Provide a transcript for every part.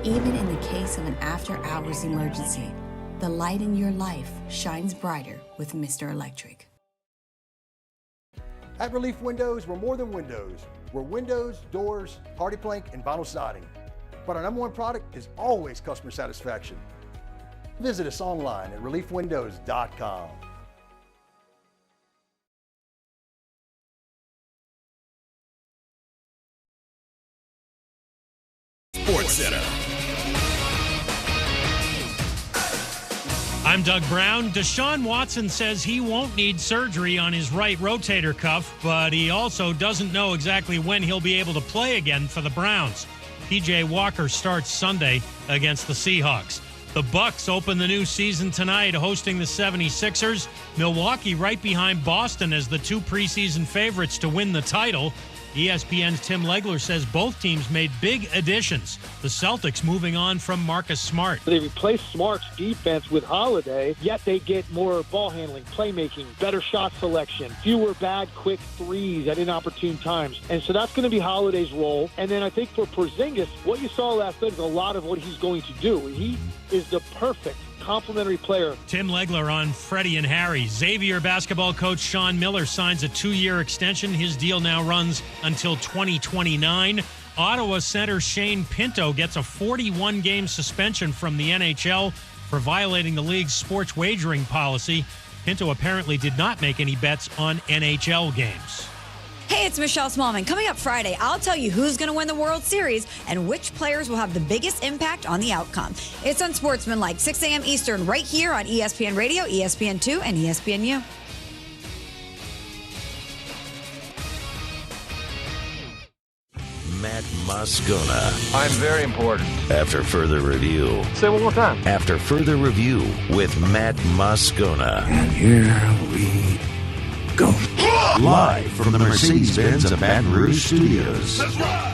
Even in the case of an after-hours emergency, the light in your life shines brighter with Mr. Electric. At Relief Windows, we're more than windows. We're windows, doors, hardy plank, and vinyl siding. But our number one product is always customer satisfaction. Visit us online at reliefwindows.com. SportsCenter. I'm Doug Brown. Deshaun Watson says he won't need surgery on his right rotator cuff, but he also doesn't know exactly when he'll be able to play again for the Browns. P.J. Walker starts Sunday against the Seahawks. The Bucks open the new season tonight hosting the 76ers. Milwaukee right behind Boston as the two preseason favorites to win the title. ESPN's Tim Legler says both teams made big additions. The Celtics moving on from Marcus Smart. They replaced Smart's defense with Holiday, yet they get more ball handling, playmaking, better shot selection, fewer bad quick threes at inopportune times. And so that's going to be Holiday's role. And then I think for Porzingis, what you saw last night is a lot of what he's going to do. He is the perfect complimentary player. Tim Legler on Freddie and Harry. Xavier basketball coach Sean Miller signs a 2-year extension. His deal now runs until 2029. Ottawa center Shane Pinto gets a 41-game suspension from the NHL for violating the league's sports wagering policy. Pinto apparently did not make any bets on NHL games. Hey, it's Michelle Smallman. Coming up Friday, I'll tell you who's going to win the World Series and which players will have the biggest impact on the outcome. It's Unsportsmanlike, 6 a.m. Eastern, right here on ESPN Radio, ESPN2, and ESPNU. Matt Moscona. I'm very important. After further review. Say it one more time. After further review with Matt Moscona. And here we go. Live from the Mercedes-Benz of Baton Rouge Studios. That's right.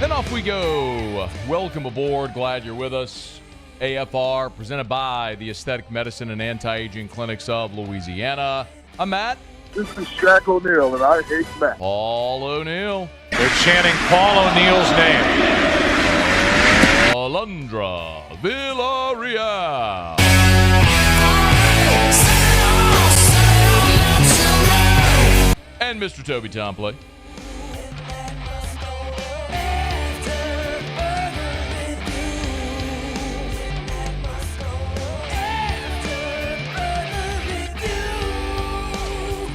And off we go. Welcome aboard. Glad you're with us. AFR, presented by the Aesthetic Medicine and Anti-Aging Clinics of Louisiana. I'm Matt. This is Shaq O'Neal, and I hate Matt. Paul O'Neal. They're chanting Paul O'Neal's name. Alondra Villarreal. And Mr. Toby Tomplay.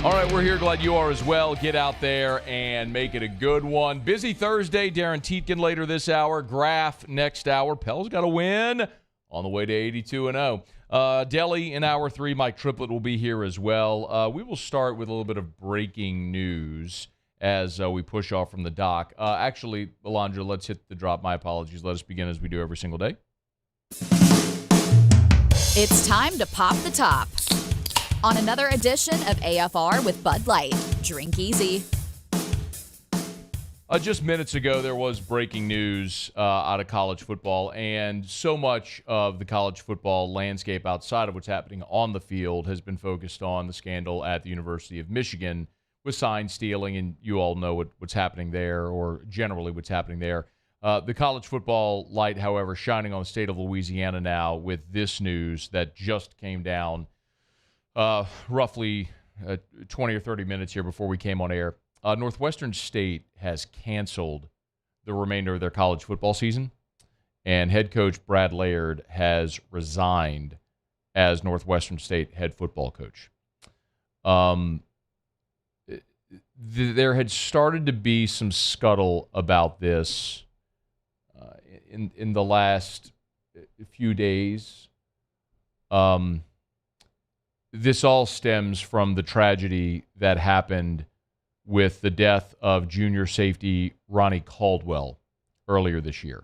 All right, we're here. Glad you are as well. Get out there and make it a good one. Busy Thursday. Darin Tietgen later this hour. Graff next hour. Pell's got a win on the way to 82-0. Delly in hour 3. Mike Triplett will be here as well. We will start with a little bit of breaking news as we push off from the dock. Actually, Alondra, let's hit the drop. My apologies. Let us begin as we do every single day. It's time to pop the top on another edition of AFR with Bud Light. Drink easy. Just minutes ago, there was breaking news out of college football, and so much of the college football landscape outside of what's happening on the field has been focused on the scandal at the University of Michigan with sign stealing, and you all know what's happening there, or generally what's happening there. The college football light, however, shining on the state of Louisiana now with this news that just came down roughly 20 or 30 minutes here before we came on air. Northwestern State has canceled the remainder of their college football season, and head coach Brad Laird has resigned as Northwestern State head football coach. There had started to be some scuttle about this in the last few days. This all stems from the tragedy that happened with the death of junior safety Ronnie Caldwell earlier this year.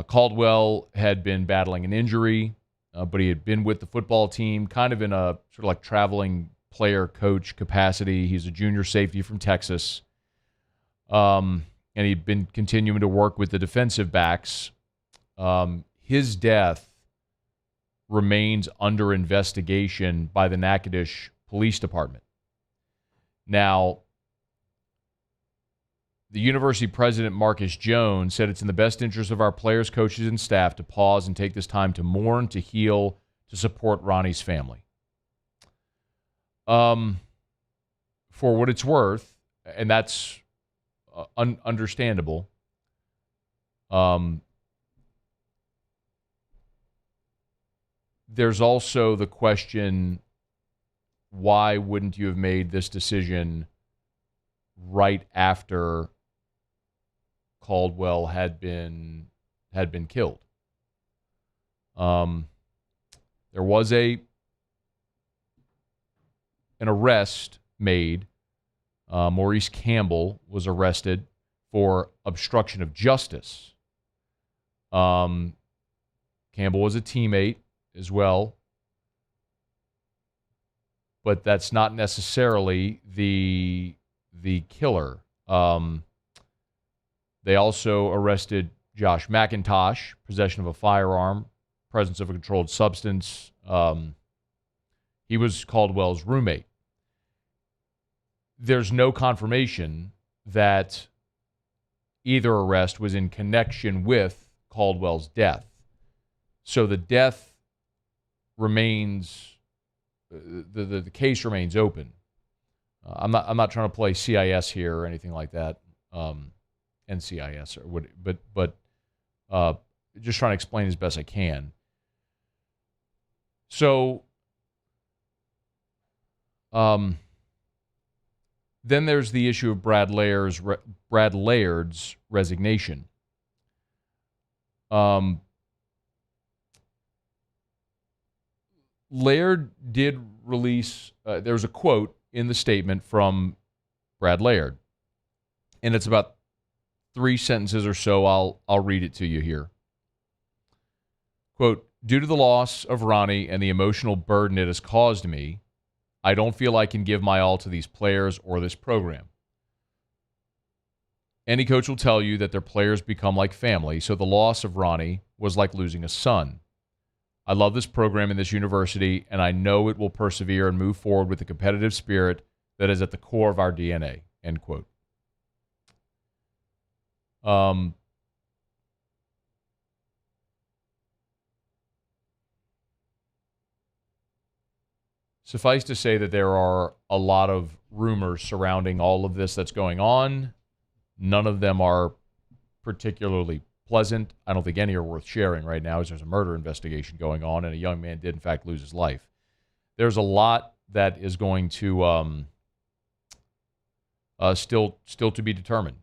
Caldwell had been battling an injury, but he had been with the football team kind of in a sort of like traveling player coach capacity. He's a junior safety from Texas. And he'd been continuing to work with the defensive backs. his death remains under investigation by the Natchitoches Police Department. Now, the university president, Marcus Jones, said it's in the best interest of our players, coaches, and staff to pause and take this time to mourn, to heal, to support Ronnie's family. For what it's worth, and that's understandable, there's also the question, why wouldn't you have made this decision right after Caldwell had been killed? There was an arrest made. Maurice Campbell was arrested for obstruction of justice. Campbell was a teammate as well, but that's not necessarily the killer. They also arrested Josh McIntosh, possession of a firearm, presence of a controlled substance. He was Caldwell's roommate. There's no confirmation that either arrest was in connection with Caldwell's death. So the death remains, the case remains open. I'm not trying to play CIS here or anything like that, NCIS or what, but just trying to explain as best I can. So, then there's the issue of Brad Laird's resignation. Laird did release, there was a quote in the statement from Brad Laird, and it's about 3 sentences or so. I'll read it to you here. Quote, "Due to the loss of Ronnie and the emotional burden it has caused me, I don't feel I can give my all to these players or this program. Any coach will tell you that their players become like family, so the loss of Ronnie was like losing a son. I love this program and this university, and I know it will persevere and move forward with the competitive spirit that is at the core of our DNA," end quote. Suffice to say that there are a lot of rumors surrounding all of this that's going on. None of them are particularly pleasant. I don't think any are worth sharing right now, as there's a murder investigation going on, and a young man did, in fact, lose his life. There's a lot that is going to still to be determined.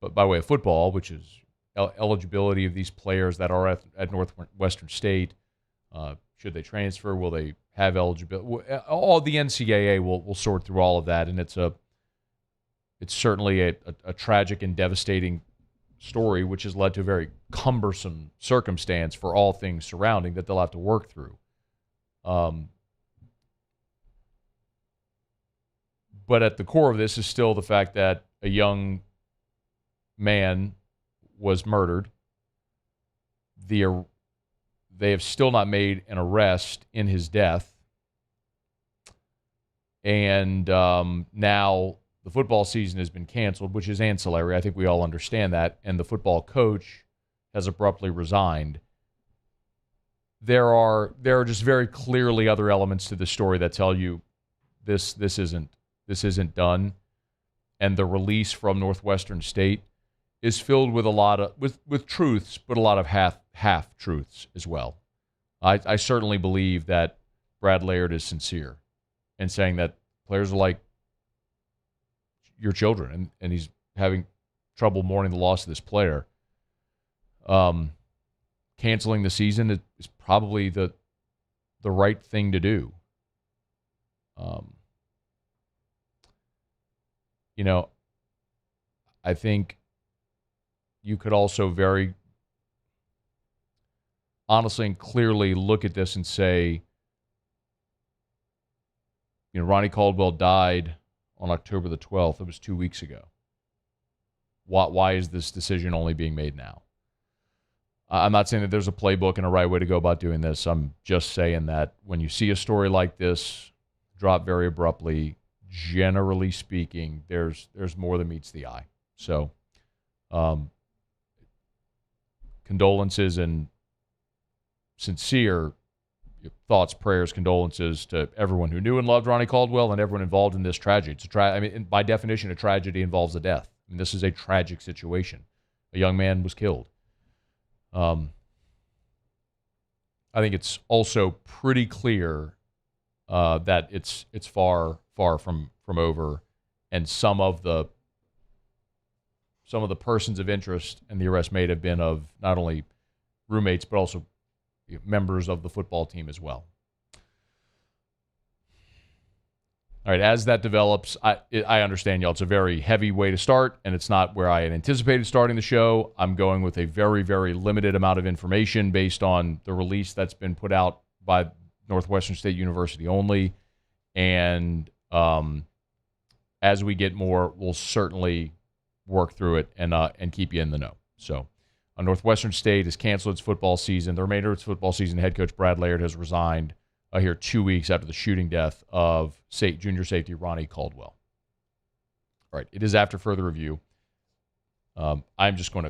But by way of football, which is eligibility of these players that are at Northwestern State, should they transfer? Will they have eligibility? All the NCAA will sort through all of that, and it's certainly a tragic and devastating story, which has led to a very cumbersome circumstance for all things surrounding that they'll have to work through. But at the core of this is still the fact that a young man was murdered. They have still not made an arrest in his death. And now the football season has been canceled, which is ancillary. I think we all understand that. And the football coach has abruptly resigned. There are just very clearly other elements to the story that tell you this isn't done. And the release from Northwestern State is filled with a lot of with truths, but a lot of half truths as well. I certainly believe that Brad Laird is sincere in saying that players are like your children, and he's having trouble mourning the loss of this player. Canceling the season is probably the right thing to do. I think you could also very honestly and clearly look at this and say, Ronnie Caldwell died on October the 12th. It was 2 weeks ago. Why is this decision only being made now? I'm not saying that there's a playbook and a right way to go about doing this. I'm just saying that when you see a story like this drop very abruptly, generally speaking, there's more than meets the eye. So, condolences and sincere thoughts, prayers, condolences to everyone who knew and loved Ronnie Caldwell and everyone involved in this tragedy. It's by definition, a tragedy involves a death. I mean, this is a tragic situation. A young man was killed. I think it's also pretty clear that it's far from over, and some of the persons of interest in the arrest may have been of not only roommates but also members of the football team as well. All right, as that develops, I understand, y'all. It's a very heavy way to start, and it's not where I had anticipated starting the show. I'm going with a very, very limited amount of information based on the release that's been put out by Northwestern State University only. And as we get more, we'll certainly work through it and keep you in the know. So, Northwestern State has canceled its football season. The remainder of its football season, head coach Brad Laird has resigned here 2 weeks after the shooting death of junior safety Ronnie Caldwell. All right, it is after further review. I'm just going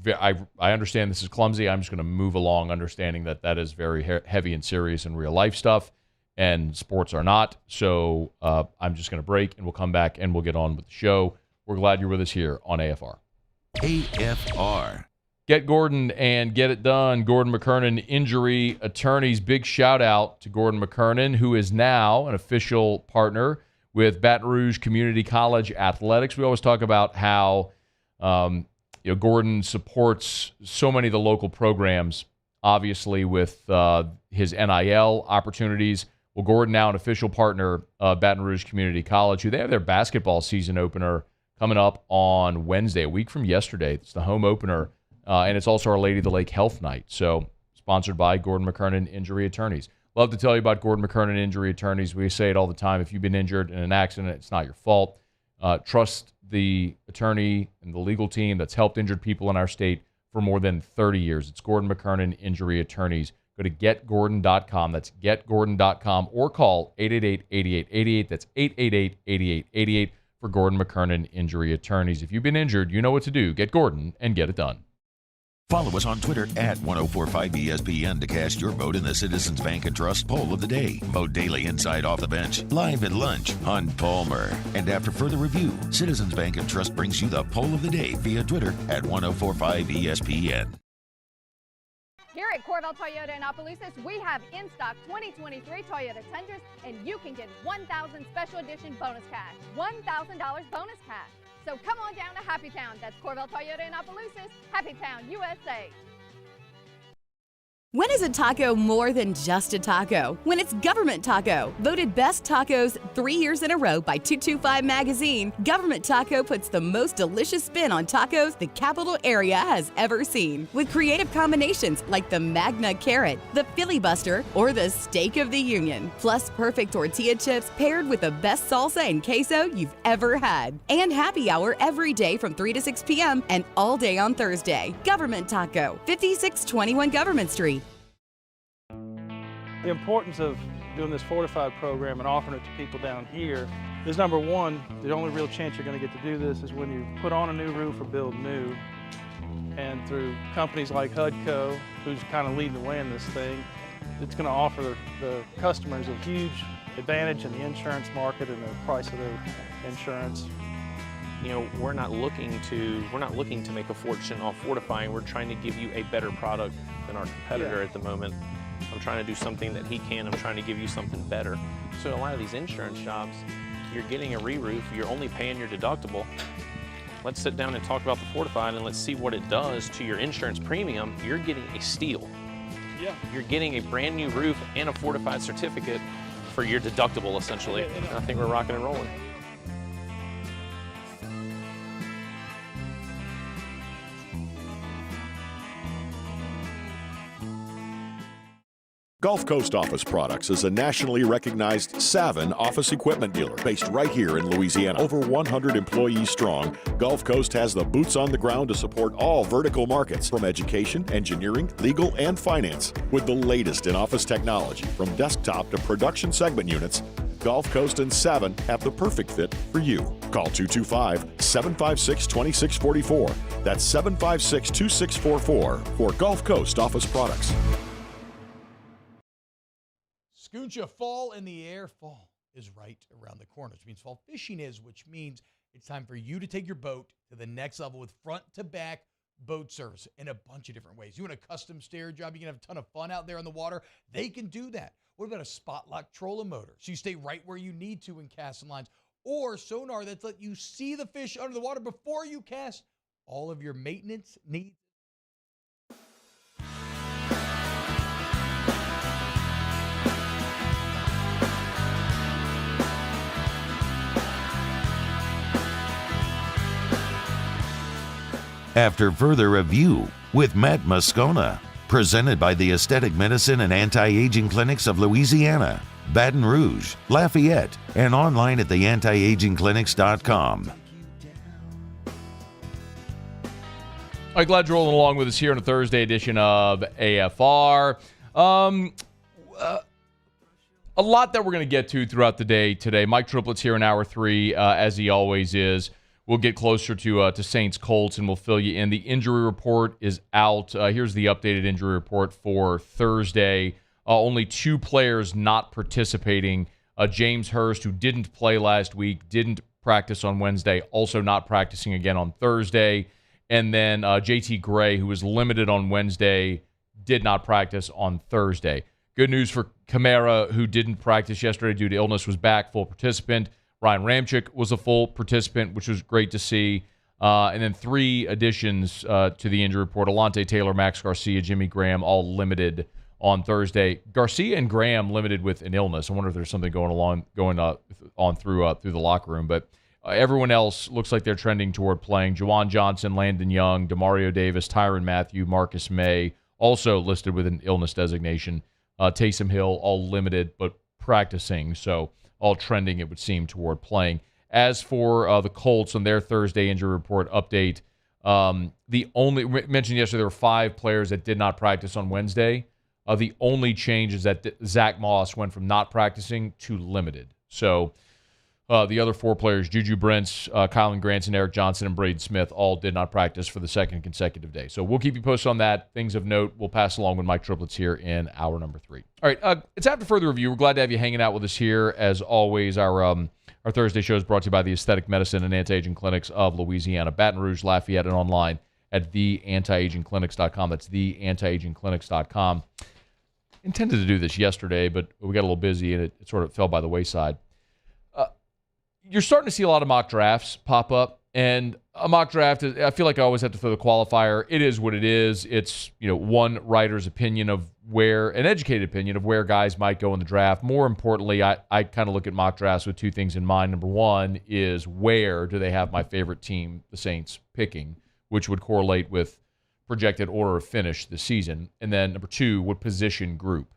to, I understand this is clumsy. I'm just going to move along understanding that is very heavy and serious and real life stuff, and sports are not. So I'm just going to break, and we'll come back, and we'll get on with the show. We're glad you're with us here on AFR. AFR. Get Gordon and get it done. Gordon McKernan Injury Attorneys. Big shout out to Gordon McKernan, who is now an official partner with Baton Rouge Community College Athletics. We always talk about how Gordon supports so many of the local programs, obviously with his NIL opportunities. Well, Gordon now an official partner of Baton Rouge Community College, who they have their basketball season opener coming up on Wednesday, a week from yesterday. It's the home opener. And it's also Our Lady of the Lake Health Night. So, sponsored by Gordon McKernan Injury Attorneys. Love to tell you about Gordon McKernan Injury Attorneys. We say it all the time. If you've been injured in an accident, it's not your fault. Trust the attorney and the legal team that's helped injured people in our state for more than 30 years. It's Gordon McKernan Injury Attorneys. Go to getgordon.com. That's getgordon.com, or call 888-8888. That's 888-8888 for Gordon McKernan Injury Attorneys. If you've been injured, you know what to do. Get Gordon and get it done. Follow us on Twitter at 1045ESPN to cast your vote in the Citizens Bank and Trust Poll of the Day. Vote daily inside Off the Bench, live at lunch on Palmer. And after further review, Citizens Bank and Trust brings you the Poll of the Day via Twitter at 1045ESPN. Here at Corvell Toyota in Opelousas, we have in stock 2023 Toyota Tundras, and you can get 1,000 special edition bonus cash. $1,000 bonus cash. So come on down to Happy Town. That's Corvell Toyota in Opelousas, Happy Town, USA. When is a taco more than just a taco? When it's Government Taco. Voted best tacos 3 years in a row by 225 Magazine, Government Taco puts the most delicious spin on tacos the capital area has ever seen. With creative combinations like the Magna Carrot, the Filibuster, or the Steak of the Union. Plus perfect tortilla chips paired with the best salsa and queso you've ever had. And happy hour every day from 3 to 6 p.m. and all day on Thursday. Government Taco, 5621 Government Street. The importance of doing this fortified program and offering it to people down here is, number one, the only real chance you're going to get to do this is when you put on a new roof or build new. And through companies like HUDCO, who's kind of leading the way in this thing, it's going to offer the customers a huge advantage in the insurance market and the price of their insurance. You know, we're not looking to make a fortune off fortifying. We're trying to give you a better product than our competitor at the moment. I'm trying to do something that he can. I'm trying to give you something better. So a lot of these insurance jobs, you're getting a re-roof, you're only paying your deductible. Let's sit down and talk about the fortified and let's see what it does to your insurance premium. You're getting a steal. Yeah. You're getting a brand new roof and a fortified certificate for your deductible, essentially. And I think we're rocking and rolling. Gulf Coast Office Products is a nationally recognized Savin office equipment dealer based right here in Louisiana. Over 100 employees strong, Gulf Coast has the boots on the ground to support all vertical markets, from education, engineering, legal, and finance. With the latest in office technology, from desktop to production segment units, Gulf Coast and Savin have the perfect fit for you. Call 225-756-2644. That's 756-2644 for Gulf Coast Office Products. Scooncha, fall in the air. Fall is right around the corner, which means fall fishing is, which means it's time for you to take your boat to the next level with front-to-back boat service in a bunch of different ways. You want a custom stair job, you can have a ton of fun out there on the water. They can do that. What about a spot lock trolling motor? So you stay right where you need to in casting lines. Or sonar that's let you see the fish under the water before you cast. All of your maintenance needs. After further review with Matt Moscona, presented by the Aesthetic Medicine and Anti-Aging Clinics of Louisiana, Baton Rouge, Lafayette, and online at theantiagingclinics.com. All right, glad you're rolling along with us here on a Thursday edition of AFR. A lot that we're going to get to throughout the day today. Mike Triplett's here in hour 3, as he always is. We'll get closer to Saints Colts, and we'll fill you in. The injury report is out. Here's the updated injury report for Thursday. Only 2 players not participating. James Hurst, who didn't play last week, didn't practice on Wednesday, also not practicing again on Thursday. And then JT Gray, who was limited on Wednesday, did not practice on Thursday. Good news for Kamara, who didn't practice yesterday due to illness, was back, full participant. Ryan Ramczyk was a full participant, which was great to see. And then 3 additions to the injury report. Alontae Taylor, Max Garcia, Jimmy Graham, all limited on Thursday. Garcia and Graham limited with an illness. I wonder if there's something going on through the locker room. But everyone else looks like they're trending toward playing. Juwan Johnson, Landon Young, Demario Davis, Tyrann Mathieu, Marcus May, also listed with an illness designation. Taysom Hill, all limited but practicing. So all trending, it would seem, toward playing. As for the Colts on their Thursday injury report update, mentioned yesterday there were 5 players that did not practice on Wednesday. The only change is that Zach Moss went from not practicing to limited. So the other 4 players, Juju Brents, Kylan Granson, Eric Johnson, and Braden Smith, all did not practice for the second consecutive day. So we'll keep you posted on that. Things of note, we'll pass along with Mike Triplett's here in hour number 3. All right, it's after further review. We're glad to have you hanging out with us here. As always, our Thursday show is brought to you by the Aesthetic Medicine and Anti-Aging Clinics of Louisiana, Baton Rouge, Lafayette, and online at theantiagingclinics.com. That's theantiagingclinics.com. Intended to do this yesterday, but we got a little busy, and it sort of fell by the wayside. You're starting to see a lot of mock drafts pop up, and a mock draft, I feel like I always have to throw the qualifier. It is what it is. It's, one writer's opinion of an educated opinion of where guys might go in the draft. More importantly, I kind of look at mock drafts with 2 things in mind. Number 1 is, where do they have my favorite team, the Saints, picking, which would correlate with projected order of finish this season. And then number 2, what position group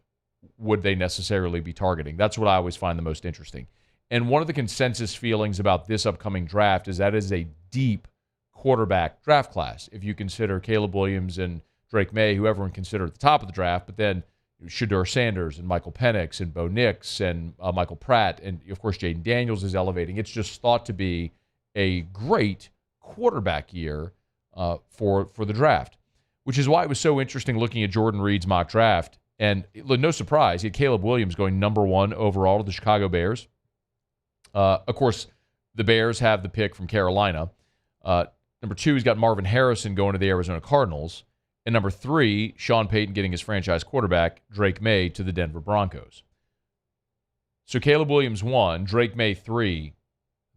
would they necessarily be targeting? That's what I always find the most interesting. And one of the consensus feelings about this upcoming draft is that it is a deep quarterback draft class. If you consider Caleb Williams and Drake May, who everyone considered at the top of the draft, but then Shedeur Sanders and Michael Penix and Bo Nix and Michael Pratt, and of course Jaden Daniels is elevating. It's just thought to be a great quarterback year for the draft, which is why it was so interesting looking at Jordan Reed's mock draft. And no surprise, he had Caleb Williams going number 1 overall to the Chicago Bears. Of course, the Bears have the pick from Carolina. Number 2, he's got Marvin Harrison going to the Arizona Cardinals. And number 3, Sean Payton getting his franchise quarterback, Drake May, to the Denver Broncos. So Caleb Williams 1, Drake May 3.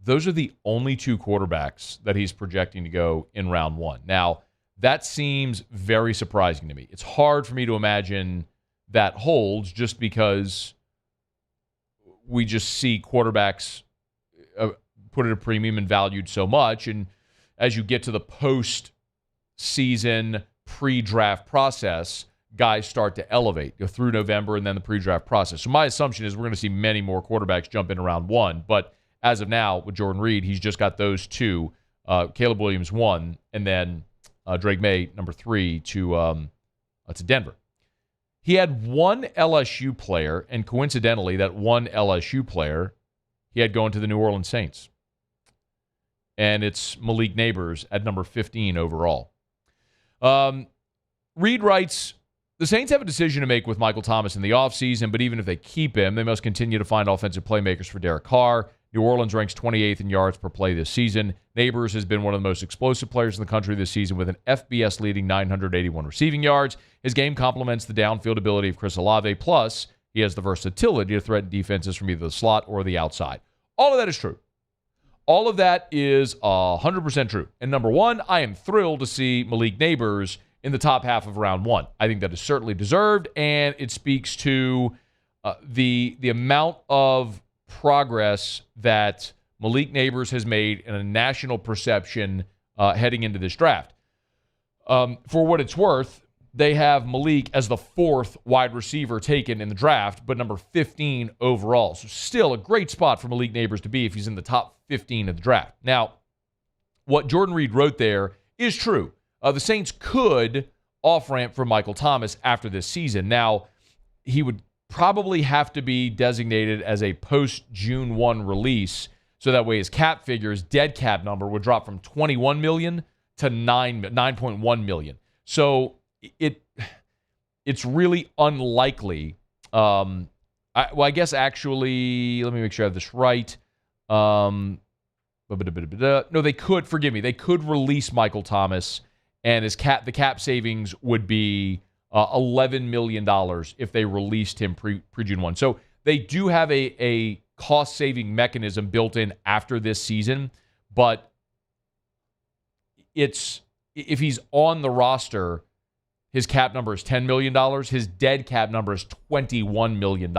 Those are the only 2 quarterbacks that he's projecting to go in round 1. Now, that seems very surprising to me. It's hard for me to imagine that holds just because we just see quarterbacks put at a premium and valued so much. And as you get to the post-season pre-draft process, guys start to elevate through November and then the pre-draft process. So my assumption is we're going to see many more quarterbacks jump in round 1. But as of now, with Jordan Reed, he's just got those 2. Caleb Williams 1, and then Drake May number 3 to Denver. He had one LSU player, and coincidentally, that one LSU player he had going to the New Orleans Saints. And it's Malik Neighbors at number 15 overall. Reed writes, the Saints have a decision to make with Michael Thomas in the offseason, but even if they keep him, they must continue to find offensive playmakers for Derek Carr. New Orleans ranks 28th in yards per play this season. Neighbors has been one of the most explosive players in the country this season with an FBS-leading 981 receiving yards. His game complements the downfield ability of Chris Olave, plus he has the versatility to threaten defenses from either the slot or the outside. All of that is true. All of that is 100% true. And number one, I am thrilled to see Malik Neighbors in the top half of round 1. I think that is certainly deserved, and it speaks to the amount of progress that Malik Neighbors has made in a national perception heading into this draft. For what it's worth, they have Malik as the 4th wide receiver taken in the draft, but number 15 overall. So still a great spot for Malik Neighbors to be if he's in the top 15 of the draft. Now, what Jordan Reed wrote there is true. The Saints could off-ramp for Michael Thomas after this season. Now, he would probably have to be designated as a post-June 1 release, so that way his cap figure, his dead cap number, would drop from $21 million to $9.1 million. So it's really unlikely. I guess actually, let me make sure I have this right. No, they could, forgive me, they could release Michael Thomas, and the cap savings would be $11 million if they released him pre-June 1. So they do have a cost-saving mechanism built in after this season, but if he's on the roster, his cap number is $10 million. His dead cap number is $21 million.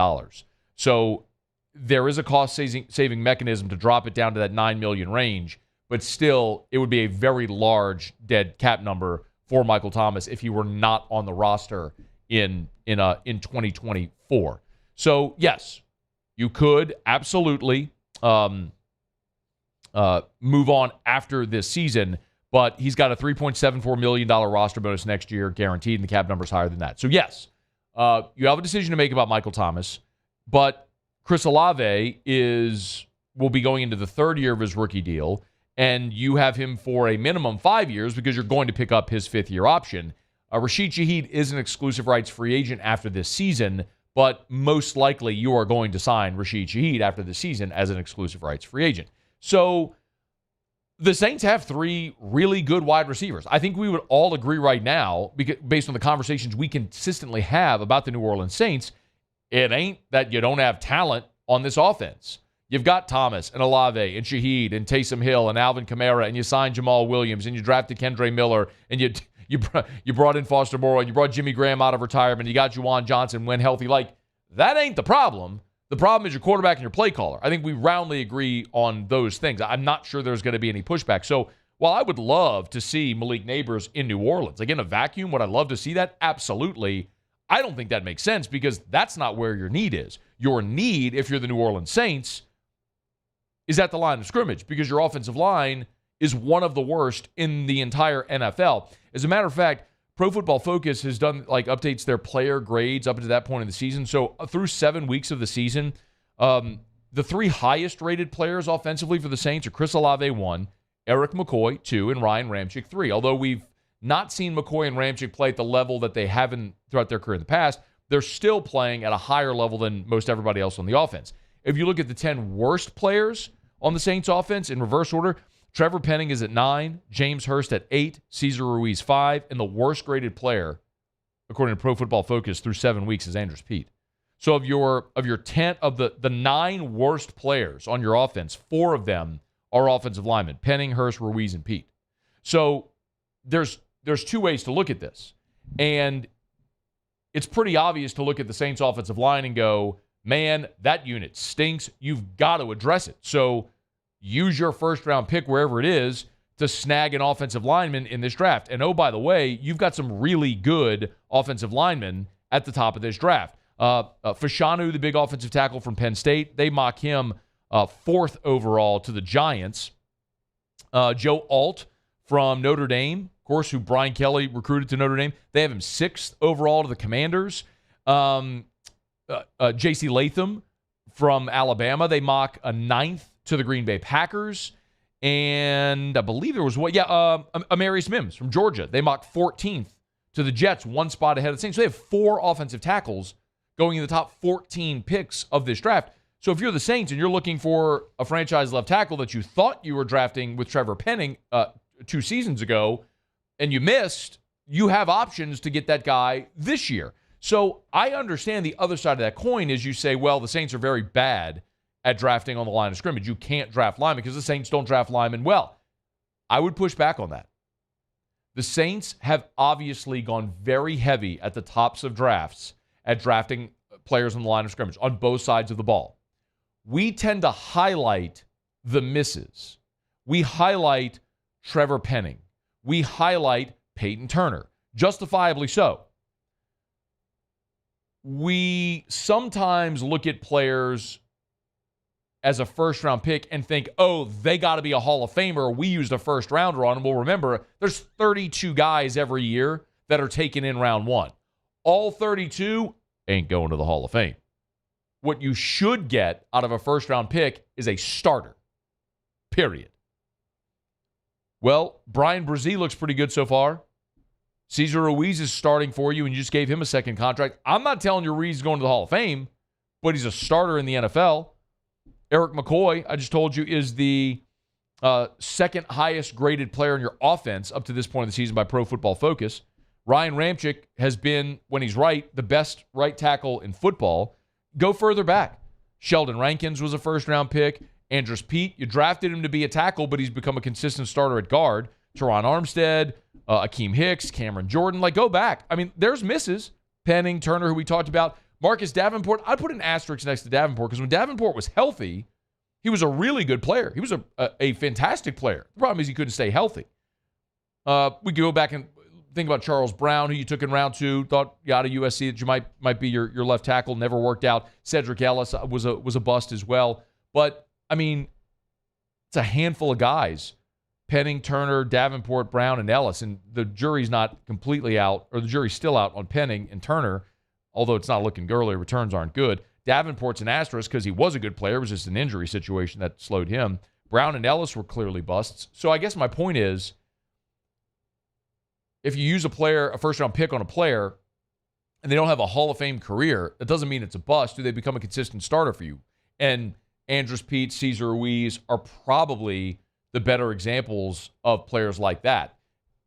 So there is a cost-saving mechanism to drop it down to that $9 million range, but still, it would be a very large dead cap number for Michael Thomas if he were not on the roster in 2024. So, yes, you could absolutely move on after this season, but he's got a $3.74 million roster bonus next year guaranteed, and the cap number is higher than that. So, yes, you have a decision to make about Michael Thomas, but Chris Olave will be going into the 3rd year of his rookie deal, and you have him for a minimum 5 years because you're going to pick up his 5th-year option. Rashid Shaheed is an exclusive rights free agent after this season, but most likely you are going to sign Rashid Shaheed after the season as an exclusive rights free agent. So the Saints have 3 really good wide receivers. I think we would all agree right now, based on the conversations we consistently have about the New Orleans Saints, it ain't that you don't have talent on this offense. You've got Thomas and Olave and Shaheed and Taysom Hill and Alvin Kamara, and you signed Jamal Williams, and you drafted Kendre Miller, and you brought in Foster Moreau, and you brought Jimmy Graham out of retirement, you got Juwan Johnson when healthy. Like, that ain't the problem. The problem is your quarterback and your play caller. I think we roundly agree on those things. I'm not sure there's going to be any pushback. So while I would love to see Malik Neighbors in New Orleans, again, a vacuum, would I love to see that? Absolutely. I don't think that makes sense because that's not where your need is. Your need, if you're the New Orleans Saints, is at the line of scrimmage because your offensive line is one of the worst in the entire NFL. As a matter of fact, Pro Football Focus has done updates their player grades up to that point in the season. So through 7 weeks of the season, the 3 highest rated players offensively for the Saints are Chris Olave 1, Eric McCoy 2, and Ryan Ramczyk 3. Although we've not seen McCoy and Ramczyk play at the level that they haven't throughout their career in the past, they're still playing at a higher level than most everybody else on the offense. If you look at the 10 worst players on the Saints offense in reverse order, Trevor Penning is at 9, James Hurst at 8, Cesar Ruiz 5, and the worst graded player, according to Pro Football Focus, through 7 weeks is Andrus Peat. So of your 10 of the 9 worst players on your offense, 4 of them are offensive linemen: Penning, Hurst, Ruiz, and Peat. So there's 2 ways to look at this, and it's pretty obvious to look at the Saints offensive line and go, man, that unit stinks. You've got to address it. So use your first-round pick, wherever it is, to snag an offensive lineman in this draft. And oh, by the way, you've got some really good offensive linemen at the top of this draft. Fashanu, the big offensive tackle from Penn State, they mock him 4th overall to the Giants. Joe Alt from Notre Dame, of course, who Brian Kelly recruited to Notre Dame, they have him 6th overall to the Commanders. J.C. Latham from Alabama, they mock a 9th to the Green Bay Packers. And I believe there was Amarius Mims from Georgia. They mock 14th to the Jets, 1 spot ahead of the Saints. So they have 4 offensive tackles going in the top 14 picks of this draft. So if you're the Saints and you're looking for a franchise left tackle that you thought you were drafting with Trevor Penning 2 seasons ago and you missed, you have options to get that guy this year. So I understand the other side of that coin is you say, well, the Saints are very bad at drafting on the line of scrimmage. You can't draft linemen because the Saints don't draft linemen well. I would push back on that. The Saints have obviously gone very heavy at the tops of drafts at drafting players on the line of scrimmage on both sides of the ball. We tend to highlight the misses. We highlight Trevor Penning. We highlight Peyton Turner, justifiably so. We sometimes look at players as a first-round pick and think, oh, they got to be a Hall of Famer. We used a first-rounder on them. Well, remember, there's 32 guys every year that are taken in round 1. All 32 ain't going to the Hall of Fame. What you should get out of a first-round pick is a starter, period. Well, Brian Brzee looks pretty good so far. Cesar Ruiz is starting for you, and you just gave him a second contract. I'm not telling you Ruiz is going to the Hall of Fame, but he's a starter in the NFL. Eric McCoy, I just told you, is the second highest graded player in your offense up to this point of the season by Pro Football Focus. Ryan Ramczyk has been, when he's right, the best right tackle in football. Go further back. Sheldon Rankins was a first-round pick. Andrus Peat, you drafted him to be a tackle, but he's become a consistent starter at guard. Teron Armstead, Akeem Hicks, Cameron Jordan. Like, go back. I mean, there's misses. Penning, Turner, who we talked about. Marcus Davenport, I'd put an asterisk next to Davenport because when Davenport was healthy, he was a really good player. He was a fantastic player. The problem is he couldn't stay healthy. We could go back and think about Charles Brown, who you took in round 2, thought out of USC that you might be your left tackle, never worked out. Cedric Ellis was a bust as well. But, I mean, it's a handful of guys. Penning, Turner, Davenport, Brown, and Ellis. And the jury's not completely out, or the jury's still out on Penning and Turner, although it's not looking good. Returns aren't good. Davenport's an asterisk because he was a good player. It was just an injury situation that slowed him. Brown and Ellis were clearly busts. So I guess my point is, if you use a first-round pick on a player, and they don't have a Hall of Fame career, that doesn't mean it's a bust. Do they become a consistent starter for you? And Andrus Peat, Cesar Ruiz are probably the better examples of players like that.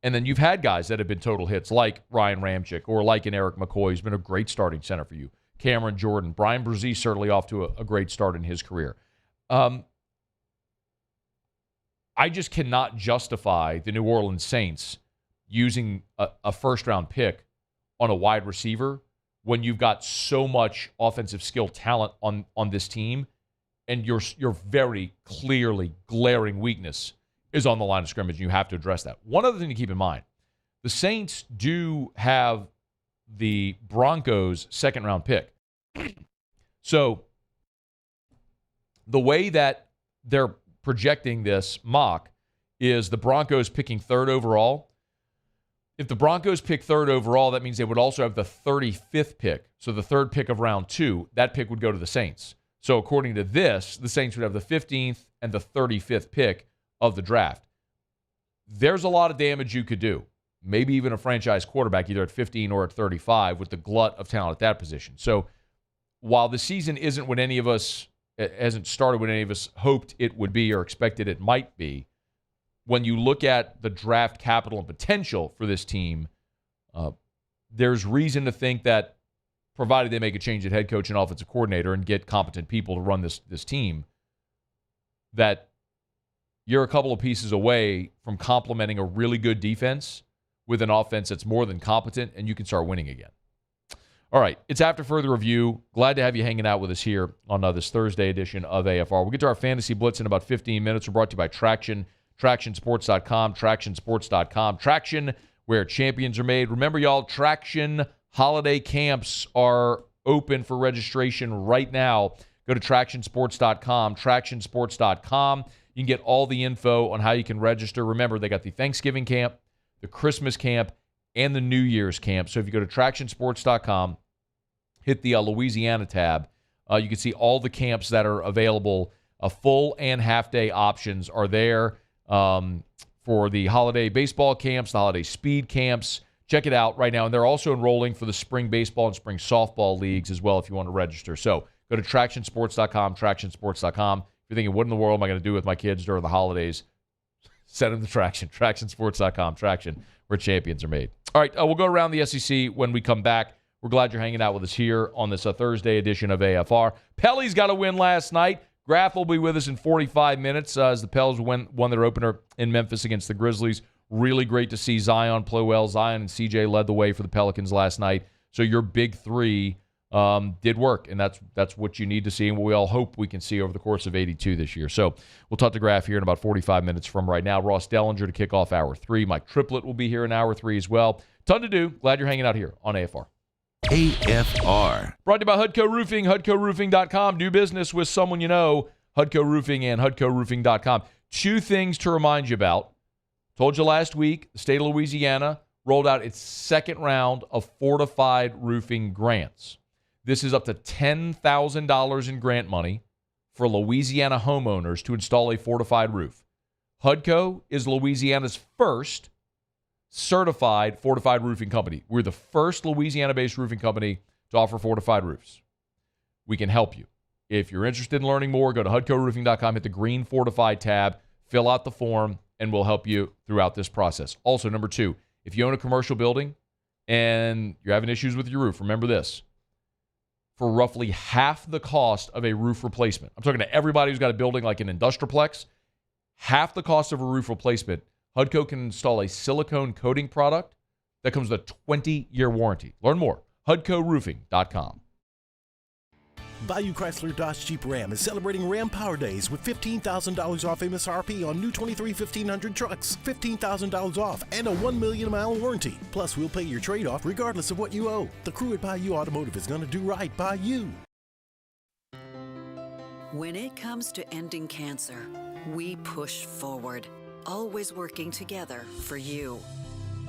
And then you've had guys that have been total hits, like Ryan Ramczyk or like an Eric McCoy, who's been a great starting center for you. Cameron Jordan. Brian Brzee certainly off to a great start in his career. I just cannot justify the New Orleans Saints using a first-round pick on a wide receiver when you've got so much offensive skill talent on this team, and your very clearly glaring weakness is on the line of scrimmage, and you have to address that. One other thing to keep in mind, the Saints do have the Broncos' second-round pick. So the way that they're projecting this mock is the Broncos picking 3rd overall. If the Broncos pick 3rd overall, that means they would also have the 35th pick. So the 3rd pick of round 2, that pick would go to the Saints. So according to this, the Saints would have the 15th and the 35th pick of the draft. There's a lot of damage you could do. Maybe even a franchise quarterback, either at 15 or at 35, with the glut of talent at that position. So while the season isn't what any of us, hasn't started when any of us hoped it would be or expected it might be, when you look at the draft capital and potential for this team, there's reason to think that, provided they make a change at head coach and offensive coordinator and get competent people to run this team, that you're a couple of pieces away from complementing a really good defense with an offense that's more than competent, and you can start winning again. All right, it's after further review. Glad to have you hanging out with us here on this Thursday edition of AFR. We'll get to our Fantasy Blitz in about 15 minutes. We're brought to you by Traction. TractionSports.com, TractionSports.com. Traction, where champions are made. Remember, y'all, Traction holiday camps are open for registration right now. Go to TractionSports.com, TractionSports.com. You can get all the info on how you can register. Remember, they got the Thanksgiving camp, the Christmas camp, and the New Year's camp. So if you go to TractionSports.com, hit the Louisiana tab, you can see all the camps that are available. Full and half-day options are there for the holiday baseball camps, the holiday speed camps. Check it out right now. And they're also enrolling for the spring baseball and spring softball leagues as well if you want to register. So go to TractionSports.com, TractionSports.com. If you're thinking, what in the world am I going to do with my kids during the holidays? Send them to Traction, TractionSports.com. Traction, where champions are made. All right, we'll go around the SEC when we come back. We're glad you're hanging out with us here on this Thursday edition of AFR. Pelly's got a win last night. Graff will be with us in 45 minutes as the Pels won their opener in Memphis against the Grizzlies. Really great to see Zion play well. Zion and CJ led the way for the Pelicans last night. So your big three did work, and that's what you need to see and what we all hope we can see over the course of 82 this year. So we'll talk to Graff here in about 45 minutes from right now. Ross Dellenger to kick off Hour 3. Mike Triplett will be here in Hour 3 as well. Ton to do. Glad you're hanging out here on AFR. AFR. Brought to you by Hudco Roofing, HudcoRoofing.com. Do business with someone you know, Hudco Roofing and HudcoRoofing.com. Two things to remind you about. Told you last week, the state of Louisiana rolled out its second round of fortified roofing grants. This is up to $10,000 in grant money for Louisiana homeowners to install a fortified roof. Hudco is Louisiana's first certified fortified roofing company. We're the first Louisiana-based roofing company to offer fortified roofs. We can help you. If you're interested in learning more, go to HudcoRoofing.com, hit the green fortified tab, fill out the form, and we'll help you throughout this process. Also, number 2, if you own a commercial building and you're having issues with your roof, remember this. For roughly half the cost of a roof replacement, I'm talking to everybody who's got a building like an industrialplex, half the cost of a roof replacement, Hudco can install a silicone coating product that comes with a 20-year warranty. Learn more, HudcoRoofing.com. Bayou Chrysler Dodge Jeep Ram is celebrating Ram Power Days with $15,000 off MSRP on new 23 1500 trucks, $15,000 off, and a 1 million mile warranty. Plus, we'll pay your trade-off regardless of what you owe. The crew at Bayou Automotive is going to do right by you. When it comes to ending cancer, we push forward, always working together for you.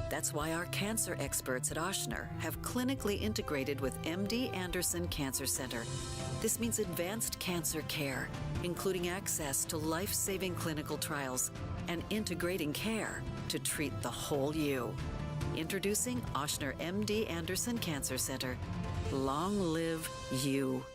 That's why our cancer experts at Ochsner have clinically integrated with MD Anderson Cancer Center. This means advanced cancer care, including access to life-saving clinical trials and integrating care to treat the whole you. Introducing Ochsner MD Anderson Cancer Center. Long live you.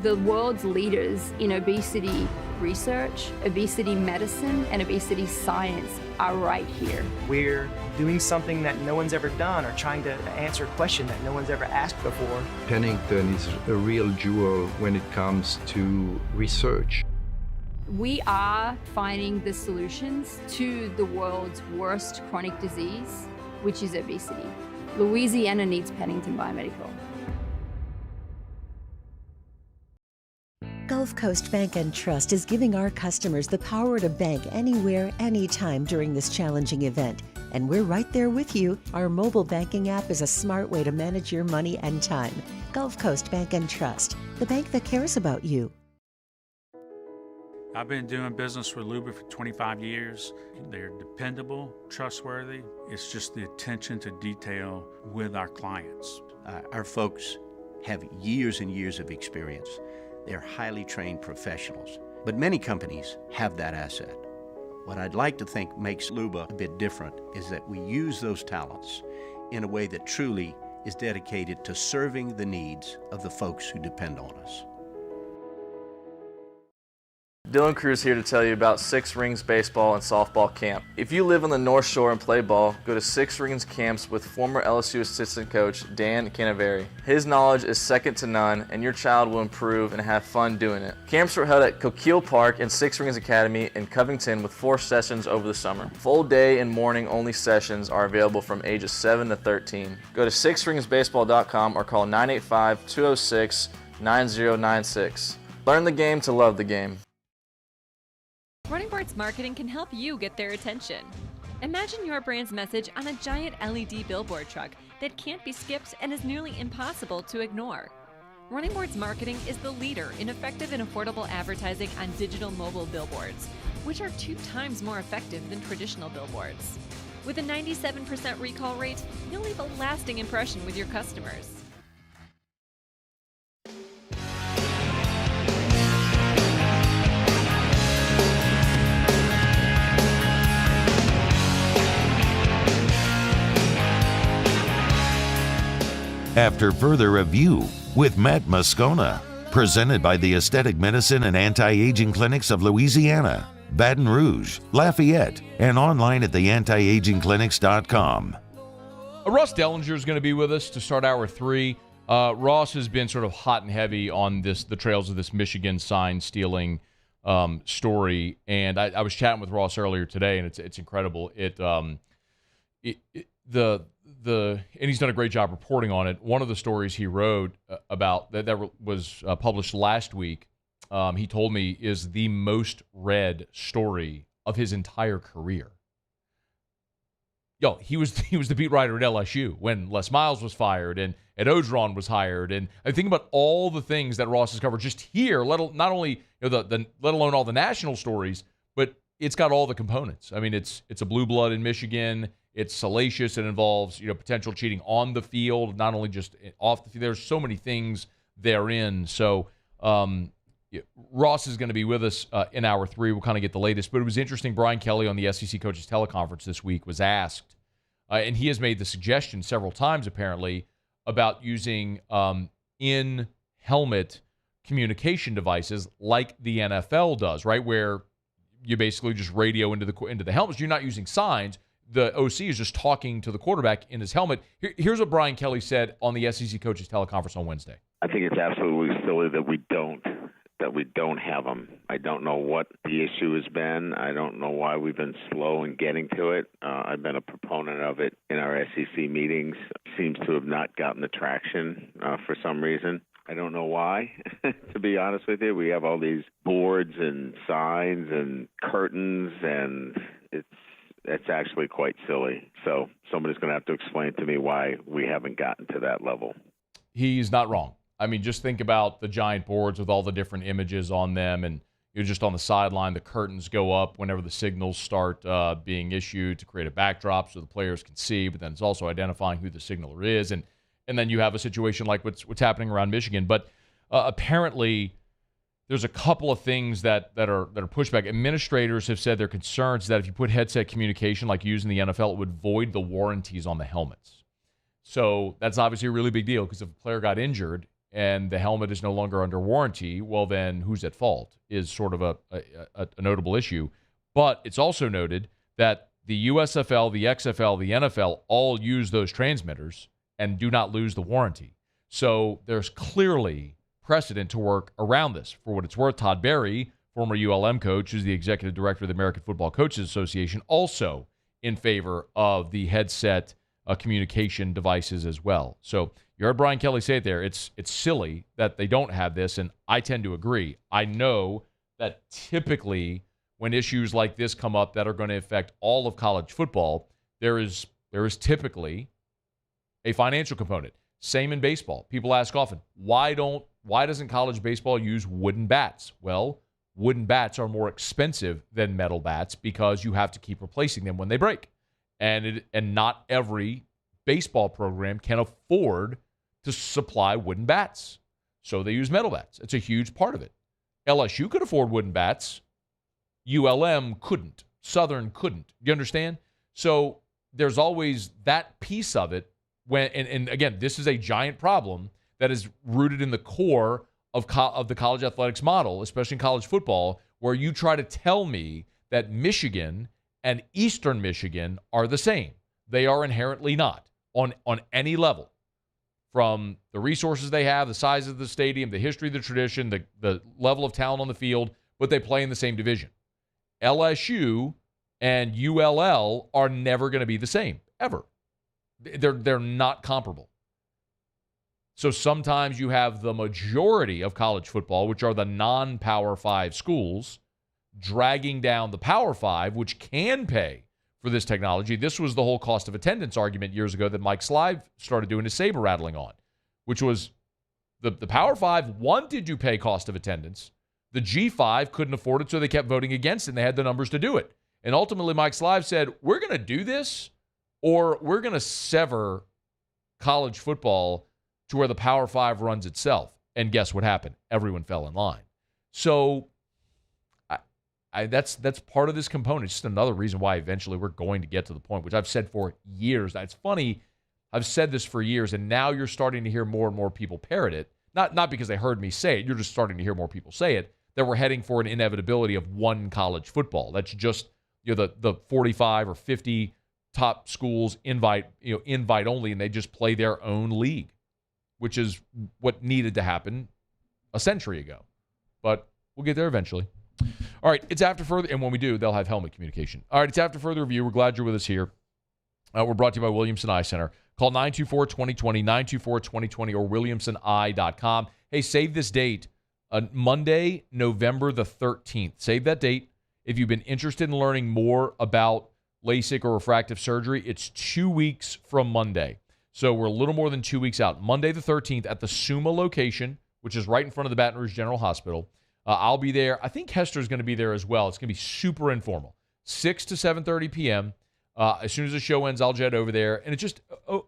The world's leaders in obesity research, obesity medicine, and obesity science are right here. We're doing something that no one's ever done or trying to answer a question that no one's ever asked before. Pennington is a real jewel when it comes to research. We are finding the solutions to the world's worst chronic disease, which is obesity. Louisiana needs Pennington Biomedical. Gulf Coast Bank and Trust is giving our customers the power to bank anywhere, anytime during this challenging event. And we're right there with you. Our mobile banking app is a smart way to manage your money and time. Gulf Coast Bank and Trust, the bank that cares about you. I've been doing business with Luba for 25 years. They're dependable, trustworthy. It's just the attention to detail with our clients. Our folks have years and years of experience. They're highly trained professionals, but many companies have that asset. What I'd like to think makes Luba a bit different is that we use those talents in a way that truly is dedicated to serving the needs of the folks who depend on us. Dylan Cruz here to tell you about Six Rings Baseball and Softball Camp. If you live on the North Shore and play ball, go to Six Rings Camps with former LSU assistant coach Dan Canaveri. His knowledge is second to none, and your child will improve and have fun doing it. Camps were held at Coquille Park and Six Rings Academy in Covington with 4 sessions over the summer. Full day and morning only sessions are available from ages 7 to 13. Go to sixringsbaseball.com or call 985-206-9096. Learn the game to love the game. Running Sports marketing can help you get their attention. Imagine your brand's message on a giant LED billboard truck that can't be skipped and is nearly impossible to ignore. Running Boards Marketing is the leader in effective and affordable advertising on digital mobile billboards, which are 2 times more effective than traditional billboards. With a 97% recall rate, you'll leave a lasting impression with your customers. After further review with Matt Moscona, presented by the Aesthetic Medicine and Anti-Aging Clinics of Louisiana, Baton Rouge, Lafayette, and online at theantiagingclinics.com. Ross Dellenger is going to be with us to start hour 3. Ross has been sort of hot and heavy on the trails of this Michigan sign stealing story, and I was chatting with Ross earlier today, and it's incredible. And he's done a great job reporting on it. One of the stories he wrote about that was published last week, he told me is the most read story of his entire career. He was the beat writer at LSU when Les Miles was fired and Ed Ogeron was hired, and I think about all the things that Ross has covered just here. Let alone all the national stories, but it's got all the components. I mean, it's a blue blood in Michigan. It's salacious. It involves potential cheating on the field, not only just off the field. There's so many things therein. So Ross is going to be with us in hour 3. We'll kind of get the latest. But it was interesting. Brian Kelly on the SEC Coaches Teleconference this week was asked, and he has made the suggestion several times apparently about using in-helmet communication devices like the NFL does, right, where you basically just radio into the helmets. You're not using signs. The OC is just talking to the quarterback in his helmet. Here's what Brian Kelly said on the SEC Coaches Teleconference on Wednesday. I think it's absolutely silly that we don't have them. I don't know what the issue has been. I don't know why we've been slow in getting to it. I've been a proponent of it in our SEC meetings. Seems to have not gotten the traction for some reason. I don't know why, to be honest with you. We have all these boards and signs and curtains, and it's actually quite silly. So somebody's going to have to explain to me why we haven't gotten to that level. He's not wrong. I mean, just think about the giant boards with all the different images on them, and you're just on the sideline. The curtains go up whenever the signals start being issued to create a backdrop so the players can see, but then it's also identifying who the signaler is. And then you have a situation like what's happening around Michigan. But apparently there's a couple of things that are pushback. Administrators have said their concerns that if you put headset communication like you use in the NFL, it would void the warranties on the helmets. So that's obviously a really big deal, because if a player got injured and the helmet is no longer under warranty, well, then who's at fault is sort of a notable issue. But it's also noted that the USFL, the XFL, the NFL all use those transmitters and do not lose the warranty. So there's clearly precedent to work around this. For what it's worth, Todd Berry, former ULM coach, who's the executive director of the American Football Coaches Association, also in favor of the headset communication devices as well. So you heard Brian Kelly say it there. It's silly that they don't have this, and I tend to agree. I know that typically when issues like this come up that are going to affect all of college football, there is typically a financial component. Same in baseball. People ask often, why doesn't college baseball use wooden bats? Well, wooden bats are more expensive than metal bats because you have to keep replacing them when they break. And not every baseball program can afford to supply wooden bats. So they use metal bats. It's a huge part of it. LSU could afford wooden bats. ULM couldn't. Southern couldn't. You understand? So there's always that piece of it. And again, this is a giant problem that is rooted in the core of the college athletics model, especially in college football, where you try to tell me that Michigan and Eastern Michigan are the same. They are inherently not on any level. From the resources they have, the size of the stadium, the history, the tradition, the level of talent on the field, but they play in the same division. LSU and ULL are never going to be the same, ever. They're not comparable. So sometimes you have the majority of college football, which are the non-Power 5 schools, dragging down the Power 5, which can pay for this technology. This was the whole cost of attendance argument years ago that Mike Slive started doing his saber rattling on, which was the Power 5 wanted to pay cost of attendance. The G5 couldn't afford it, so they kept voting against it, and they had the numbers to do it. And ultimately, Mike Slive said, we're going to do this, or we're going to sever college football to where the Power 5 runs itself. And guess what happened? Everyone fell in line. So that's part of this component. It's just another reason why eventually we're going to get to the point, which I've said for years. It's funny, I've said this for years, and now you're starting to hear more and more people parrot it. Not because they heard me say it. You're just starting to hear more people say it, that we're heading for an inevitability of one college football. That's just the 45 or 50 top schools invite only, and they just play their own league, which is what needed to happen a century ago. But we'll get there eventually. All right, it's after further, and when we do, they'll have helmet communication. All right, it's after further review. We're glad you're with us here. We're brought to you by Williamson Eye Center. Call 924-2020, 924-2020, or williamsoneye.com. Hey, save this date, Monday, November the 13th. Save that date. If you've been interested in learning more about LASIK or refractive surgery, it's 2 weeks from Monday. So we're a little more than 2 weeks out. Monday the 13th at the SUMA location, which is right in front of the Baton Rouge General Hospital. I'll be there. I think Hester's going to be there as well. It's going to be super informal. 6 to 7:30 p.m. As soon as the show ends, I'll jet over there. And it's just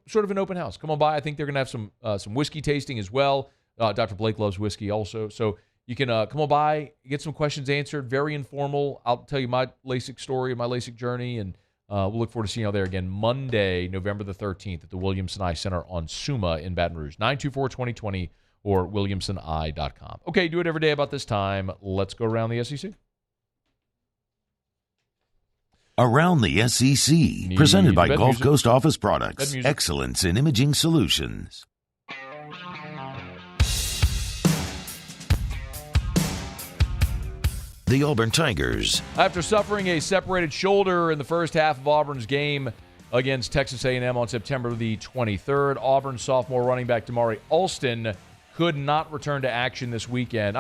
sort of an open house. Come on by. I think they're going to have some whiskey tasting as well. Dr. Blake loves whiskey also. So you can come on by, get some questions answered. Very informal. I'll tell you my LASIK story, my LASIK journey, and we'll look forward to seeing you there again Monday, November the 13th at the Williamson Eye Center on SUMA in Baton Rouge. 924-2020 or williamsoneye.com. Okay, do it every day about this time. Let's go around the SEC. Around the SEC, presented by Gulf Coast Office Products. Excellence in imaging solutions. The Auburn Tigers. After suffering a separated shoulder in the first half of Auburn's game against Texas A&M on September the 23rd, Auburn sophomore running back Damari Alston could return to action this weekend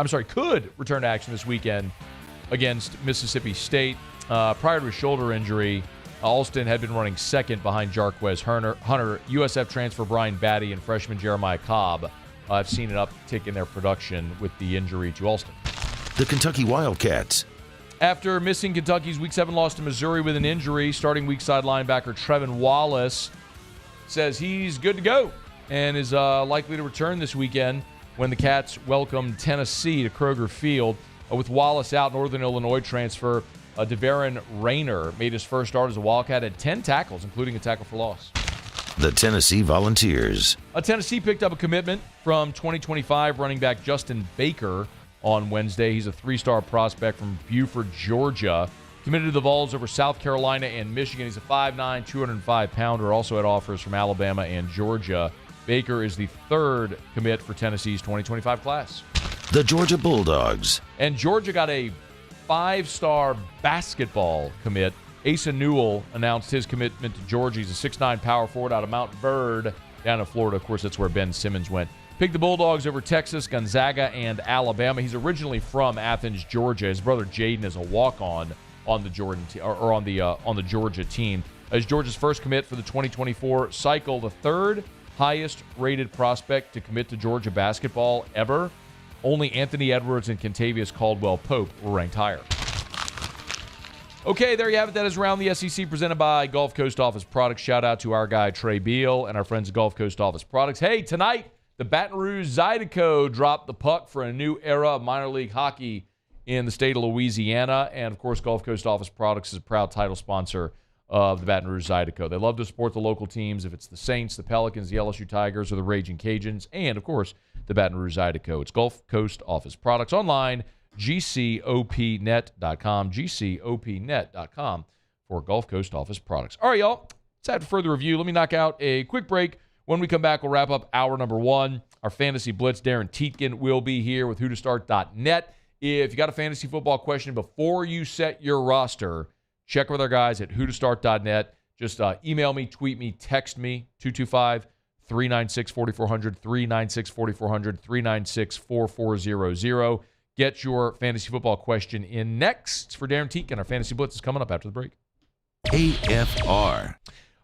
against Mississippi State. Prior to his shoulder injury, Alston had been running second behind Jarquez Hunter, USF transfer Brian Batty, and freshman Jeremiah Cobb. I've seen an uptick in their production with the injury to Alston. The Kentucky Wildcats. After missing Kentucky's Week 7 loss to Missouri with an injury, starting weak side linebacker Trevin Wallace says he's good to go and is likely to return this weekend when the Cats welcome Tennessee to Kroger Field. With Wallace out, Northern Illinois transfer Darin Rayner made his first start as a Wildcat, had 10 tackles, including a tackle for loss. The Tennessee Volunteers. Tennessee picked up a commitment from 2025 running back Justin Baker on Wednesday. He's a three-star prospect from Buford, Georgia. Committed to the Vols over South Carolina and Michigan. He's a 5'9", 205-pounder. Also had offers from Alabama and Georgia. Baker is the third commit for Tennessee's 2025 class. The Georgia Bulldogs. And Georgia got a 5-star basketball commit. Asa Newell announced his commitment to Georgia. He's a 6'9" power forward out of Mount Bird down in Florida. Of course, that's where Ben Simmons went. Picked the Bulldogs over Texas, Gonzaga, and Alabama. He's originally from Athens, Georgia. His brother Jaden is a walk-on on the on the Georgia team. As Georgia's first commit for the 2024 cycle, the third highest-rated prospect to commit to Georgia basketball ever. Only Anthony Edwards and Kentavious Caldwell-Pope were ranked higher. Okay, there you have it. That is Around the SEC presented by Gulf Coast Office Products. Shout out to our guy Trey Beal and our friends at Gulf Coast Office Products. Hey, tonight, the Baton Rouge Zydeco dropped the puck for a new era of minor league hockey in the state of Louisiana. And, of course, Gulf Coast Office Products is a proud title sponsor of the Baton Rouge Zydeco. They love to support the local teams, if it's the Saints, the Pelicans, the LSU Tigers, or the Raging Cajuns, and, of course, the Baton Rouge Zydeco. It's Gulf Coast Office Products. Online, gcopnet.com, gcopnet.com for Gulf Coast Office Products. All right, y'all. It's after further review. Let me knock out a quick break. When we come back, we'll wrap up hour number one. Our Fantasy Blitz, Darin Tietgen, will be here with whotostart.net. If you got a fantasy football question before you set your roster, check with our guys at whotostart.net. Just email me, tweet me, text me, 225-396-4400, 396-4400, 396-4400. get your fantasy football question in next for Darin Tietgen. Our Fantasy Blitz is coming up after the break. AFR.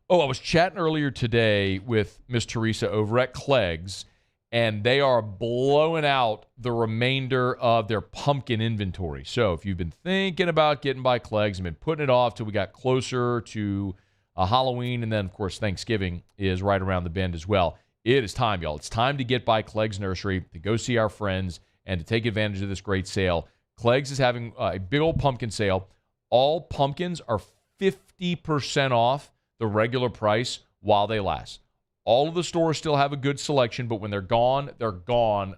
Oh, I was chatting earlier today with Miss Teresa over at Clegg's, and they are blowing out the remainder of their pumpkin inventory. So if you've been thinking about getting by Clegg's and been putting it off till we got closer to Halloween, and then, of course, Thanksgiving is right around the bend as well, it is time, y'all. It's time to get by Clegg's Nursery, to go see our friends, and to take advantage of this great sale. Clegg's is having a big old pumpkin sale. All pumpkins are 50% off the regular price while they last. All of the stores still have a good selection, but when they're gone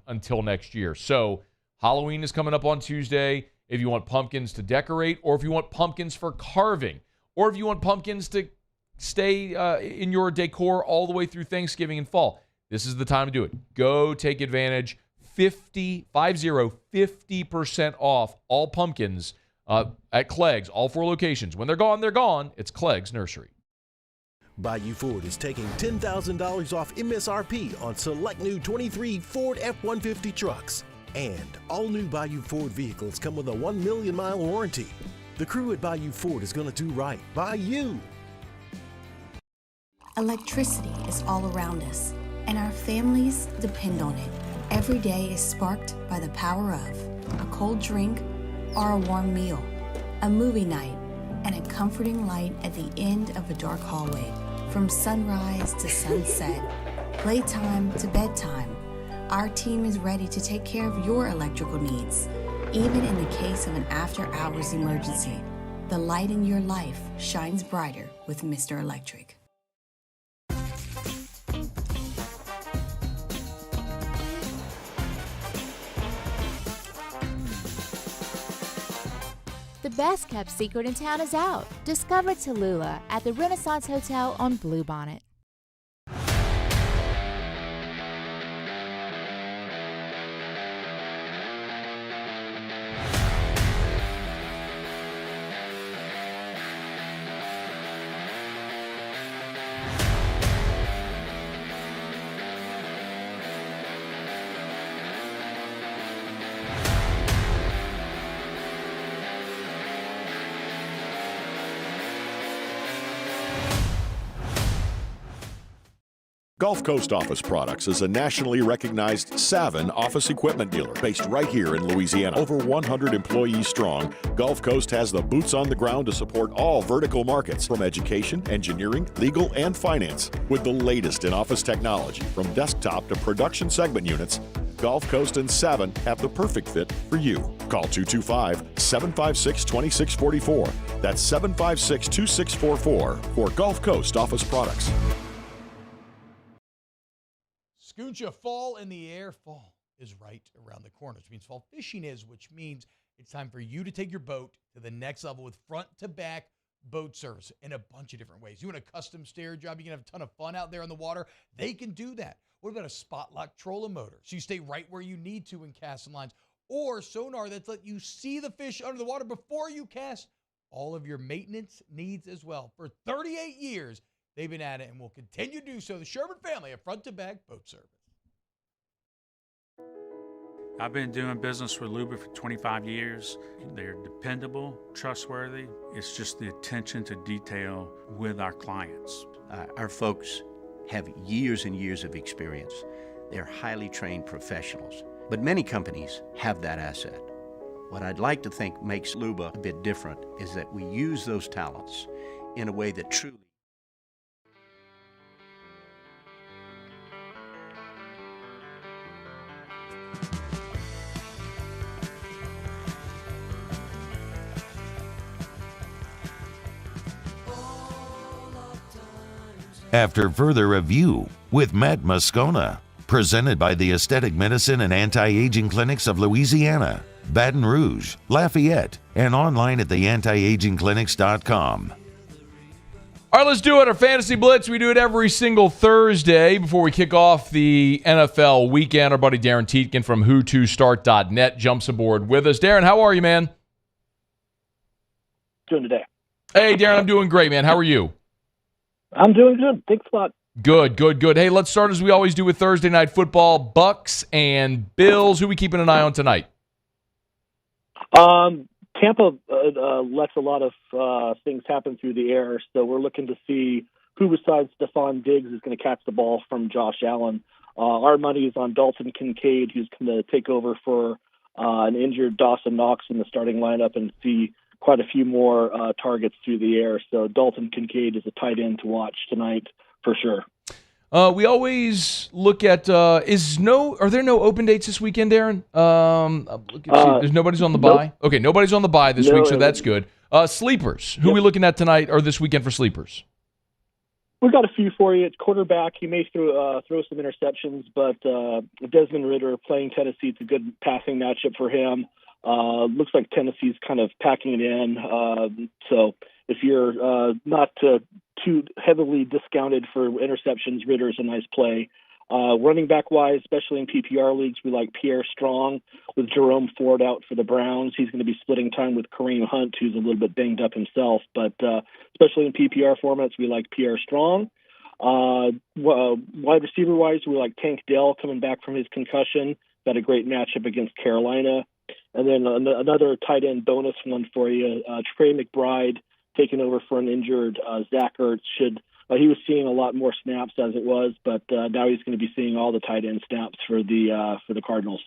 until next year. So Halloween is coming up on Tuesday. If you want pumpkins to decorate, or if you want pumpkins for carving, or if you want pumpkins to stay in your decor all the way through Thanksgiving and fall, this is the time to do it. Go take advantage. 50% off all pumpkins at Clegg's, all 4 locations. When they're gone, they're gone. It's Clegg's Nursery. Bayou Ford is taking $10,000 off MSRP on select new 23 Ford F-150 trucks. And all new Bayou Ford vehicles come with a 1 million mile warranty. The crew at Bayou Ford is going to do right by you. Electricity is all around us, and our families depend on it. Every day is sparked by the power of a cold drink or a warm meal, a movie night, and a comforting light at the end of a dark hallway. From sunrise to sunset, playtime to bedtime, our team is ready to take care of your electrical needs. Even in the case of an after-hours emergency, the light in your life shines brighter with Mr. Electric. The best kept secret in town is out. Discover Tallulah at the Renaissance Hotel on Bluebonnet. Gulf Coast Office Products is a nationally recognized Savin office equipment dealer based right here in Louisiana. Over 100 employees strong, Gulf Coast has the boots on the ground to support all vertical markets, from education, engineering, legal, and finance. With the latest in office technology, from desktop to production segment units, Gulf Coast and Savin have the perfect fit for you. Call 225-756-2644. That's 756-2644 for Gulf Coast Office Products. Scooncha, fall in the air. Fall is right around the corner, which means fall fishing is, which means it's time for you to take your boat to the next level with front-to-back boat service in a bunch of different ways. You want a custom stair job, you can have a ton of fun out there on the water, they can do that. What about a spot lock trolling motor, so you stay right where you need to in casting lines, or sonar that's let you see the fish under the water before you cast? All of your maintenance needs as well. For 38 years, they've been at it and will continue to do so. The Sherman family of front-to-back boat service. I've been doing business with Luba for 25 years. They're dependable, trustworthy. It's just the attention to detail with our clients. Our folks have years and years of experience. They're highly trained professionals. But many companies have that asset. What I'd like to think makes Luba a bit different is that we use those talents in a way that truly After further review with Matt Moscona, presented by the Aesthetic Medicine and Anti-Aging Clinics of Louisiana, Baton Rouge, Lafayette, and online at theantiagingclinics.com. All right, let's do it. Our Fantasy Blitz. We do it every single Thursday before we kick off the NFL weekend. Our buddy Darin Tietgen from who2start.net jumps aboard with us. Darin, how are you, man? Doing today. Hey, Darin, I'm doing great, man. How are you? I'm doing good. Thanks a lot. Good. Hey, let's start as we always do with Thursday Night Football. Bucks and Bills. Who are we keeping an eye on tonight? Tampa lets a lot of things happen through the air, so we're looking to see who besides Stephon Diggs is going to catch the ball from Josh Allen. Our money is on Dalton Kincaid, who's going to take over for an injured Dawson Knox in the starting lineup and see quite a few more targets through the air. So Dalton Kincaid is a tight end to watch tonight for sure. We always look at are there no open dates this weekend, Darin? There's nobody's on the bye. Nope. Okay, nobody's on the bye this week, so that's good. Sleepers. Who are we looking at tonight or this weekend for sleepers? We've got a few for you. It's quarterback. He may throw some interceptions, but Desmond Ridder playing Tennessee, it's a good passing matchup for him. Looks like Tennessee's kind of packing it in. So if you're not too heavily discounted for interceptions, Ridder's a nice play. Running back-wise, especially in PPR leagues, we like Pierre Strong with Jerome Ford out for the Browns. He's going to be splitting time with Kareem Hunt, who's a little bit banged up himself. But especially in PPR formats, we like Pierre Strong. Wide receiver-wise, we like Tank Dell coming back from his concussion. Got a great matchup against Carolina. And then another tight end bonus one for you, Trey McBride taking over for an injured Zach Ertz. He was seeing a lot more snaps as it was, but now he's going to be seeing all the tight end snaps for the Cardinals.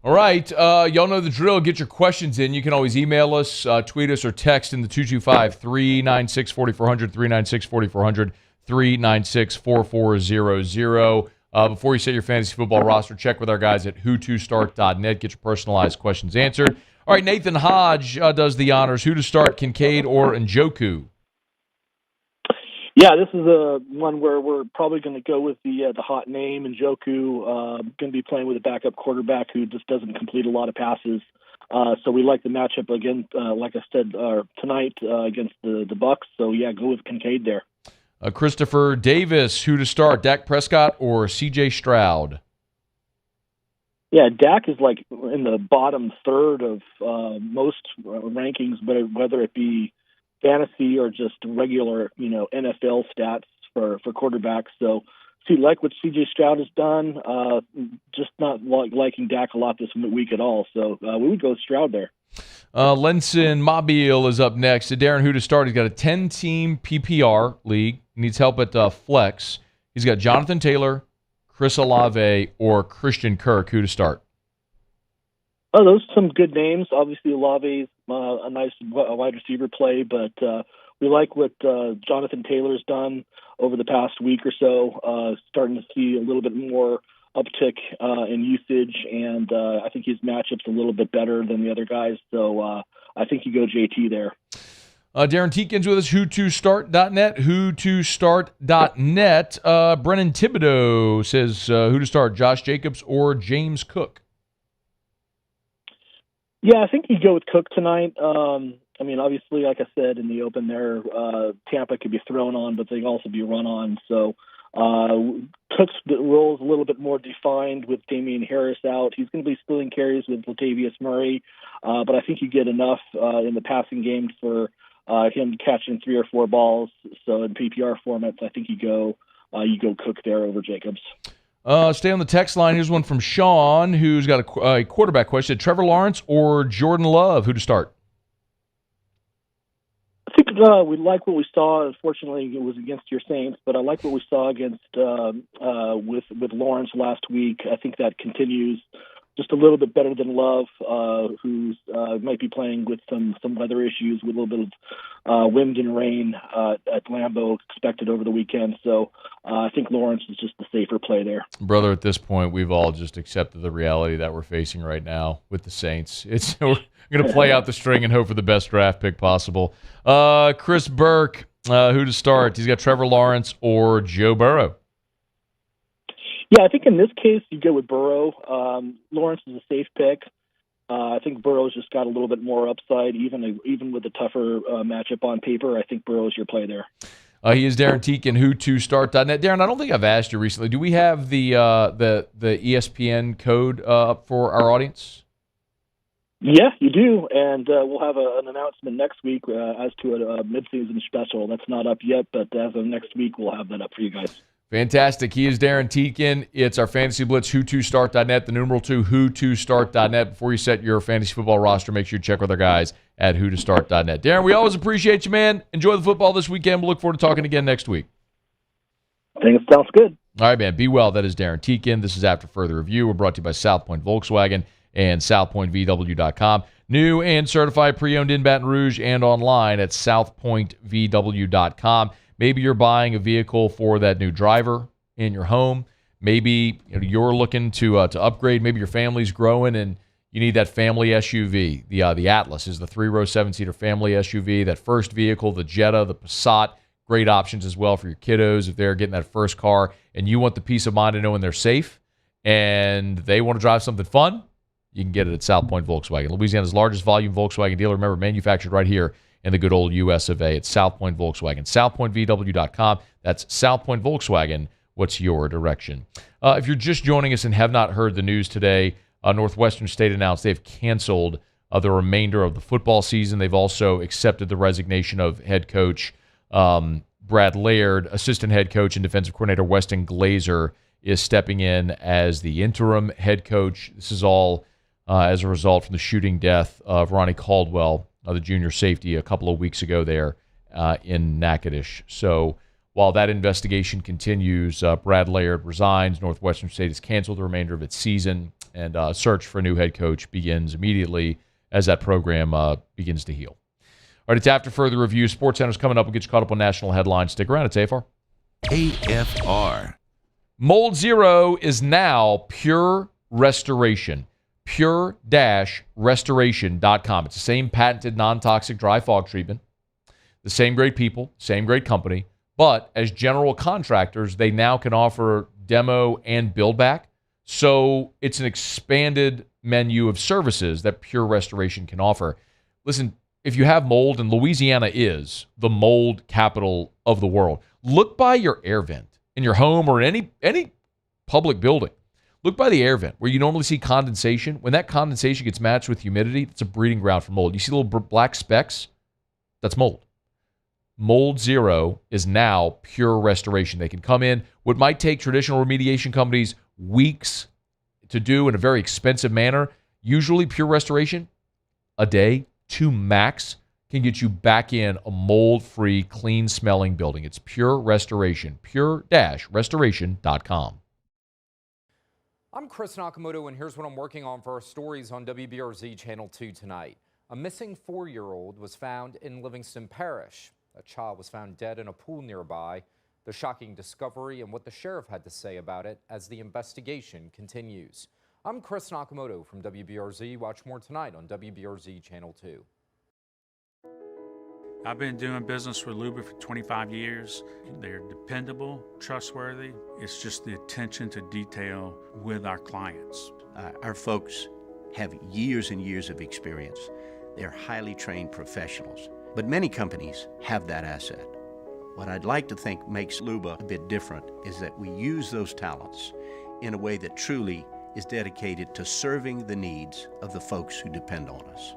All right. Y'all know the drill. Get your questions in. You can always email us, tweet us, or text in the 225-396-4400, 396-4400, 396-4400. Before you set your fantasy football roster, check with our guys at who2start.net. Get your personalized questions answered. All right, Nathan Hodge does the honors. Who to start, Kincaid or Njoku? Yeah, this is one where we're probably going to go with the hot name, Njoku. Going to be playing with a backup quarterback who just doesn't complete a lot of passes. So we like the matchup again, like I said, tonight against the Bucs. So, yeah, go with Kincaid there. Christopher Davis, who to start, Dak Prescott or C.J. Stroud? Yeah, Dak is like in the bottom third of most rankings, but whether it be fantasy or just regular, NFL stats for quarterbacks. So, like what C.J. Stroud has done, just not liking Dak a lot this week at all. So we would go Stroud there. Lenson Mobile is up next. Darin, who to start? He's got a 10-team PPR league. Needs help at flex. He's got Jonathan Taylor, Chris Olave, or Christian Kirk. Who to start? Oh, those are some good names. Obviously, Olave's a nice wide receiver play, but we like what Jonathan Taylor's done over the past week or so, starting to see a little bit more uptick in usage, and I think his matchup's a little bit better than the other guys, so I think you go JT there. Darin Tietgen's with us, who2start.net, who2start.net. Brennan Thibodeau says, who to start, Josh Jacobs or James Cook? Yeah, I think you go with Cook tonight. Obviously, like I said in the open there, Tampa could be thrown on, but they can also be run on. So Cook's role is a little bit more defined with Damian Harris out. He's going to be splitting carries with Latavius Murray, but I think you get enough in the passing game for him catching 3 or 4 balls. So in PPR formats, I think you go Cook there over Jacobs. Stay on the text line. Here's one from Sean, who's got a quarterback question. Trevor Lawrence or Jordan Love? Who to start? I think we like what we saw. Unfortunately, it was against your Saints, but I like what we saw against with Lawrence last week. I think that continues. Just a little bit better than Love, who's might be playing with some weather issues, with a little bit of wind and rain at Lambeau expected over the weekend. So I think Lawrence is just the safer play there. Brother, at this point, we've all just accepted the reality that we're facing right now with the Saints. We're going to play out the string and hope for the best draft pick possible. Chris Burke, who to start? He's got Trevor Lawrence or Joe Burrow. Yeah, I think in this case you go with Burrow. Lawrence is a safe pick. I think Burrow's just got a little bit more upside, even with a tougher matchup on paper. I think Burrow's your play there. He is Darin Tietgen, who2start.net. Darin, I don't think I've asked you recently. Do we have the ESPN code up for our audience? Yeah, you do, and we'll have an announcement next week as to a mid-season special. That's not up yet, but as of next week, we'll have that up for you guys. Fantastic. He is Darin Tietgen. It's our Fantasy Blitz, who2start.net, the numeral 2, who2start.net. Before you set your fantasy football roster, make sure you check with our guys at who2start.net. Darin, we always appreciate you, man. Enjoy the football this weekend. We'll look forward to talking again next week. I think it sounds good. All right, man. Be well. That is Darin Tietgen. This is After Further Review. We're brought to you by South Point Volkswagen and southpointvw.com. New and certified pre-owned in Baton Rouge and online at southpointvw.com. Maybe you're buying a vehicle for that new driver in your home. Maybe you're looking to upgrade. Maybe your family's growing and you need that family SUV. The Atlas is the 3-row, 7-seater family SUV. That first vehicle, the Jetta, the Passat, great options as well for your kiddos if they're getting that first car and you want the peace of mind of knowing they're safe and they want to drive something fun. You can get it at South Point Volkswagen, Louisiana's largest volume Volkswagen dealer. Remember, manufactured right here in the good old U.S. of A. It's South Point Volkswagen. SouthPointVW.com. That's South Point Volkswagen. What's your direction? If you're just joining us and have not heard the news today, Northwestern State announced they've canceled the remainder of the football season. They've also accepted the resignation of head coach Brad Laird. Assistant head coach and defensive coordinator Weston Glazer is stepping in as the interim head coach. This is all as a result from the shooting death of Ronnie Caldwell, the junior safety, a couple of weeks ago there in Natchitoches. So while that investigation continues, Brad Laird resigns. Northwestern State has canceled the remainder of its season, and a search for a new head coach begins immediately as that program begins to heal. All right, it's After Further Review. SportsCenter's coming up. We'll get you caught up on national headlines. Stick around. It's AFR. AFR. Mold Zero is now Pure Restoration. Pure-restoration.com. It's the same patented non-toxic dry fog treatment. The same great people, same great company. But as general contractors, they now can offer demo and build back. So it's an expanded menu of services that Pure Restoration can offer. Listen, if you have mold, and Louisiana is the mold capital of the world, look by your air vent in your home or in any public building. Look by the air vent where you normally see condensation. When that condensation gets matched with humidity, it's a breeding ground for mold. You see little black specks? That's mold. Mold Zero is now Pure Restoration. They can come in. What might take traditional remediation companies weeks to do in a very expensive manner, usually Pure Restoration, a day, 2 max, can get you back in a mold-free, clean-smelling building. It's Pure Restoration, pure-restoration.com. I'm Chris Nakamoto, and here's what I'm working on for our stories on WBRZ Channel 2 tonight. A missing 4-year-old was found in Livingston Parish. A child was found dead in a pool nearby. The shocking discovery and what the sheriff had to say about it as the investigation continues. I'm Chris Nakamoto from WBRZ. Watch more tonight on WBRZ Channel 2. I've been doing business with Luba for 25 years. They're dependable, trustworthy. It's just the attention to detail with our clients. Our folks have years and years of experience. They're highly trained professionals, but many companies have that asset. What I'd like to think makes Luba a bit different is that we use those talents in a way that truly is dedicated to serving the needs of the folks who depend on us.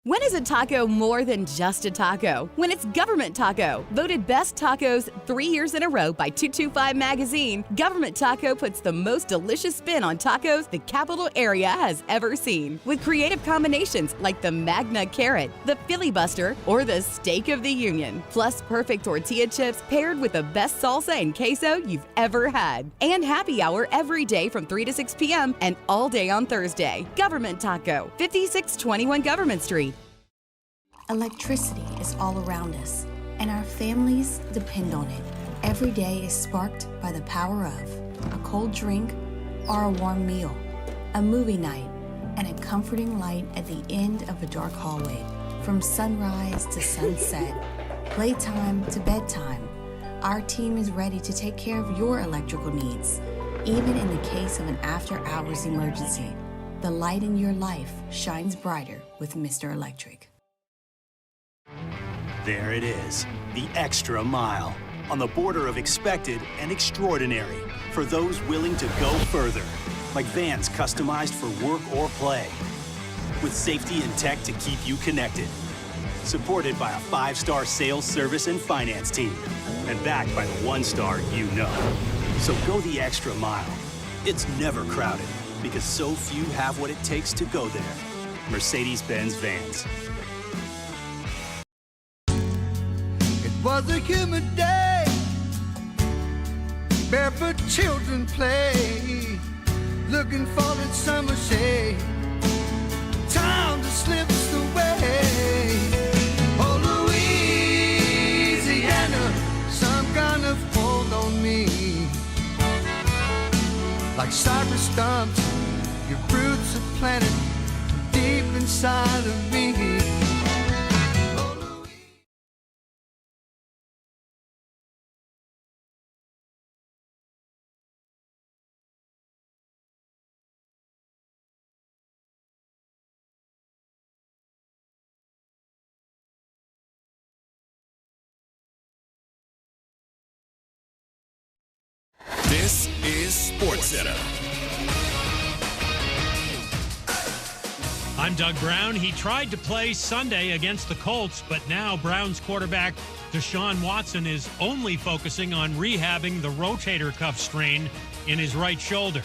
When is a taco more than just a taco? When it's Government Taco. Voted best tacos 3 years in a row by 225 Magazine, Government Taco puts the most delicious spin on tacos the capital area has ever seen. With creative combinations like the Magna Carrot, the Filibuster, or the Steak of the Union. Plus perfect tortilla chips paired with the best salsa and queso you've ever had. And happy hour every day from 3 to 6 p.m. and all day on Thursday. Government Taco, 5621 Government Street. Electricity is all around us, and our families depend on it. Every day is sparked by the power of a cold drink or a warm meal, a movie night, and a comforting light at the end of a dark hallway. From sunrise to sunset, playtime to bedtime, our team is ready to take care of your electrical needs. Even in the case of an after-hours emergency, the light in your life shines brighter with Mr. Electric. There it is, the extra mile, on the border of expected and extraordinary for those willing to go further, like vans customized for work or play, with safety and tech to keep you connected, supported by a 5-star sales, service, and finance team. and backed by the one-star you know. So go the extra mile. It's never crowded because so few have what it takes to go there. Mercedes-Benz Vans. It was a humid day. Barefoot children play, looking for that summer shade. Time just slips away. Oh, Louisiana, some kind of hold on me. Like cypress stumps, your roots are planted deep inside of me. This is SportsCenter. I'm Doug Brown. He tried to play Sunday against the Colts, but now Browns quarterback Deshaun Watson is only focusing on rehabbing the rotator cuff strain in his right shoulder.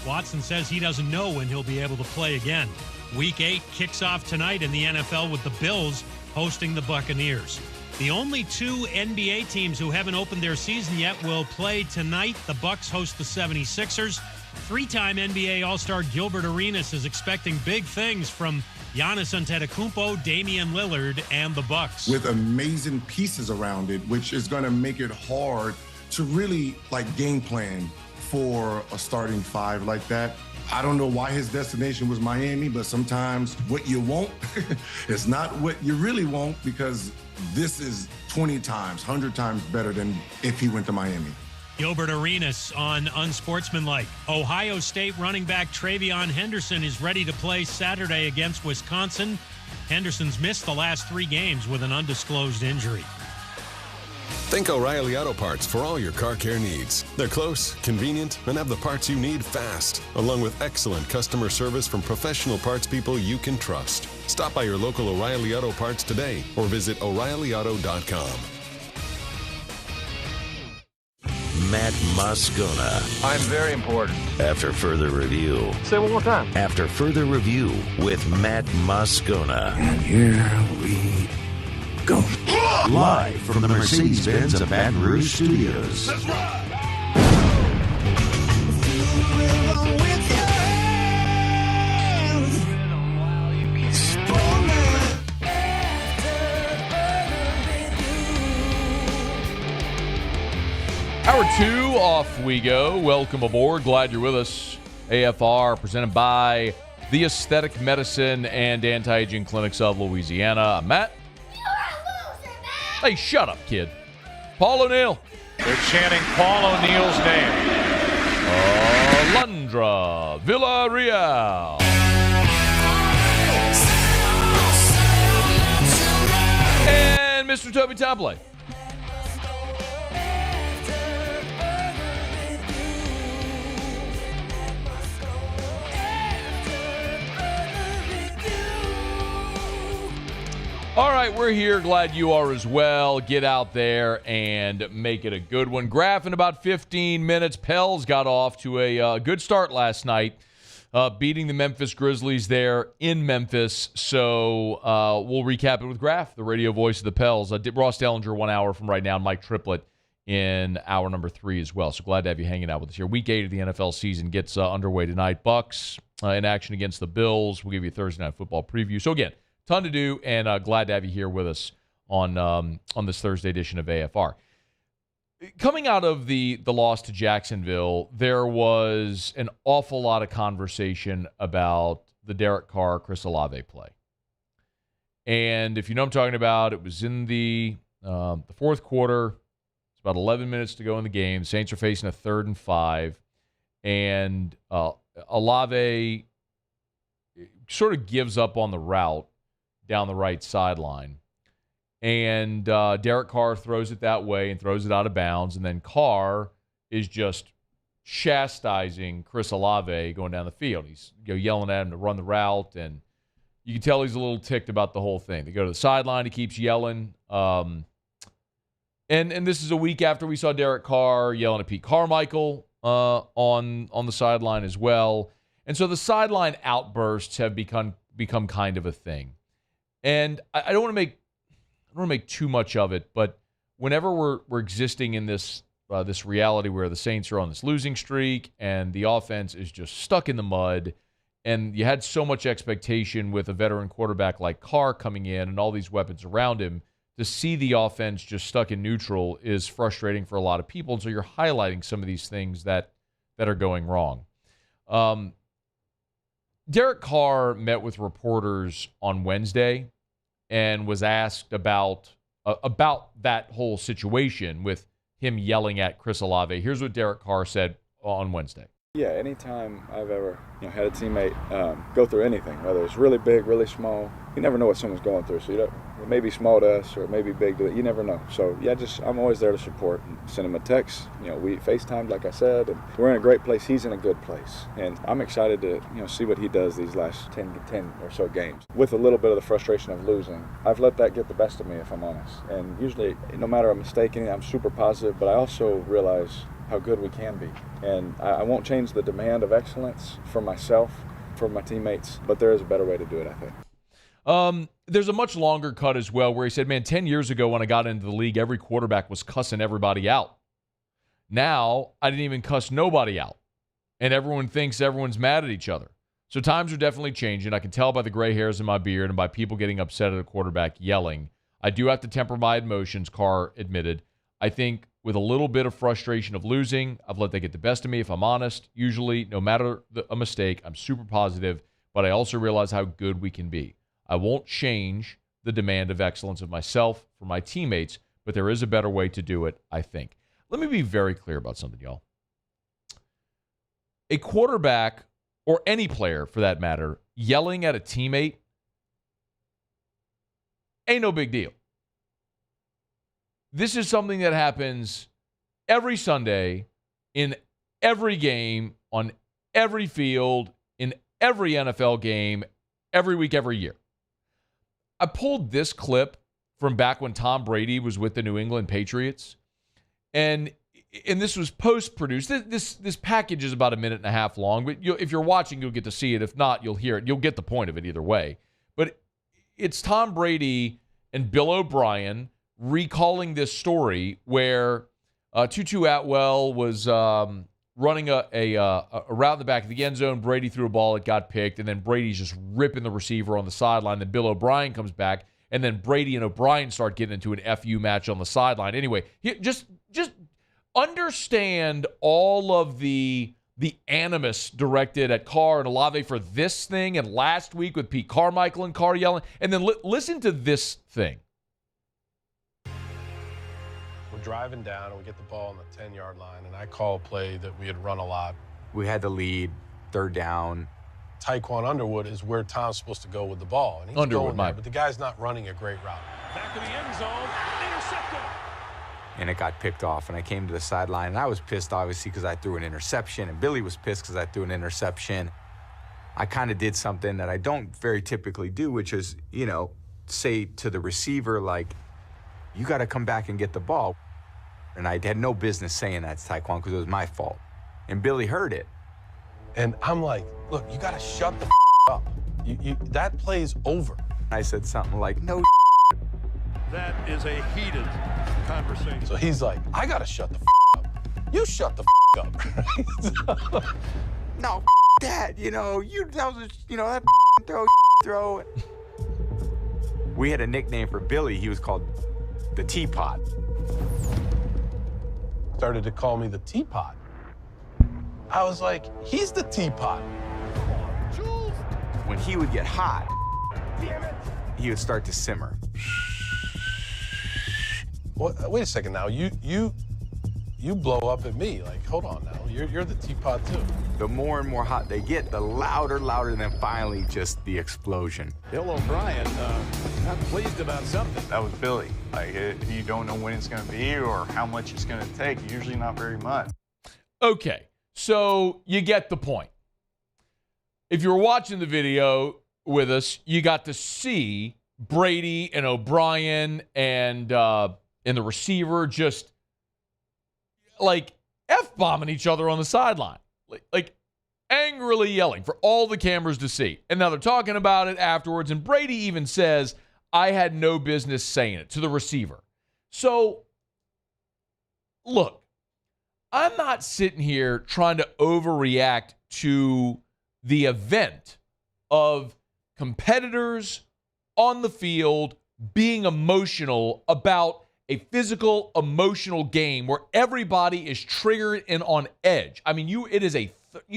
Watson says he doesn't know when he'll be able to play again. Week 8 kicks off tonight in the NFL with the Bills hosting the Buccaneers. The only two NBA teams who haven't opened their season yet will play tonight. The Bucks host the 76ers. Three-time NBA All-Star Gilbert Arenas is expecting big things from Giannis Antetokounmpo, Damian Lillard, and the Bucks. With amazing pieces around it, which is going to make it hard to really game plan for a starting five like that. I don't know why his destination was Miami, but sometimes what you want is not what you really want, because this is 20 times, 100 times better than if he went to Miami. Gilbert Arenas on Unsportsmanlike. Ohio State running back TreVeyon Henderson is ready to play Saturday against Wisconsin. Henderson's missed the last 3 games with an undisclosed injury. Think O'Reilly Auto Parts for all your car care needs. They're close, convenient, and have the parts you need fast, along with excellent customer service from professional parts people you can trust. Stop by your local O'Reilly Auto Parts today or visit O'ReillyAuto.com. Matt Moscona. I'm very important. After further review. Say it one more time. After further review with Matt Moscona. And here we go. Live from the Mercedes-Benz of Baton Rouge Studios. Let's ride. Hour 2, off we go. Welcome aboard. Glad you're with us. AFR, presented by the Aesthetic Medicine and Anti-Aging Clinics of Louisiana. I'm Matt. Hey, shut up, kid. Paul O'Neill. They're chanting Paul O'Neill's name. Alundra Villarreal. And Mr. Toby Topley. All right, we're here. Glad you are as well. Get out there and make it a good one. Graff in about 15 minutes. Pels got off to a good start last night, beating the Memphis Grizzlies there in Memphis. So we'll recap it with Graff, the radio voice of the Pels. Ross Dellenger 1 hour from right now, and Mike Triplett in hour number 3 as well. So glad to have you hanging out with us here. Week 8 of the NFL season gets underway tonight. Bucks in action against the Bills. We'll give you a Thursday Night Football preview. So again, ton to do, and glad to have you here with us on this Thursday edition of AFR. Coming out of the loss to Jacksonville, there was an awful lot of conversation about the Derek Carr, Chris Olave play. And if you know what I'm talking about, it was in the fourth quarter. It's about 11 minutes to go in the game. Saints are facing a 3rd and 5. And Olave sort of gives up on the route down the right sideline. And Derek Carr throws it that way and throws it out of bounds. And then Carr is just chastising Chris Olave going down the field. He's yelling at him to run the route. And you can tell he's a little ticked about the whole thing. They go to the sideline. He keeps yelling. And this is a week after we saw Derek Carr yelling at Pete Carmichael on the sideline as well. And so the sideline outbursts have become kind of a thing. And I don't want to make too much of it, but whenever we're existing in this reality where the Saints are on this losing streak and the offense is just stuck in the mud, and you had so much expectation with a veteran quarterback like Carr coming in and all these weapons around him, to see the offense just stuck in neutral is frustrating for a lot of people. And so you're highlighting some of these things that are going wrong. Derek Carr met with reporters on Wednesday and was asked about that whole situation with him yelling at Chris Olave. Here's what Derek Carr said on Wednesday. Yeah, anytime I've ever had a teammate go through anything, whether it's really big, really small, you never know what someone's going through. So it may be small to us or it may be big to it. You never know. So yeah, I'm always there to support and send him a text. We FaceTimed, like I said, and we're in a great place. He's in a good place, and I'm excited to see what he does these last 10 or so games. With a little bit of the frustration of losing, I've let that get the best of me, if I'm honest. And usually, no matter a mistake, I'm super positive, but I also realize how good we can be. And I won't change the demand of excellence for myself, for my teammates, but there is a better way to do it, I think. There's a much longer cut as well where he said, man, 10 years ago when I got into the league, every quarterback was cussing everybody out. Now, I didn't even cuss nobody out. And everyone thinks everyone's mad at each other. So times are definitely changing. I can tell by the gray hairs in my beard and by people getting upset at a quarterback yelling. I do have to temper my emotions, Carr admitted. I think with a little bit of frustration of losing, I've let that get the best of me, if I'm honest. Usually, no matter a mistake, I'm super positive, but I also realize how good we can be. I won't change the demand of excellence of myself for my teammates, but there is a better way to do it, I think. Let me be very clear about something, y'all. A quarterback, or any player for that matter, yelling at a teammate ain't no big deal. This is something that happens every Sunday in every game, on every field, in every NFL game, every week, every year. I pulled this clip from back when Tom Brady was with the New England Patriots, and this was post-produced. This package is about a minute and a half long, but if you're watching, you'll get to see it. If not, you'll hear it. You'll get the point of it either way. But it's Tom Brady and Bill O'Brien recalling this story where Tutu Atwell was running a route in the back of the end zone. Brady threw a ball, it got picked, and then Brady's just ripping the receiver on the sideline. Then Bill O'Brien comes back, and then Brady and O'Brien start getting into an FU match on the sideline. Anyway, just understand all of the animus directed at Carr and Olave for this thing, and last week with Pete Carmichael and Carr yelling, and then listen to this thing. We're driving down, and we get the ball on the 10-yard line, and I call a play that we had run a lot. We had the lead, third down. Tyquan Underwood is where Tom's supposed to go with the ball, and he's going there, but the guy's not running a great route. Back to the end zone, intercepted. And it got picked off, and I came to the sideline, and I was pissed, obviously, because I threw an interception, and Billy was pissed because I threw an interception. I kind of did something that I don't very typically do, which is, say to the receiver, like, you got to come back and get the ball. And I had no business saying that to Tyquan because it was my fault. And Billy heard it. And I'm like, look, you got to shut the up. That play's over. I said something like, no. That is a heated conversation. So he's like, I got to shut the up. You shut the up. No, that, that throw. We had a nickname for Billy. He was called the Teapot. Started to call me the Teapot. I was like, he's the Teapot. When he would get hot, he would start to simmer. Wait a second now. You blow up at me. Like, hold on now. You're the Teapot too. The more and more hot they get, the louder, and then finally just the explosion. Bill O'Brien, not pleased about something. That was Billy. Like, you don't know when it's going to be or how much it's going to take. Usually not very much. Okay, so you get the point. If you were watching the video with us, you got to see Brady and O'Brien and and the receiver just like F-bombing each other on the sideline. Like angrily yelling for all the cameras to see. And now they're talking about it afterwards. And Brady even says, I had no business saying it to the receiver. So, look, I'm not sitting here trying to overreact to the event of competitors on the field being emotional about a physical, emotional game where everybody is triggered and on edge. I mean, you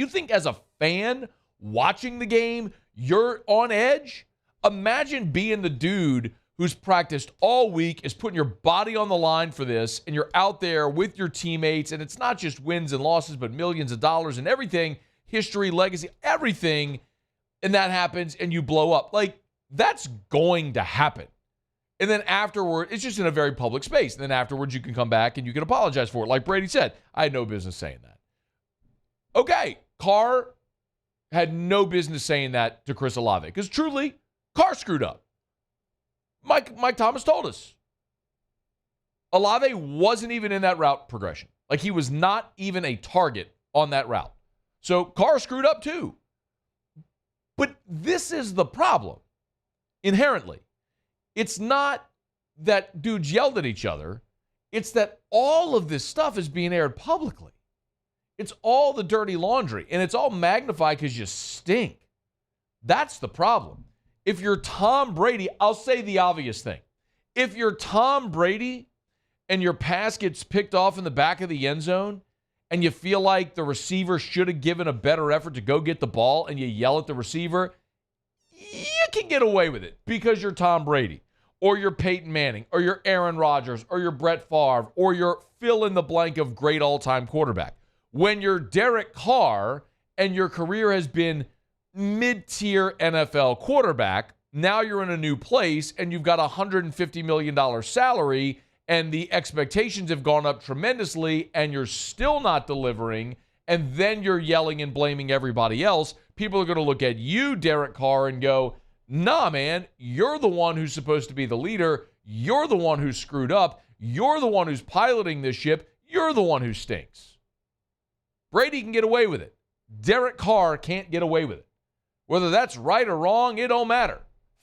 think as a fan watching the game, you're on edge? Imagine being the dude who's practiced all week, is putting your body on the line for this, and you're out there with your teammates, and it's not just wins and losses, but millions of dollars and everything, history, legacy, everything, and that happens, and you blow up. Like, that's going to happen. And then afterward, it's just in a very public space. And then afterwards, you can come back and you can apologize for it. Like Brady said, I had no business saying that. Okay, Carr had no business saying that to Chris Olave because truly, Carr screwed up. Mike Thomas told us. Olave wasn't even in that route progression. Like, he was not even a target on that route. So Carr screwed up too. But this is the problem, inherently. It's not that dudes yelled at each other. It's that all of this stuff is being aired publicly. It's all the dirty laundry, and it's all magnified because you stink. That's the problem. If you're Tom Brady, I'll say the obvious thing. If you're Tom Brady and your pass gets picked off in the back of the end zone and you feel like the receiver should have given a better effort to go get the ball and you yell at the receiver, you can get away with it because you're Tom Brady or you're Peyton Manning or you're Aaron Rodgers or you're Brett Favre or you're fill in the blank of great all-time quarterback. When you're Derek Carr and your career has been mid-tier NFL quarterback, now you're in a new place and you've got a $150 million salary and the expectations have gone up tremendously and you're still not delivering, and then you're yelling and blaming everybody else. People are going to look at you, Derek Carr, and go, nah, man, you're the one who's supposed to be the leader. You're the one who's screwed up. You're the one who's piloting this ship. You're the one who stinks. Brady can get away with it. Derek Carr can't get away with it. Whether that's right or wrong, it don't matter.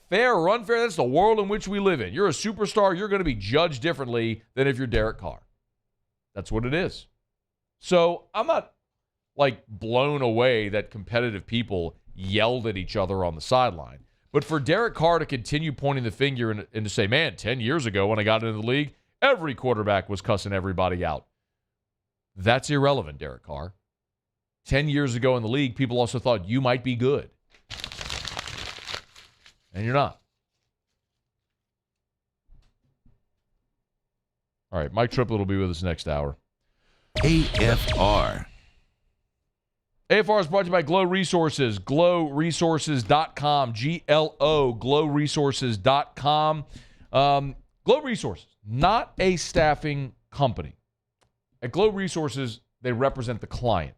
Fair or unfair, that's the world in which we live in. You're a superstar. You're going to be judged differently than if you're Derek Carr. That's what it is. So I'm not like blown away that competitive people yelled at each other on the sideline. But for Derek Carr to continue pointing the finger and to say, man, 10 years ago when I got into the league, every quarterback was cussing everybody out. That's irrelevant, Derek Carr. 10 years ago in the league, people also thought you might be good. And you're not. All right, Mike Triplett will be with us next hour. AFR. AFR is brought to you by Glow Resources, glowresources.com, G-L-O, glowresources.com. Glow Resources, not a staffing company. At Glow Resources, they represent the client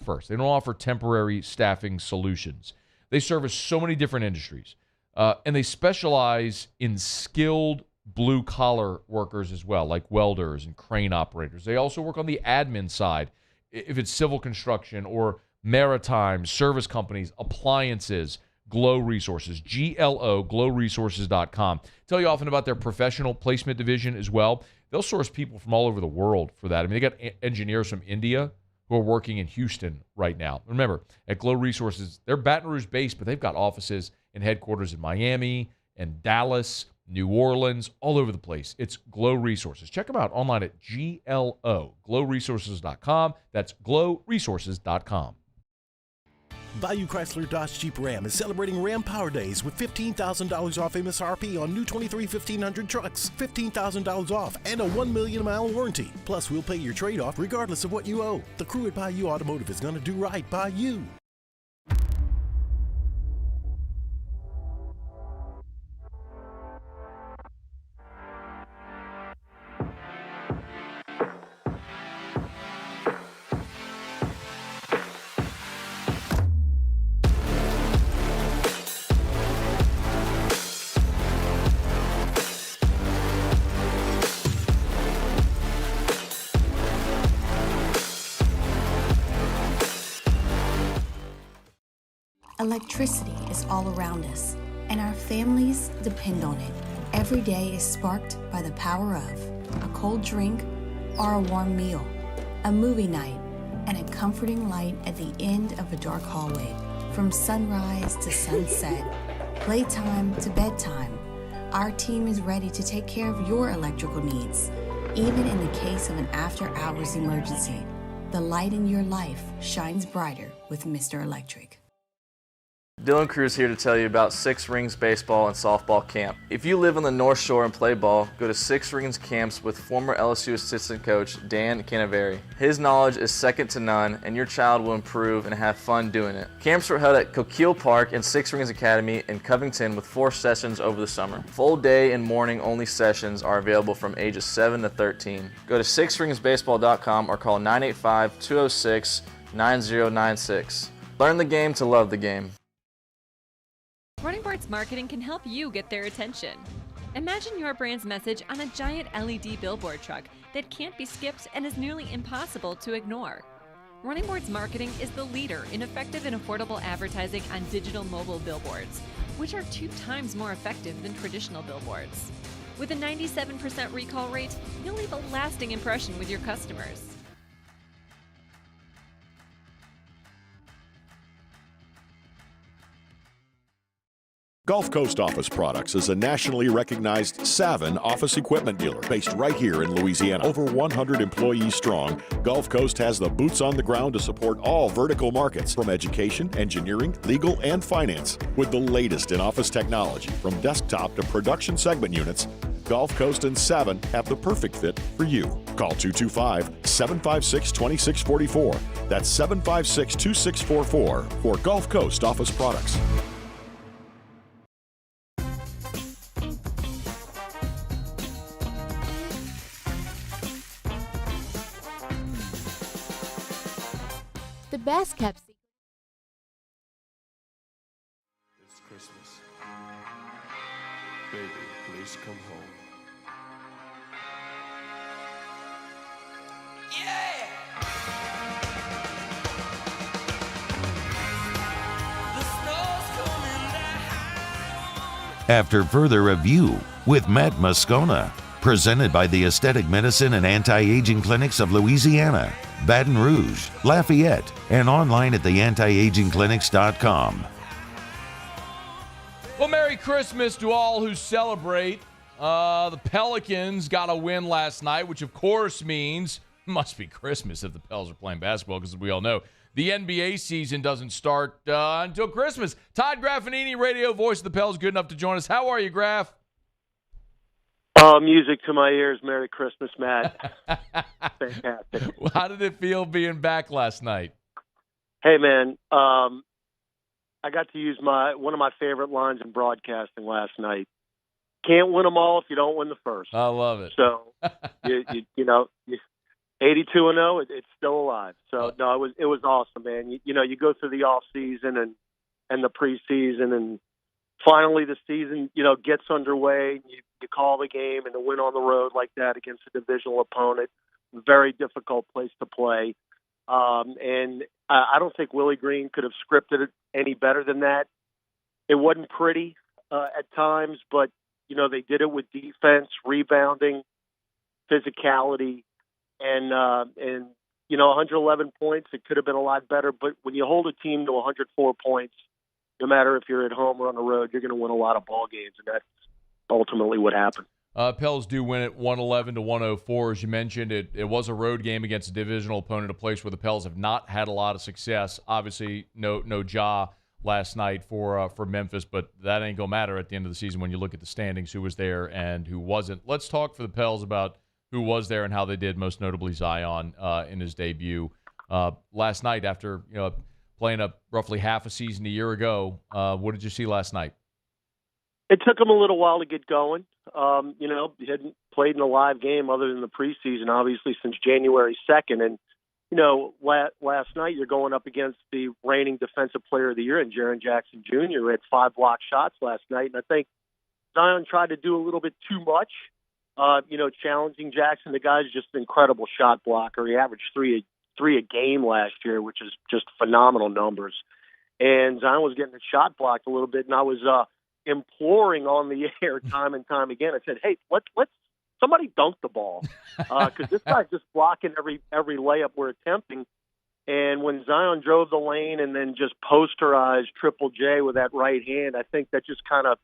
first. They don't offer temporary staffing solutions. They service so many different industries, and they specialize in skilled blue-collar workers as well, like welders and crane operators. They also work on the admin side, if it's civil construction or maritime, service companies, appliances. Glow Resources, G-L-O, glowresources.com. Tell you often about their professional placement division as well. They'll source people from all over the world for that. I mean, they got engineers from India who are working in Houston right now. Remember, at Glow Resources, they're Baton Rouge based, but they've got offices and headquarters in Miami and Dallas, New Orleans, all over the place. It's Glow Resources. Check them out online at GLO, glowresources.com. That's glowresources.com. Bayou Chrysler Dodge Jeep Ram is celebrating Ram Power Days with $15,000 off MSRP on new 23 1500 trucks, $15,000 off, and a 1 million mile warranty. Plus, we'll pay your trade-off regardless of what you owe. The crew at Bayou Automotive is going to do right by you. Electricity is all around us, and our families depend on it. Every day is sparked by the power of a cold drink or a warm meal, a movie night, and a comforting light at the end of a dark hallway. From sunrise to sunset, playtime to bedtime, our team is ready to take care of your electrical needs. Even in the case of an after-hours emergency, the light in your life shines brighter with Mr. Electric. Dylan Cruz here to tell you about Six Rings Baseball and Softball Camp. If you live on the North Shore and play ball, go to Six Rings Camps with former LSU assistant coach Dan Canaveri. His knowledge is second to none, and your child will improve and have fun doing it. Camps were held at Coquille Park and Six Rings Academy in Covington with 4 sessions over the summer. Full day and morning only sessions are available from ages 7 to 13. Go to sixringsbaseball.com or call 985-206-9096. Learn the game to love the game. Running Boards Marketing can help you get their attention. Imagine your brand's message on a giant LED billboard truck that can't be skipped and is nearly impossible to ignore. Running Boards Marketing is the leader in effective and affordable advertising on digital mobile billboards, which are 2 times more effective than traditional billboards. With a 97% recall rate, you'll leave a lasting impression with your customers. Gulf Coast Office Products is a nationally recognized Savin office equipment dealer based right here in Louisiana. Over 100 employees strong, Gulf Coast has the boots on the ground to support all vertical markets from education, engineering, legal, and finance. With the latest in office technology from desktop to production segment units, Gulf Coast and Savin have the perfect fit for you. Call 225-756-2644. That's 756-2644 for Gulf Coast Office Products. The best kept secret. It's Christmas. Baby, please come home. Yeah! The snow's coming down. After further review with Matt Moscona, presented by the Aesthetic Medicine and Anti-Aging Clinics of Louisiana, Baton Rouge, Lafayette, and online at theantiagingclinics.com. Well, Merry Christmas to all who celebrate. The Pelicans got a win last night, which of course means must be Christmas if the Pels are playing basketball, because as we all know, the NBA season doesn't start until Christmas. Todd Graffagnini, radio voice of the Pels, good enough to join us. How are you, Graff? Music to my ears. Merry Christmas, Matt. Fantastic. How did it feel being back last night? Hey, man. I got to use one of my favorite lines in broadcasting last night. Can't win them all if you don't win the first. I love it. So, you know, 82-0, it's still alive. So, no, it was awesome, man. You go through the off season and the preseason, and finally the season, gets underway. You call the game, and to win on the road like that against a divisional opponent, very difficult place to play. And I don't think Willie Green could have scripted it any better than that. It wasn't pretty at times, but, they did it with defense, rebounding, physicality, and 111 points. It could have been a lot better, but when you hold a team to 104 points, no matter if you're at home or on the road, you're going to win a lot of ball games, and that's ultimately what happened. Pels do win it 111-104. As you mentioned, it was a road game against a divisional opponent, a place where the Pels have not had a lot of success. Obviously, no Ja last night for Memphis, but that ain't going to matter at the end of the season when you look at the standings, who was there and who wasn't. Let's talk for the Pels about who was there and how they did, most notably Zion in his debut. Last night, after playing up roughly half a season a year ago, what did you see last night? It took him a little while to get going. He hadn't played in a live game other than the preseason, obviously, since January 2nd. And, last night you're going up against the reigning Defensive Player of the Year in Jaren Jackson Jr., who had 5 block shots last night. And I think Zion tried to do a little bit too much, challenging Jackson. The guy's just an incredible shot blocker. He averaged three a game last year, which is just phenomenal numbers. and Zion was getting the shot blocked a little bit, and I was imploring on the air time and time again. I said, hey, let's somebody dunk the ball, because this guy's just blocking every layup we're attempting. And when Zion drove the lane and then just posterized Triple J with that right hand, I think that just kind of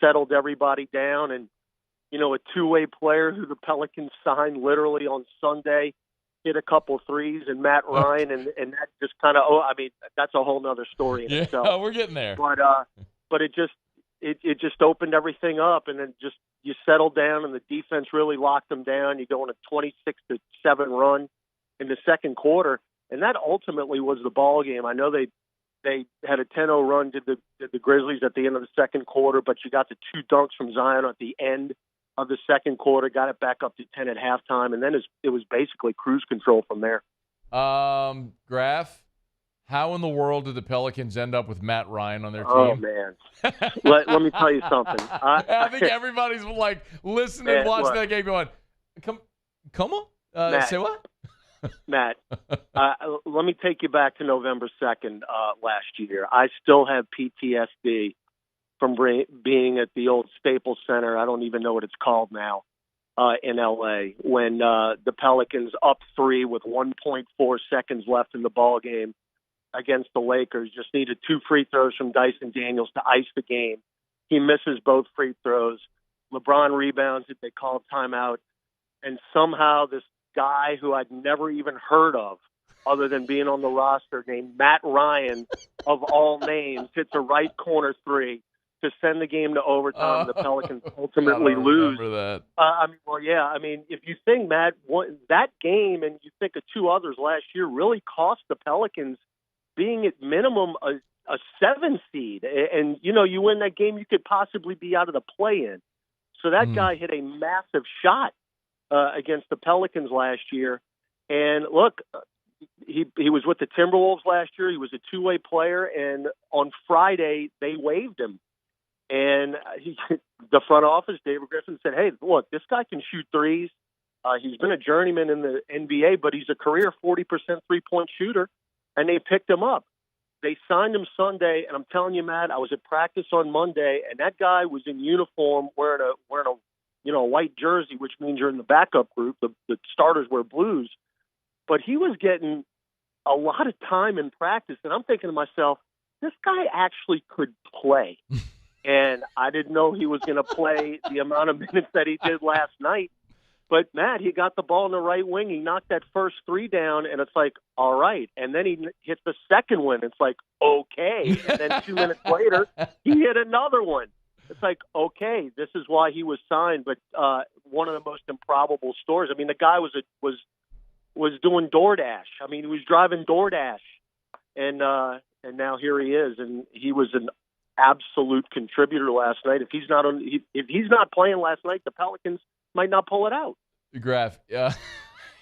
settled everybody down. And, you know, a two-way player who the Pelicans signed literally on Sunday hit a couple threes, and Matt Ryan, and that just kind of, that's a whole nother story in itself. We're getting there. But it just opened everything up, and then just you settled down, and the defense really locked them down. You go on a 26-7 run in the second quarter. And that ultimately was the ball game. I know they had a 10-0 run, did the Grizzlies at the end of the second quarter, but you got the two dunks from Zion at the end of the second quarter, got it back up to 10 at halftime, and then it was basically cruise control from there. Graf, how in the world did the Pelicans end up with Matt Ryan on their team? Oh, man. let me tell you something. I think everybody's like listening, watching that game going, come on? Matt, say what? Matt, let me take you back to November 2nd last year. I still have PTSD from being at the old Staples Center. I don't even know what it's called now in L.A. when the Pelicans up 3 with 1.4 seconds left in the ball game against the Lakers. Just needed 2 free throws from Dyson Daniels to ice the game. He misses both free throws. LeBron rebounds it. They call a timeout. And somehow this guy who I'd never even heard of other than being on the roster named Matt Ryan, of all names, hits a right corner 3 to send the game to overtime. The Pelicans ultimately lose. That. If you think, Matt, that game and you think of 2 others last year really cost the Pelicans being at minimum a 7 seed. And, you know, you win that game, you could possibly be out of the play-in. So that guy hit a massive shot against the Pelicans last year. And look, he was with the Timberwolves last year. He was a 2-way player. And on Friday, they waived him. And the front office, David Griffin, said, hey, look, this guy can shoot threes. He's been a journeyman in the NBA, but he's a career 40% three-point shooter. And they picked him up. They signed him Sunday. And I'm telling you, Matt, I was at practice on Monday, and that guy was in uniform wearing a white jersey, which means you're in the backup group. The starters wear blues. But he was getting a lot of time in practice. And I'm thinking to myself, this guy actually could play. And I didn't know he was going to play the amount of minutes that he did last night. But, Matt, he got the ball in the right wing. He knocked that first 3 down, and it's like, all right. And then he hit the second one. It's like, okay. And then 2 minutes later, he hit another one. It's like, okay, this is why he was signed. But one of the most improbable stories. I mean, the guy was doing DoorDash. I mean, he was driving DoorDash, and now here he is, and he was an absolute contributor last night. If he's not playing last night, the Pelicans might not pull it out. Graf,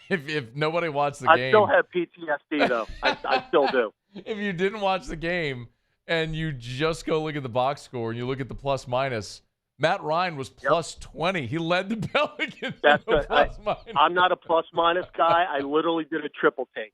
if nobody watched the game, I still have PTSD though. I still do. If you didn't watch the game and you just go look at the box score and you look at the plus minus, Matt Ryan was plus 20. He led the Pelicans. I'm not a plus minus guy. I literally did a triple take.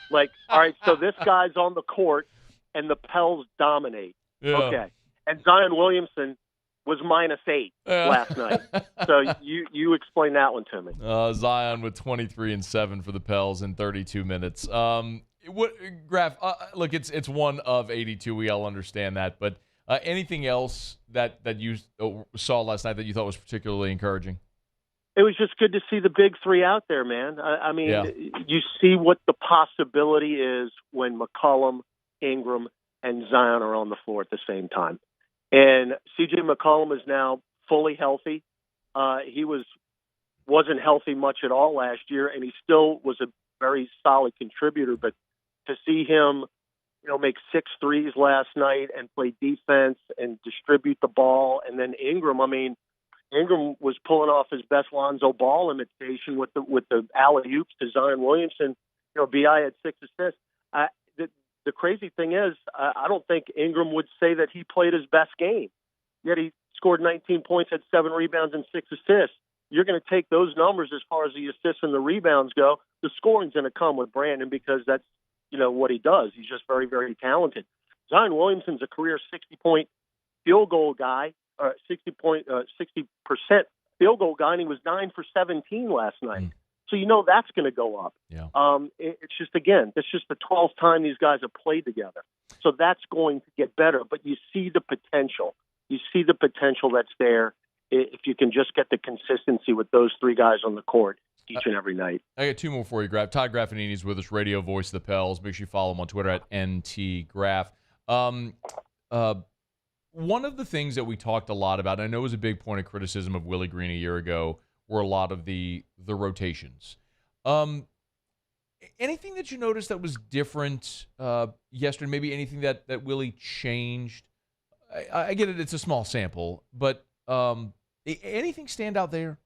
Like, all right, so this guy's on the court and the Pels dominate. Yeah. Okay. And Zion Williamson was -8 last night. So you explain that one to me. Zion with 23 and 7 for the Pels in 32 minutes. Graf, look, it's one of 82. We all understand that. But anything else that you saw last night that you thought was particularly encouraging? It was just good to see the big 3 out there, man. I mean, you see what the possibility is when McCollum, Ingram, and Zion are on the floor at the same time. And C.J. McCollum is now fully healthy. He wasn't healthy much at all last year, and he still was a very solid contributor. But to see him, make 6 threes last night and play defense and distribute the ball, and then Ingram was pulling off his best Lonzo Ball imitation with the alley-oops to Zion Williamson. B.I. had 6 assists. The crazy thing is, I don't think Ingram would say that he played his best game. Yet he scored 19 points, had 7 rebounds, and 6 assists. You're going to take those numbers as far as the assists and the rebounds go. The scoring's going to come with Brandon because that's, what he does. He's just very, very talented. Zion Williamson's a career 60-point field goal guy, or 60% field goal guy, and he was 9 for 17 last night. So that's going to go up. Yeah. It's just, again, it's just the 12th time these guys have played together. So that's going to get better. But you see the potential. You see the potential that's there if you can just get the consistency with those three guys on the court each and every night. I got two more for you, Graff. Todd Graffagnini is with us, radio voice of the Pels. Make sure you follow him on Twitter at @NTGraff. One of the things that we talked a lot about, and I know it was a big point of criticism of Willie Green a year ago, were a lot of the rotations. Anything that you noticed that was different yesterday? Maybe anything that Willie changed? I get it; it's a small sample, but anything stand out there?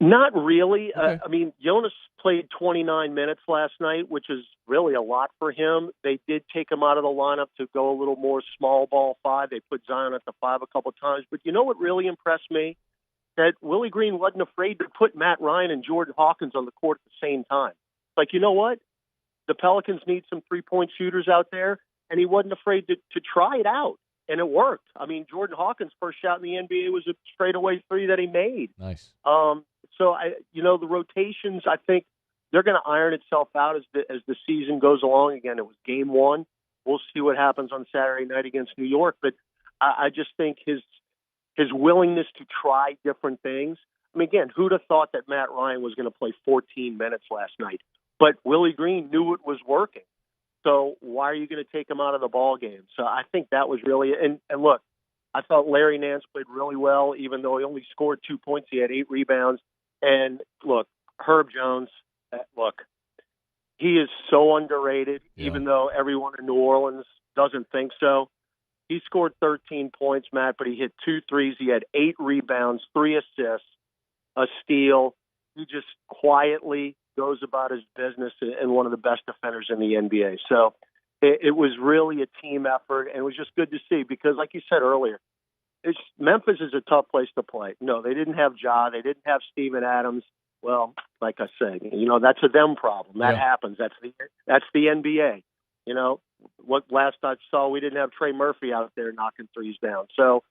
Not really. Okay. I mean, Jonas played 29 minutes last night, which is really a lot for him. They did take him out of the lineup to go a little more small ball 5. They put Zion at the 5 a couple times. But you know what really impressed me? That Willie Green wasn't afraid to put Matt Ryan and Jordan Hawkins on the court at the same time. Like, you know what? The Pelicans need some three-point shooters out there, and he wasn't afraid to try it out. And it worked. I mean, Jordan Hawkins' first shot in the NBA was a straightaway 3 that he made. Nice. So the rotations, I think they're going to iron itself out as the season goes along. Again, it was game 1. We'll see what happens on Saturday night against New York. But I just think his willingness to try different things. I mean, again, who'd have thought that Matt Ryan was going to play 14 minutes last night? But Willie Green knew it was working. So why are you going to take him out of the ball game? So I think that was really – and look, I thought Larry Nance played really well, even though he only scored 2 points. He had 8 rebounds. And, look, Herb Jones, he is so underrated, even though everyone in New Orleans doesn't think so. He scored 13 points, Matt, but he hit 2 threes. He had 8 rebounds, 3 assists, a steal. He just quietly goes about his business and one of the best defenders in the NBA. So it was really a team effort, and it was just good to see because, like you said earlier, Memphis is a tough place to play. No, they didn't have Ja. They didn't have Steven Adams. Well, like I said, that's a them problem. That happens. That's the NBA. What last I saw, we didn't have Trey Murphy out there knocking threes down. So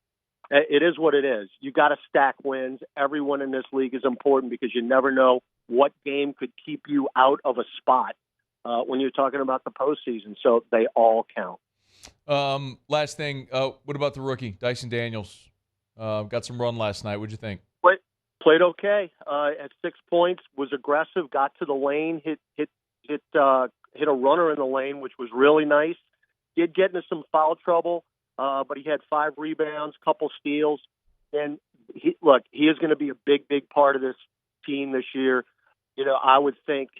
it is what it is. You got to stack wins. Everyone in this league is important because you never know what game could keep you out of a spot when you're talking about the postseason. So they all count. Last thing, what about the rookie, Dyson Daniels? Got some run last night. What'd you think? Played okay. At 6 points, was aggressive, got to the lane, hit a runner in the lane, which was really nice. Did get into some foul trouble, but he had 5 rebounds, couple steals. And he is going to be a big part of this team this year. I would think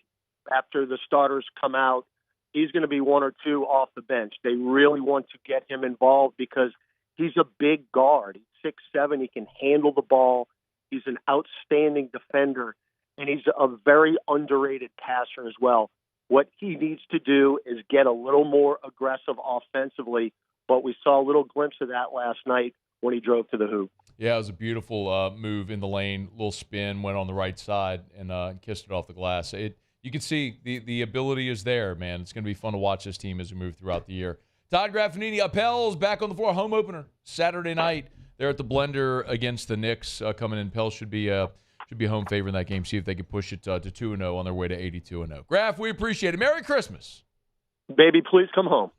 after the starters come out, he's going to be 1 or 2 off the bench. They really want to get him involved because he's a big guard. He's 6'7". He can handle the ball. He's an outstanding defender, and he's a very underrated passer as well. What he needs to do is get a little more aggressive offensively, but we saw a little glimpse of that last night when he drove to the hoop. Yeah, it was a beautiful move in the lane, little spin, went on the right side, and kissed it off the glass. You can see the ability is there, man. It's going to be fun to watch this team as we move throughout the year. Todd Graffagnini, Pels back on the floor, home opener Saturday night. They're at the Blender against the Knicks coming in. Pels should be home favorite in that game. See if they can push it to 2-0 on their way to 82-0. Graff, we appreciate it. Merry Christmas. Baby, please come home.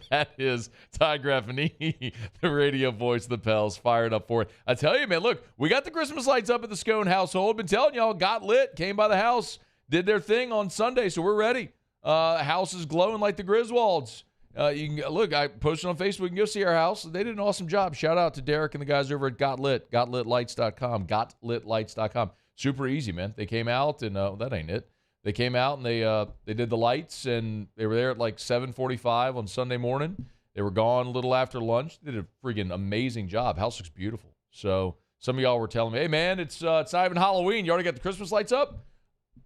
That is Todd Graffagnini, the radio voice of the Pels, fired up for it. I tell you, man, look, we got the Christmas lights up at the Scone household. Been telling y'all, got lit, came by the house, did their thing on Sunday, so we're ready. House is glowing like the Griswolds. You can look. I posted on Facebook. You can go see our house. They did an awesome job. Shout out to Derek and the guys over at Got Lit, GotLitLights.com, GotLitLights.com. Super easy, man. They came out and that ain't it. They came out and they did the lights and they were there at like 7:45 on Sunday morning. They were gone a little after lunch. They did a freaking amazing job. House looks beautiful. So some of y'all were telling me, hey man, it's not even Halloween. You already got the Christmas lights up.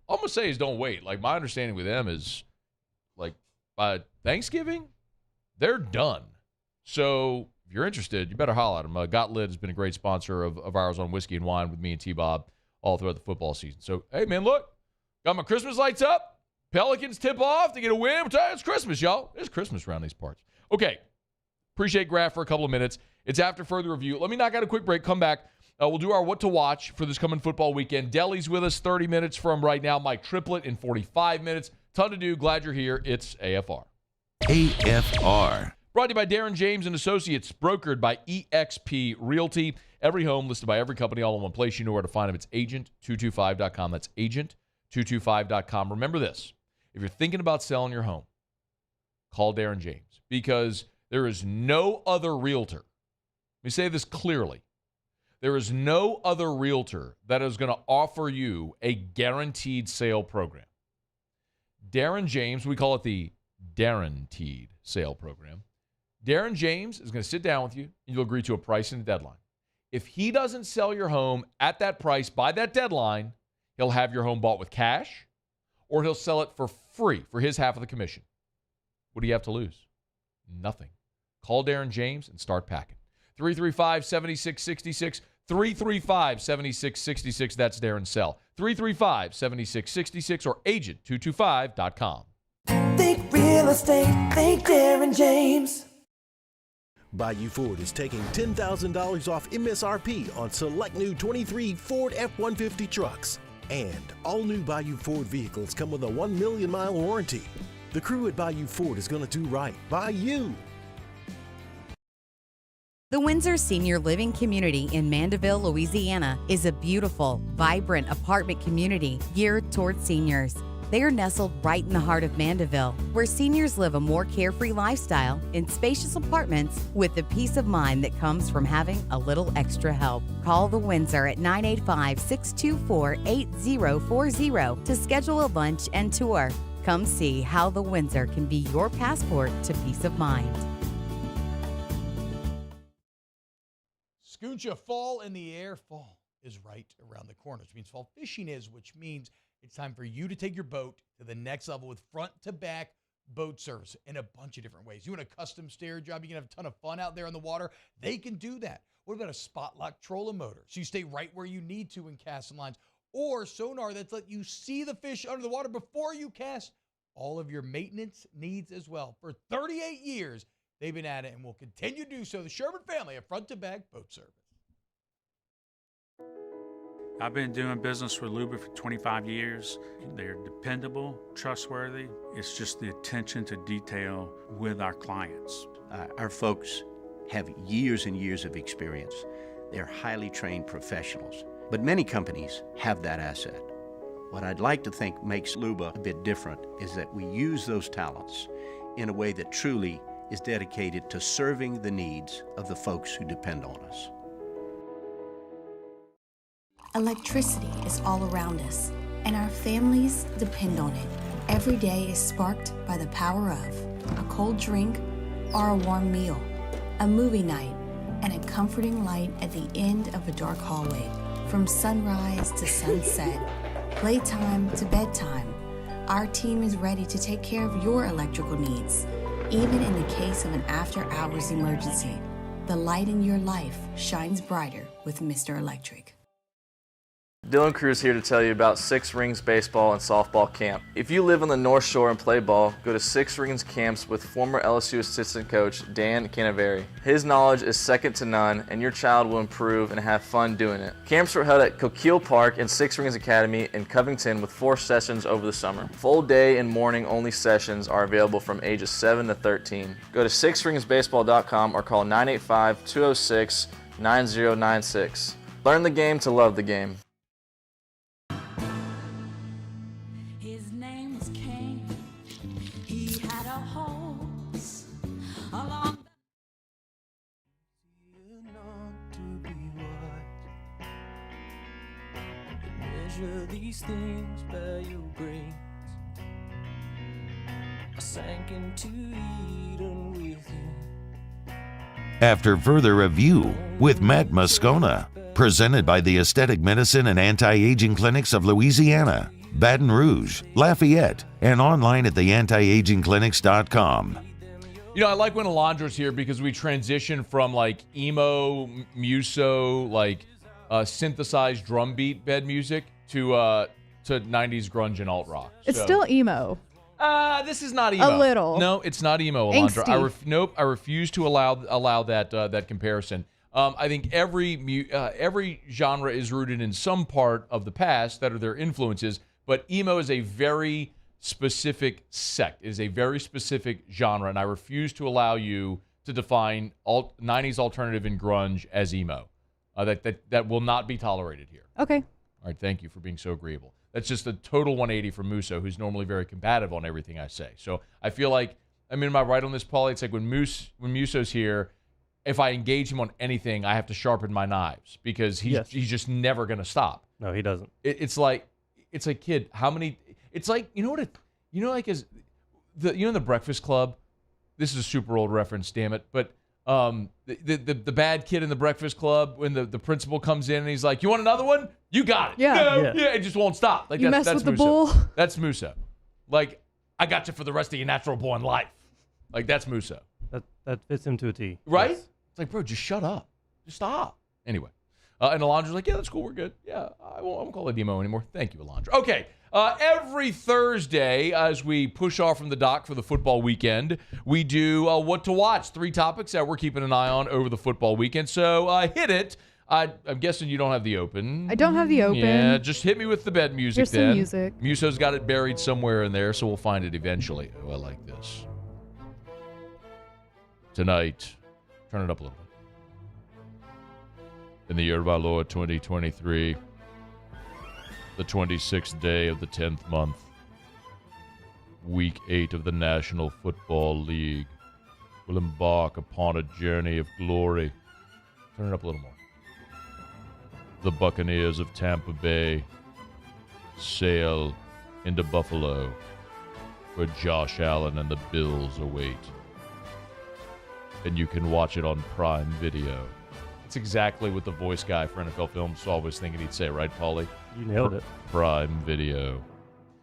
All I'm gonna say is don't wait. Like my understanding with them is like by Thanksgiving. They're done. So if you're interested, you better holler at them. Got Lit has been a great sponsor of ours on Whiskey and Wine with me and T-Bob all throughout the football season. So, hey, man, look, got my Christmas lights up. Pelicans tip off to get a win. It's Christmas, y'all. It's Christmas around these parts. Okay. Appreciate Graff for a couple of minutes. It's after further review. Let me knock out a quick break. Come back. We'll do our what to watch for this coming football weekend. Deli's with us 30 minutes from right now. Mike Triplett in 45 minutes. Ton to do. Glad you're here. It's AFR. AFR. Brought to you by Darin James and Associates, brokered by eXp Realty. Every home listed by every company all in one place. You know where to find them. It's agent225.com. That's agent225.com. Remember this. If you're thinking about selling your home, call Darin James, because there is no other realtor. Let me say this clearly. There is no other realtor that is going to offer you a guaranteed sale program. Darin James, we call it the Guaranteed Sale Program. Darin James is going to sit down with you, and you'll agree to a price and a deadline. If he doesn't sell your home at that price by that deadline, he'll have your home bought with cash, or he'll sell it for free for his half of the commission. What do you have to lose? Nothing. Call Darin James and start packing. 335-7666. 335-7666. That's Darin's cell. 335-7666 or agent225.com. Think real estate. Think Darin James. Bayou Ford is taking $10,000 off MSRP on select new 23 Ford F-150 trucks. And all new Bayou Ford vehicles come with a 1 million mile warranty. The crew at Bayou Ford is going to do right by you. The Windsor Senior Living Community in Mandeville, Louisiana is a beautiful, vibrant apartment community geared toward seniors. They are nestled right in the heart of Mandeville, where seniors live a more carefree lifestyle in spacious apartments with the peace of mind that comes from having a little extra help. Call the Windsor at 985-624-8040 to schedule a lunch and tour. Come see how the Windsor can be your passport to peace of mind. Scooncha, fall in the air. Fall is right around the corner, which means fall fishing is, which means it's time for you to take your boat to the next level with front-to-back boat service in a bunch of different ways. You want a custom stair job, you can have a ton of fun out there on the water. They can do that. What about a spot lock trolling motor? So you stay right where you need to in casting lines. Or sonar that's let you see the fish under the water before you cast. All of your maintenance needs as well. For 38 years, they've been at it and will continue to do so. The Sherman family of front-to-back boat service. I've been doing business with Luba for 25 years. They're dependable, trustworthy. It's just the attention to detail with our clients. Our folks have years and years of experience. They're highly trained professionals, but many companies have that asset. What I'd like to think makes Luba a bit different is that we use those talents in a way that truly is dedicated to serving the needs of the folks who depend on us. Electricity is all around us, and our families depend on it. Every day is sparked by the power of a cold drink or a warm meal, a movie night, and a comforting light at the end of a dark hallway. From sunrise to sunset, playtime to bedtime, our team is ready to take care of your electrical needs. Even in the case of an after-hours emergency, the light in your life shines brighter with Mr. Electric. Dylan Cruz here to tell you about Six Rings Baseball and Softball Camp. If you live on the North Shore and play ball, go to Six Rings Camps with former LSU assistant coach Dan Canaveri. His knowledge is second to none, and your child will improve and have fun doing it. Camps were held at Coquille Park and Six Rings Academy in Covington with 4 sessions over the summer. Full day and morning only sessions are available from ages 7 to 13. Go to sixringsbaseball.com or call 985-206-9096. Learn the game to love the game. These things by your grace. I sank into Eden with you. After further review with Matt Moscona, presented by the Aesthetic Medicine and Anti-Aging Clinics of Louisiana, Baton Rouge, Lafayette, and online at theantiagingclinics.com. You know, I like when Alondra's here because we transition from like emo, muso, like synthesized drum beat bed music to to 90s grunge and alt rock. It's still emo. This is not emo. A little. No, it's not emo, Alondra. Angsty. I refuse to allow that comparison. I think every genre is rooted in some part of the past that are their influences, but emo is a very specific sect. It is a very specific genre, and I refuse to allow you to define 90s alternative and grunge as emo. That will not be tolerated here. Okay. All right, thank you for being so agreeable. That's just a total 180 from Musso, who's normally very combative on everything I say. So I feel like, am I right on this, Paulie? It's like when Musso's here, if I engage him on anything, I have to sharpen my knives because he's just never going to stop. No, he doesn't. It's like, kid, how many? It's like, in the Breakfast Club. This is a super old reference, damn it. But the bad kid in the Breakfast Club, when the principal comes in and he's like, "You want another one? You got it." Yeah. Yeah. It just won't stop. Like you that's mess with the Musso. bull. That's Musso. Like, I got you for the rest of your natural born life. Like, that's Musso. That fits him to a T. Right? Yes. It's like, bro, just shut up. Just stop. Anyway. And Alondra's like, yeah, that's cool. We're good. Yeah, I won't call it emo anymore. Thank you, Alondra. Okay. Every Thursday, as we push off from the dock for the football weekend, we do what to watch. 3 topics that we're keeping an eye on over the football weekend. So hit it. I'm guessing you don't have the open. I don't have the open. Yeah, just hit me with the bed music Here's then. some music. Muso's got it buried somewhere in there, so we'll find it eventually. Oh, I like this. Tonight, turn it up a little bit. In the year of our Lord 2023, the 26th day of the 10th month, week 8 of the National Football League will embark upon a journey of glory. Turn it up a little more. The Buccaneers of Tampa Bay sail into Buffalo, where Josh Allen and the Bills await. And you can watch it on Prime Video. It's exactly what the voice guy for NFL Films was always thinking he'd say, right, Paulie? You nailed it. Prime Video.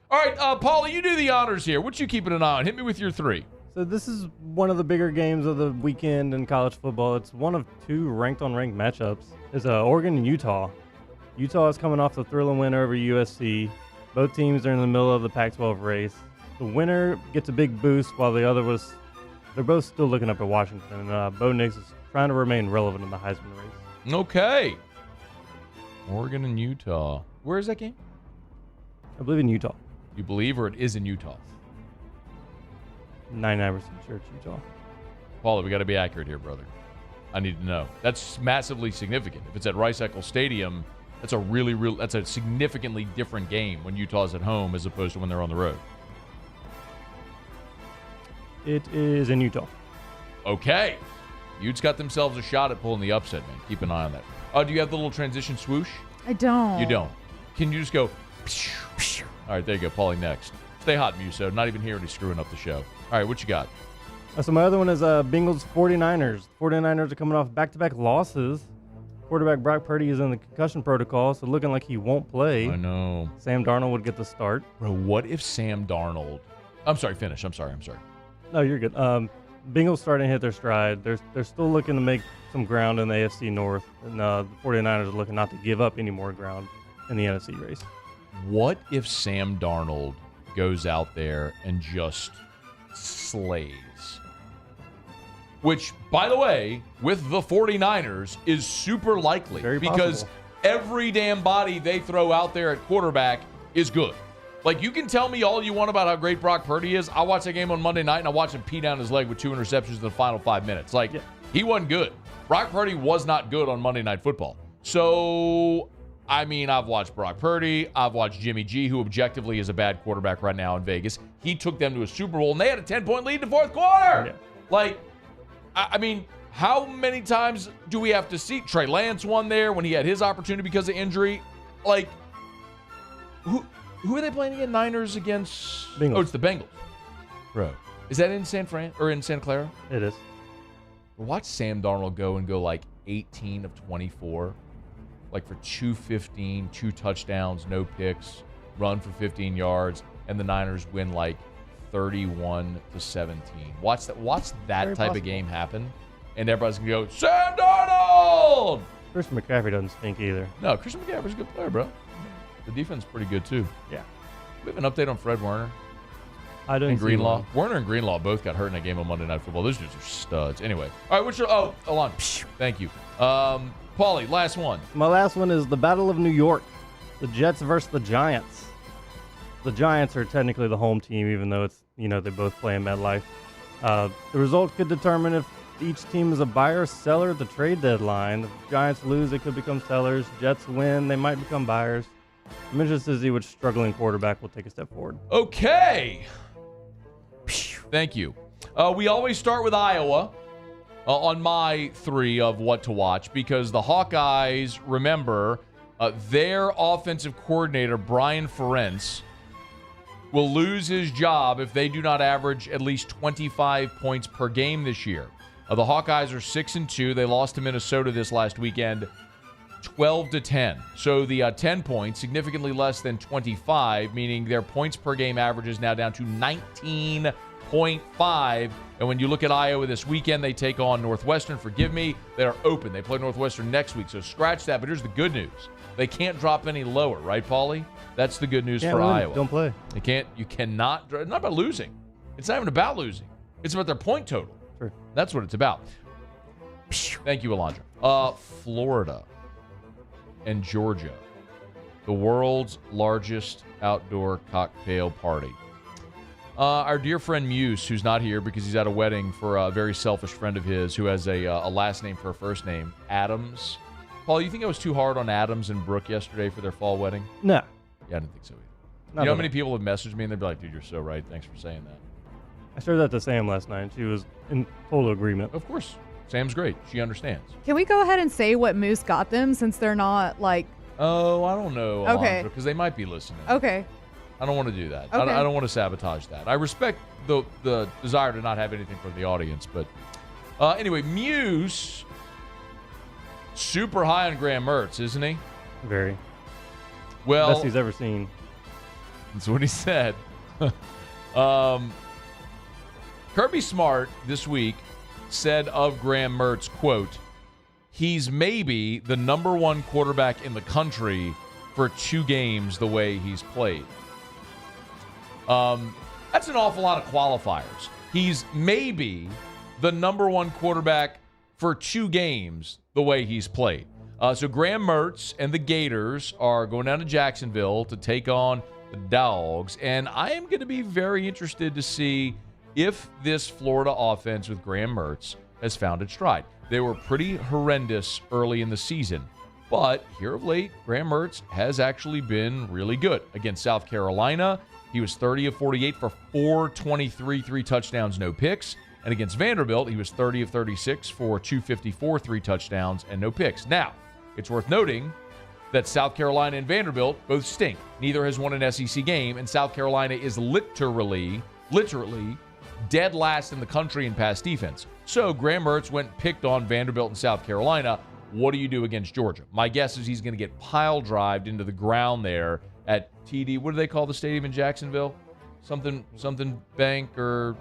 All right, Paulie, you do the honors here. What you keeping an eye on? Hit me with your 3. So this is one of the bigger games of the weekend in college football. It's one of 2 ranked-on-ranked matchups. It's Oregon and Utah. Utah is coming off the thrilling win over USC. Both teams are in the middle of the Pac-12 race. The winner gets a big boost while the other they're both still looking up at Washington. And Bo Nix is trying to remain relevant in the Heisman race. Okay. Oregon and Utah. Where is that game? I believe in Utah. You believe, or it is in Utah? 99% sure it's Utah. Paulie, we got to be accurate here, brother. I need to know. That's massively significant. If it's at Rice-Eccles Stadium, that's a significantly different game when Utah's at home as opposed to when they're on the road. It is in Utah. Okay. Utes got themselves a shot at pulling the upset, man. Keep an eye on that. Do you have the little transition swoosh? I don't. You don't. Can you just go? All right, there you go. Paulie next. Stay hot, Muso. Not even here and he's screwing up the show. All right, what you got? So my other one is Bengals 49ers. 49ers are coming off back-to-back losses. Quarterback Brock Purdy is in the concussion protocol, so looking like he won't play. I know. Sam Darnold would get the start. Bro, what if Sam Darnold... I'm sorry, finish. I'm sorry. No, you're good. Bengals starting to hit their stride. They're still looking to make some ground in the AFC North, and the 49ers are looking not to give up any more ground in the NFC race. What if Sam Darnold goes out there and just slays? Which, by the way, with the 49ers is super likely. Very because possible. Every damn body they throw out there at quarterback is good. Like, you can tell me all you want about how great Brock Purdy is. I watched that game on Monday night, and I watched him pee down his leg with 2 interceptions in the final 5 minutes. Like, He wasn't good. Brock Purdy was not good on Monday Night Football. So, I mean, I've watched Brock Purdy. I've watched Jimmy G, who objectively is a bad quarterback right now in Vegas. He took them to a Super Bowl, and they had a 10-point lead in the fourth quarter. Yeah. Like, I mean, how many times do we have to see? Trey Lance won there when he had his opportunity because of injury. Like, who are they playing again? Niners against... Bengals. Oh, it's the Bengals. Bro. Is that in San Fran or in Santa Clara? It is. Watch Sam Darnold go like 18 of 24. Like for 215, 2 touchdowns, no picks, run for 15 yards, and the Niners win like 31-17. Watch that Very type possible. of game happen, and everybody's going to go, Sam Darnold! Christian McCaffrey doesn't stink either. No, Christian McCaffrey's a good player, bro. The defense is pretty good, too. Yeah. We have an update on Fred Warner I don't and see Greenlaw. one. Warner and Greenlaw both got hurt in a game on Monday Night Football. Those dudes are studs. Anyway. All right, what's your... Oh, Alon. Thank you. Paulie, last one. My last one is the Battle of New York. The Jets versus the Giants. The Giants are technically the home team, even though it's, they both play in MetLife. The result could determine if each team is a buyer or seller at the trade deadline. If the Giants lose, they could become sellers. Jets win, they might become buyers. I'm interested to see which struggling quarterback will take a step forward. Okay. Thank you. We always start with Iowa on my 3 of what to watch because the Hawkeyes, remember, their offensive coordinator, Brian Ferentz, will lose his job if they do not average at least 25 points per game this year. The Hawkeyes are 6-2. They lost to Minnesota this last weekend, 12-10. So the 10 points, significantly less than 25, meaning their points per game average is now down to 19.5. And when you look at Iowa this weekend, they take on Northwestern. Forgive me, they are open. They play Northwestern next week, so scratch that. But here's the good news. They can't drop any lower, right, Paulie? That's the good news for Iowa. Don't play. You cannot, not about losing. It's not even about losing. It's about their point total. Sure. That's what it's about. Thank you, Alondra. Florida and Georgia, the world's largest outdoor cocktail party. Our dear friend Muse, who's not here because he's at a wedding for a very selfish friend of his who has a last name for a first name, Adams. Paul, you think I was too hard on Adams and Brooke yesterday for their fall wedding? No. Yeah, I didn't think so either. Not You know at how many all. people have messaged me and they'd be like, dude, you're so right. Thanks for saying that. I shared that to Sam last night. She was in total agreement. Of course. Sam's great. She understands. Can we go ahead and say what Moose got them since they're not like... Oh, I don't know, Okay. because they might be listening. Okay. I don't want to do that. Okay. I don't want to sabotage that. I respect the desire to not have anything from the audience, but anyway, Muse, super high on Graham Mertz, isn't he? Very. Well, Best he's ever seen. That's what he said. Kirby Smart this week said of Graham Mertz, quote, he's maybe the number 1 quarterback in the country for 2 games the way he's played. That's an awful lot of qualifiers. He's maybe the number 1 quarterback for 2 games the way he's played. So Graham Mertz and the Gators are going down to Jacksonville to take on the Dogs, and I am going to be very interested to see if this Florida offense with Graham Mertz has found its stride. They were pretty horrendous early in the season, but here of late, Graham Mertz has actually been really good. Against South Carolina, he was 30 of 48 for 423, 3 touchdowns, no picks. And against Vanderbilt, he was 30 of 36 for 254, 3 touchdowns, and no picks. Now, it's worth noting that South Carolina and Vanderbilt both stink. Neither has won an SEC game, and South Carolina is literally dead last in the country in pass defense. So Graham Mertz went and picked on Vanderbilt and South Carolina. What do you do against Georgia? My guess is he's going to get pile drived into the ground there at TD. What do they call the stadium in Jacksonville? Something Bank or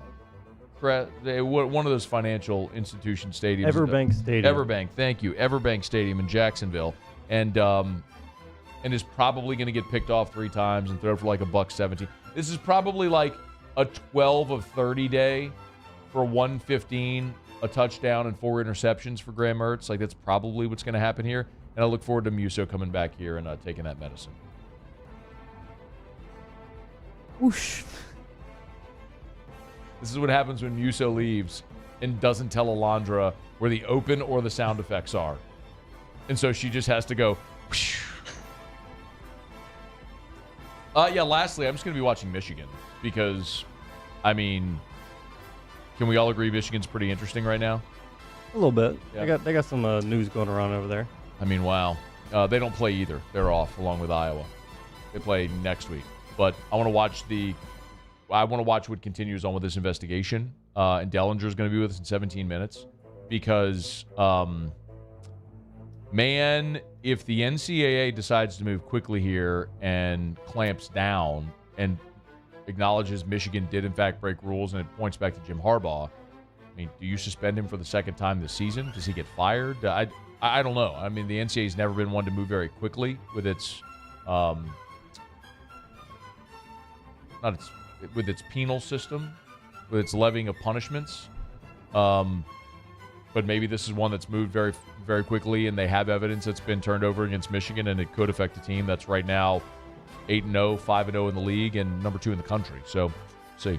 one of those financial institution stadiums. Everbank Stadium. Everbank, thank you. Everbank Stadium in Jacksonville. And is probably going to get picked off 3 times and throw for like $117. This is probably like a 12 of 30 day for 115, a touchdown, and 4 interceptions for Graham Mertz. Like, that's probably what's going to happen here. And I look forward to Muso coming back here and taking that medicine. Whoosh. This is what happens when Muso leaves and doesn't tell Alondra where the open or the sound effects are. And so she just has to go. Whoosh. Lastly, I'm just going to be watching Michigan because, I mean, can we all agree Michigan's pretty interesting right now? A little bit. Yeah. They got some news going around over there. I mean, wow. They don't play either. They're off along with Iowa. They play next week. But I want to watch what continues on with this investigation. And Dellenger is going to be with us in 17 minutes because, man, if the NCAA decides to move quickly here and clamps down and acknowledges Michigan did in fact break rules and it points back to Jim Harbaugh, I mean, do you suspend him for the second time this season? Does he get fired? I don't know. I mean, the NCAA has never been one to move very quickly with its with its penal system, with its levying of punishments. But maybe this is one that's moved very, very quickly, and they have evidence that's been turned over against Michigan, and it could affect a team that's right now 8-0, 5-0 in the league, and number 2 in the country. So, see.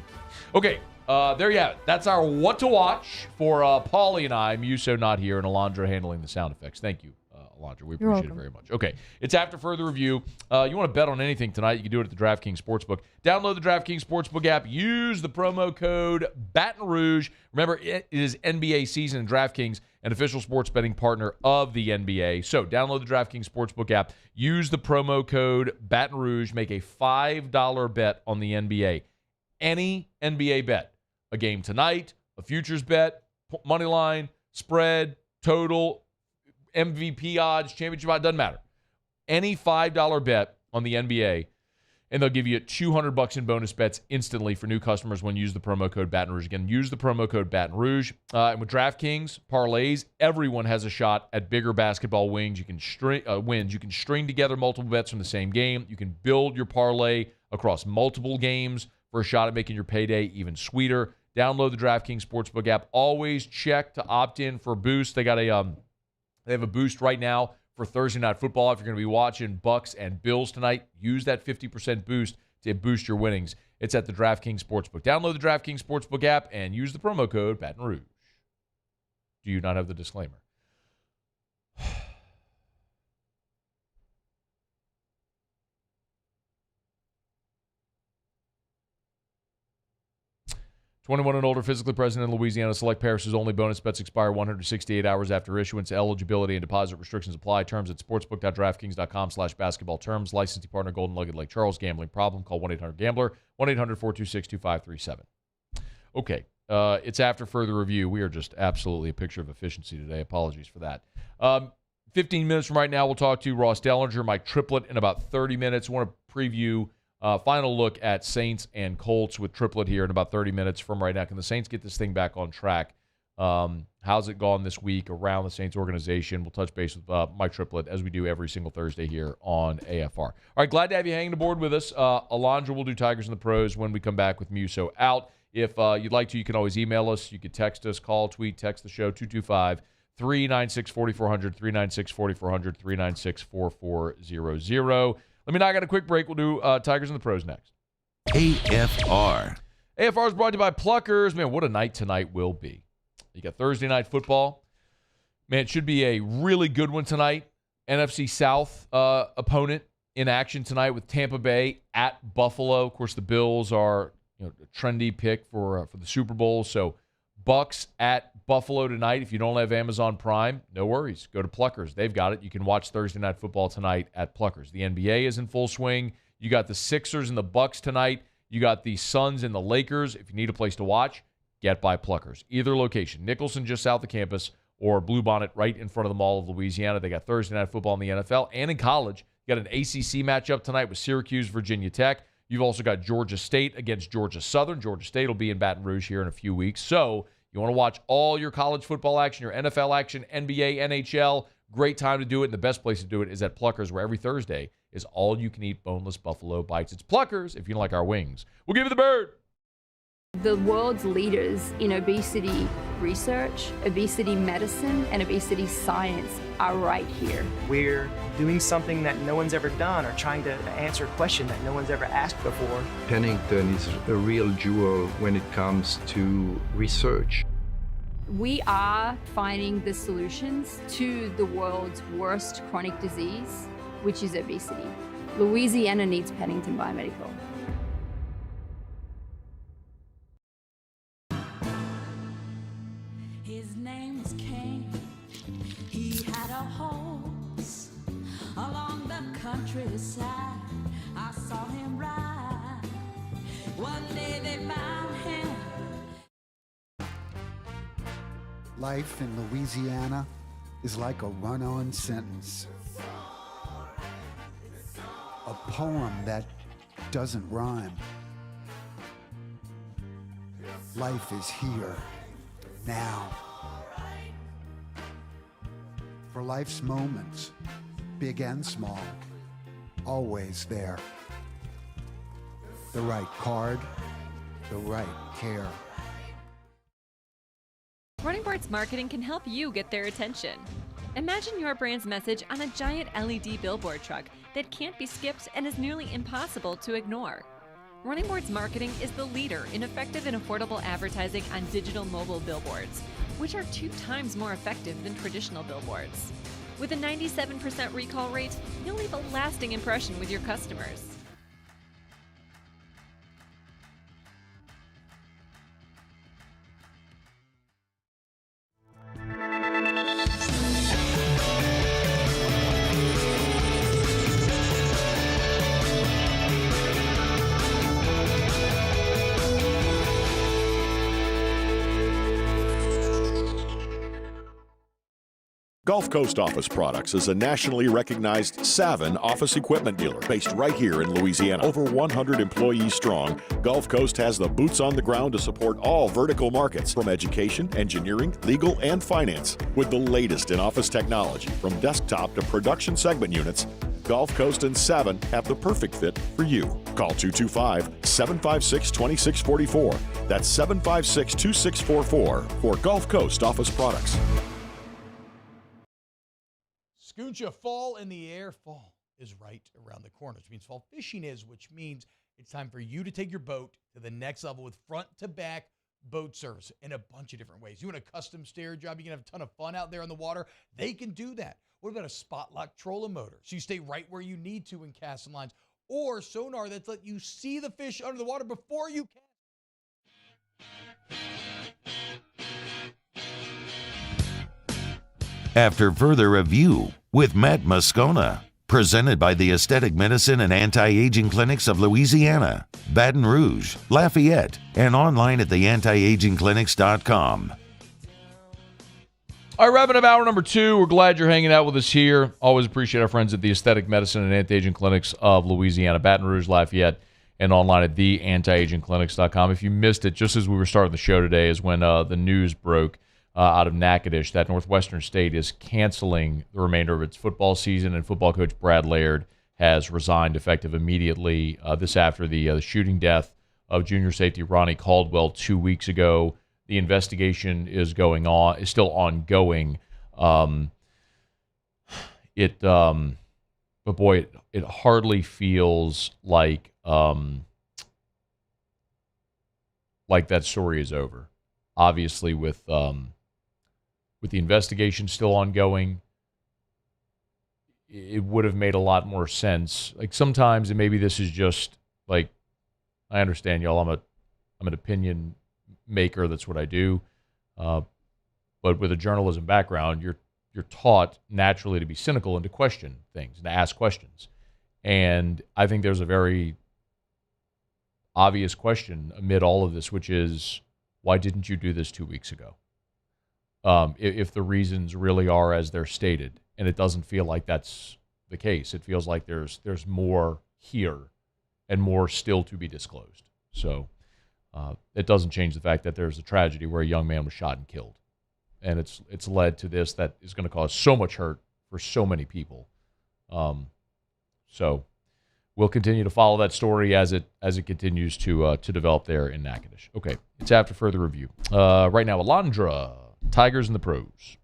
Okay, there you have it. That's our what to watch for Paulie and I. Muso not here, and Alondra handling the sound effects. Thank you, Alondra. We appreciate it very much. Okay, it's after further review. You want to bet on anything tonight, you can do it at the DraftKings Sportsbook. Download the DraftKings Sportsbook app. Use the promo code Baton Rouge. Remember, it is NBA season, and DraftKings, an official sports betting partner of the NBA. So download the DraftKings Sportsbook app. Use the promo code Baton Rouge. Make a $5 bet on the NBA. Any NBA bet. A game tonight, a futures bet, money line, spread, total, MVP odds, championship odds, doesn't matter. Any $5 bet on the NBA, and they'll give you $200 in bonus bets instantly for new customers when you use the promo code Baton Rouge. Again, use the promo code Baton Rouge. And with DraftKings parlays, everyone has a shot at bigger basketball wins. You can string together multiple bets from the same game. You can build your parlay across multiple games for a shot at making your payday even sweeter. Download the DraftKings Sportsbook app. Always check to opt in for a boost. They got they have a boost right now for Thursday Night Football. If you're going to be watching Bucks and Bills tonight, use that 50% boost to boost your winnings. It's at the DraftKings Sportsbook. Download the DraftKings Sportsbook app and use the promo code Baton Rouge. Do you not have the disclaimer? 21 and older, physically present in Louisiana. Select parishes only. Bonus bets expire 168 hours after issuance. Eligibility and deposit restrictions apply. Terms at sportsbook.draftkings.com/basketball terms. Licensing partner Golden Nugget Lake Charles. Gambling problem? Call 1-800-GAMBLER. 1-800-426-2537. Okay. It's after further review. We are just absolutely a picture of efficiency today. Apologies for that. 15 minutes from right now, we'll talk to Ross Dellenger, Mike Triplett in about 30 minutes. I want to preview final look at Saints and Colts with Triplett here in about 30 minutes from right now. Can the Saints get this thing back on track? How's it gone this week around the Saints organization? We'll touch base with Mike Triplett as we do every single Thursday here on AFR. All right, glad to have you hanging aboard with us. Alondra will do Tigers and the Pros when we come back with Muso out. If you'd like to, you can always email us. You could text us, call, tweet, text the show, 225-396-4400, 396-4400, 396-4400. Let me knock out a quick break. We'll do Tigers and the Pros next. AFR. AFR is brought to you by Pluckers. Man, what a night tonight will be. You got Thursday night football. Man, it should be a really good one tonight. NFC South opponent in action tonight with Tampa Bay at Buffalo. Of course, the Bills are a trendy pick for the Super Bowl. So Bucks at Buffalo tonight. If you don't have Amazon Prime, no worries. Go to Pluckers. They've got it. You can watch Thursday Night Football tonight at Pluckers. The NBA is in full swing. You got the Sixers and the Bucks tonight. You got the Suns and the Lakers. If you need a place to watch, get by Pluckers. Either location. Nicholson just south of campus or Bluebonnet right in front of the Mall of Louisiana. They got Thursday Night Football in the NFL and in college. You got an ACC matchup tonight with Syracuse, Virginia Tech. You've also got Georgia State against Georgia Southern. Georgia State will be in Baton Rouge here in a few weeks. So you want to watch all your college football action, your NFL action, NBA, NHL, great time to do it. And the best place to do it is at Pluckers, where every Thursday is all-you-can-eat boneless buffalo bites. It's Pluckers if you don't like our wings. We'll give you the bird. The world's leaders in obesity research, obesity medicine, and obesity science are right here. We're doing something that no one's ever done or trying to answer a question that no one's ever asked before. Pennington is a real jewel when it comes to research. We are finding the solutions to the world's worst chronic disease, which is obesity. Louisiana needs Pennington Biomedical. His name was King. He had a horse along the countryside. I saw him ride. One day they found him. Life in Louisiana is like a run-on sentence. A poem that doesn't rhyme. Life is here, now. For life's moments, big and small, always there. the right card, the right care. Running Boards Marketing can help you get their attention. Imagine your brand's message on a giant LED billboard truck that can't be skipped and is nearly impossible to ignore. Running Boards Marketing is the leader in effective and affordable advertising on digital mobile billboards, which are 2 times more effective than traditional billboards. With a 97% recall rate, you'll leave a lasting impression with your customers. Gulf Coast Office Products is a nationally recognized Savin office equipment dealer based right here in Louisiana. Over 100 employees strong, Gulf Coast has the boots on the ground to support all vertical markets, from education, engineering, legal, and finance. With the latest in office technology, from desktop to production segment units, Gulf Coast and Savin have the perfect fit for you. Call 225-756-2644. That's 756-2644 for Gulf Coast Office Products. Scooncha, fall in the air. Fall is right around the corner, which means fall fishing is, which means it's time for you to take your boat to the next level with front-to-back boat service in a bunch of different ways. You want a custom stair job, you can have a ton of fun out there on the water. They can do that. What about a spot lock trolling motor? So you stay right where you need to in casting lines. Or sonar that's let you see the fish under the water before you cast. After further review with Matt Moscona, presented by the Aesthetic Medicine and Anti-Aging Clinics of Louisiana, Baton Rouge, Lafayette, and online at theantiagingclinics.com. All right, wrapping up hour number 2. We're glad you're hanging out with us here. Always appreciate our friends at the Aesthetic Medicine and Anti-Aging Clinics of Louisiana, Baton Rouge, Lafayette, and online at theantiagingclinics.com. If you missed it, just as we were starting the show today is when the news broke out of Natchitoches that Northwestern State is canceling the remainder of its football season, and football coach Brad Laird has resigned effective immediately. This after the shooting death of junior safety Ronnie Caldwell 2 weeks ago. The investigation is still ongoing. But boy, it hardly feels like that story is over. Obviously, with the investigation still ongoing, it would have made a lot more sense. Like sometimes, and maybe this is just like, I understand y'all. I'm an opinion maker. That's what I do. But with a journalism background, you're taught naturally to be cynical and to question things and to ask questions. And I think there's a very obvious question amid all of this, which is, why didn't you do this 2 weeks ago? If the reasons really are as they're stated, and it doesn't feel like that's the case. It feels like there's more here and more still to be disclosed. So it doesn't change the fact that there's a tragedy where a young man was shot and killed. And it's led to this that is going to cause so much hurt for so many people. So we'll continue to follow that story as it continues to develop there in Natchitoches. Okay, it's after further review. Right now, Alondra, Tigers in the Pros.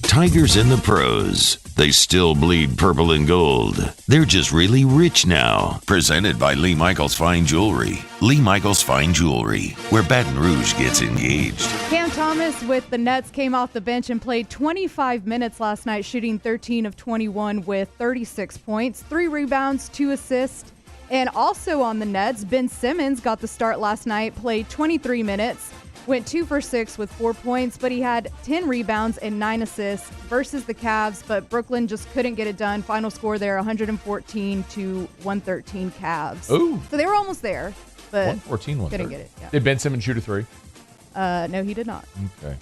Tigers in the Pros. They still bleed purple and gold. They're just really rich now. Presented by Lee Michaels Fine Jewelry. Lee Michaels Fine Jewelry, where Baton Rouge gets engaged. Cam Thomas with the Nets came off the bench and played 25 minutes last night, shooting 13 of 21 with 36 points, 3 rebounds, 2 assists. And also on the Nets, Ben Simmons got the start last night, played 23 minutes, went 2 for 6 with 4 points, but he had 10 rebounds and 9 assists versus the Cavs, but Brooklyn just couldn't get it done. Final score there, 114 to 113 Cavs. Ooh. So they were almost there, but 114, couldn't get it. Yeah. Did Ben Simmons shoot a 3? No, he did not. Okay.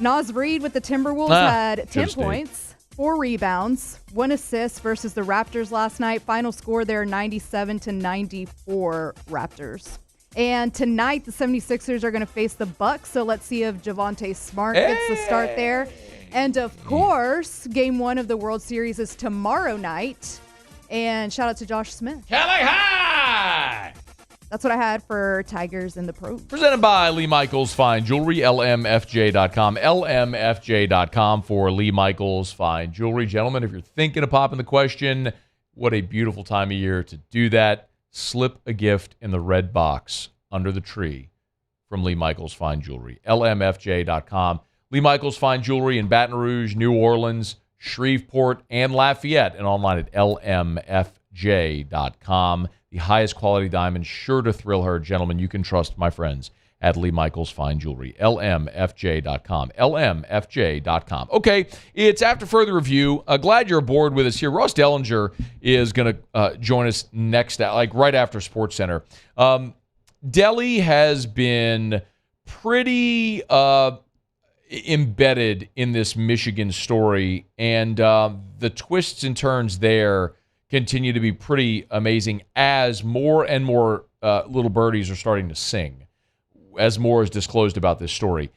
Naz Reid with the Timberwolves had 10 points. 4 rebounds, 1 assist versus the Raptors last night. Final score there, 97 to 94 Raptors. And tonight, the 76ers are going to face the Bucks, so let's see if Javonte Smart gets the start there. And, of course, Game 1 of the World Series is tomorrow night. And shout out to Josh Smith. Cali High! That's what I had for Tigers in the Pros. Presented by Lee Michaels Fine Jewelry, lmfj.com. lmfj.com for Lee Michaels Fine Jewelry. Gentlemen, if you're thinking of popping the question, what a beautiful time of year to do that. Slip a gift in the red box under the tree from Lee Michaels Fine Jewelry. lmfj.com. Lee Michaels Fine Jewelry in Baton Rouge, New Orleans, Shreveport, and Lafayette, and online at lmfj.com. The highest quality diamonds, sure to thrill her. Gentlemen, you can trust my friends at Lee Michaels Fine Jewelry. lmfj.com. lmfj.com. Okay, it's after further review. Glad you're aboard with us here. Ross Dellenger is going to join us next, right after SportsCenter. Delly has been pretty embedded in this Michigan story, and the twists and turns there continue to be pretty amazing as more and more little birdies are starting to sing, as more is disclosed about this story.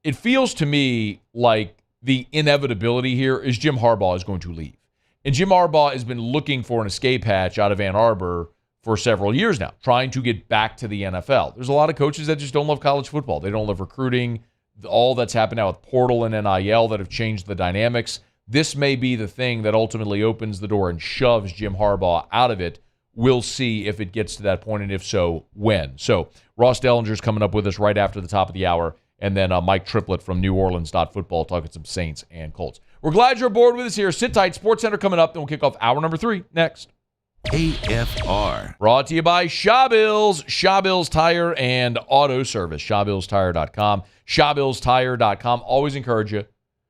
It feels to me like the inevitability here is Jim Harbaugh is going to leave. And Jim Harbaugh has been looking for an escape hatch out of Ann Arbor for several years now, trying to get back to the NFL. There's a lot of coaches that just don't love college football. They don't love recruiting, all that's happened now with portal and NIL that have changed the dynamics. This may be the thing that ultimately opens the door and shoves Jim Harbaugh out of it. We'll see if it gets to that point, and if so, when. So Ross Dellenger is coming up with us right after the top of the hour, and then Mike Triplett from New Orleans.football talking some Saints and Colts. We're glad you're aboard with us here. Sit tight. SportsCenter coming up, then we'll kick off hour number 3 next. AFR. Brought to you by Shawbills, Shawbills Tire and Auto Service, ShawBillsTire.com, ShawBillsTire.com. Always encourage you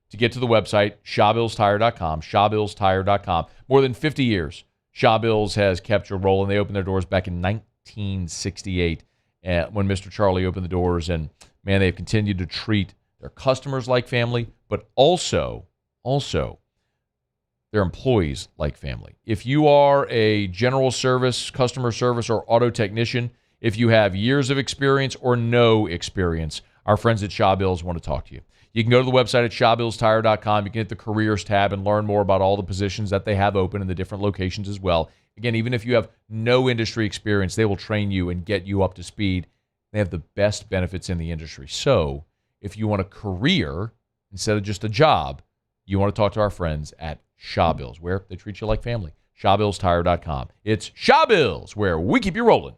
to get to the website, ShawBillsTire.com, ShawBillsTire.com. More than 50 years, Shawbills has kept you rolling. They opened their doors back in 1968 when Mr. Charlie opened the doors, and, man, they've continued to treat their customers like family, but also their employees like family. If you are a general service, customer service, or auto technician, if you have years of experience or no experience, our friends at Shawbills want to talk to you. You can go to the website at ShawBillsTire.com. You can hit the careers tab and learn more about all the positions that they have open in the different locations as well. Again, even if you have no industry experience, they will train you and get you up to speed. They have the best benefits in the industry. So if you want a career instead of just a job, you want to talk to our friends at Shawbills, where they treat you like family. ShawBillsTire.com. It's Shawbills, where we keep you rolling.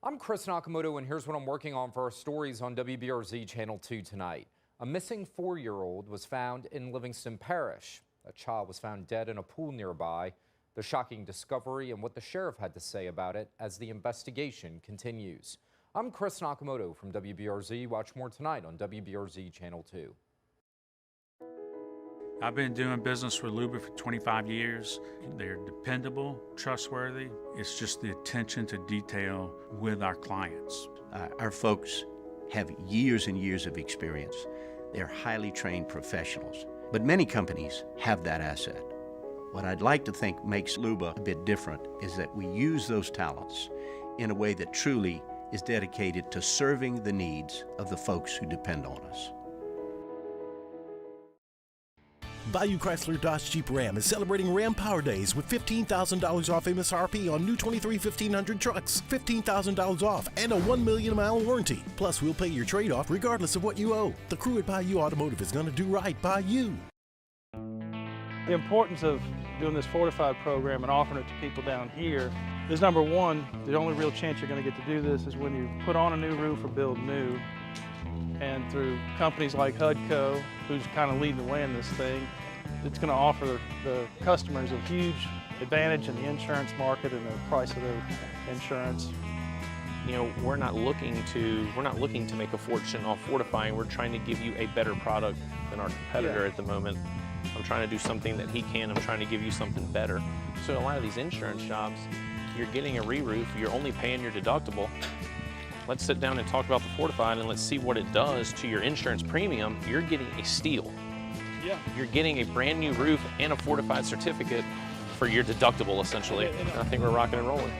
I'm Chris Nakamoto, and here's what I'm working on for our stories on WBRZ Channel 2 tonight. A missing 4-year-old was found in Livingston Parish. A child was found dead in a pool nearby. The shocking discovery and what the sheriff had to say about it as the investigation continues. I'm Chris Nakamoto from WBRZ. Watch more tonight on WBRZ Channel 2. I've been doing business with Luba for 25 years. They're dependable, trustworthy. It's just the attention to detail with our clients. Our folks have years and years of experience. They're highly trained professionals, but many companies have that asset. What I'd like to think makes Luba a bit different is that we use those talents in a way that truly is dedicated to serving the needs of the folks who depend on us. Bayou Chrysler Dodge Jeep Ram is celebrating Ram Power Days with $15,000 off MSRP on new 23 1500 trucks, $15,000 off, and a 1 million mile warranty. Plus, we'll pay your trade-off regardless of what you owe. The crew at Bayou Automotive is going to do right by you. The importance of doing this Fortified program and offering it to people down here is, number one, the only real chance you're going to get to do this is when you put on a new roof or build new. And through companies like HUDCO, who's kind of leading the way in this thing, it's going to offer the customers a huge advantage in the insurance market and the price of their insurance. You know, we're not looking to make a fortune off fortifying. We're trying to give you a better product than our competitor at the moment. I'm trying to do something that he can. I'm trying to give you something better. So a lot of these insurance jobs, you're getting a re-roof, you're only paying your deductible. Let's sit down and talk about the Fortified and let's see what it does to your insurance premium. You're getting a steal. Yeah. You're getting a brand new roof and a Fortified certificate for your deductible, essentially. I think we're rocking and rolling.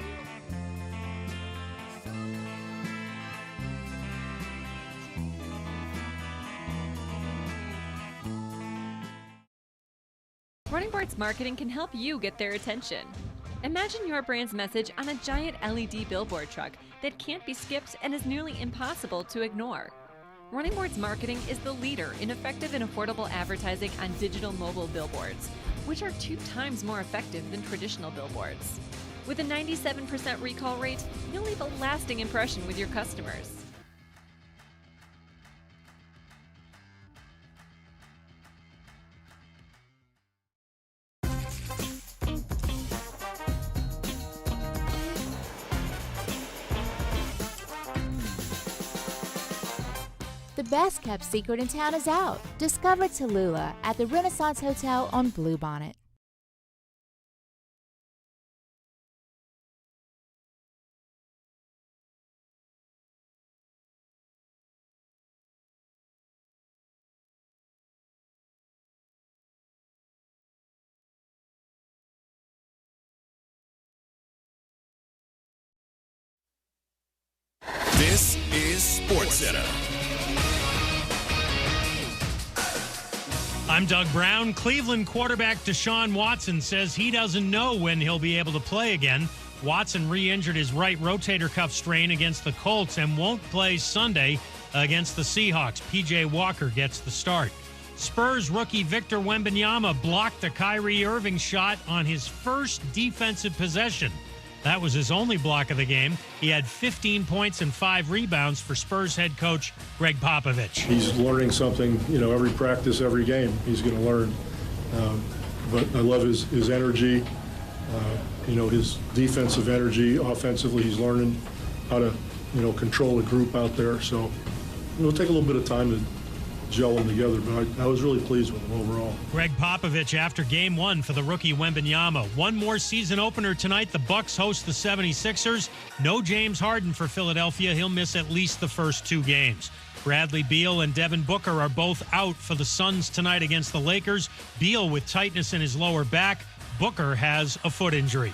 Running Boards Marketing can help you get their attention. Imagine your brand's message on a giant LED billboard truck that can't be skipped and is nearly impossible to ignore. Running Boards Marketing is the leader in effective and affordable advertising on digital mobile billboards, which are 2 times more effective than traditional billboards. With a 97% recall rate, you'll leave a lasting impression with your customers. The best kept secret in town is out. Discover Tallulah at the Renaissance Hotel on Bluebonnet. This is SportsCenter. I'm Doug Brown. Cleveland quarterback Deshaun Watson says he doesn't know when he'll be able to play again. Watson re-injured his right rotator cuff strain against the Colts and won't play Sunday against the Seahawks. P.J. Walker gets the start. Spurs rookie Victor Wembanyama blocked a Kyrie Irving shot on his first defensive possession. That was his only block of the game. He had 15 points and 5 rebounds for Spurs head coach Greg Popovich. He's learning something, every practice, every game he's going to learn. But I love his energy, his defensive energy. Offensively, he's learning how to, control a group out there. So it'll take a little bit of time to gel them together, but I was really pleased with them overall. Greg Popovich after game 1 for the rookie Wembanyama. One more season opener tonight. The Bucks host the 76ers. No James Harden for Philadelphia. He'll miss at least the first 2 games. Bradley Beal and Devin Booker are both out for the Suns tonight against the Lakers. Beal with tightness in his lower back. Booker has a foot injury.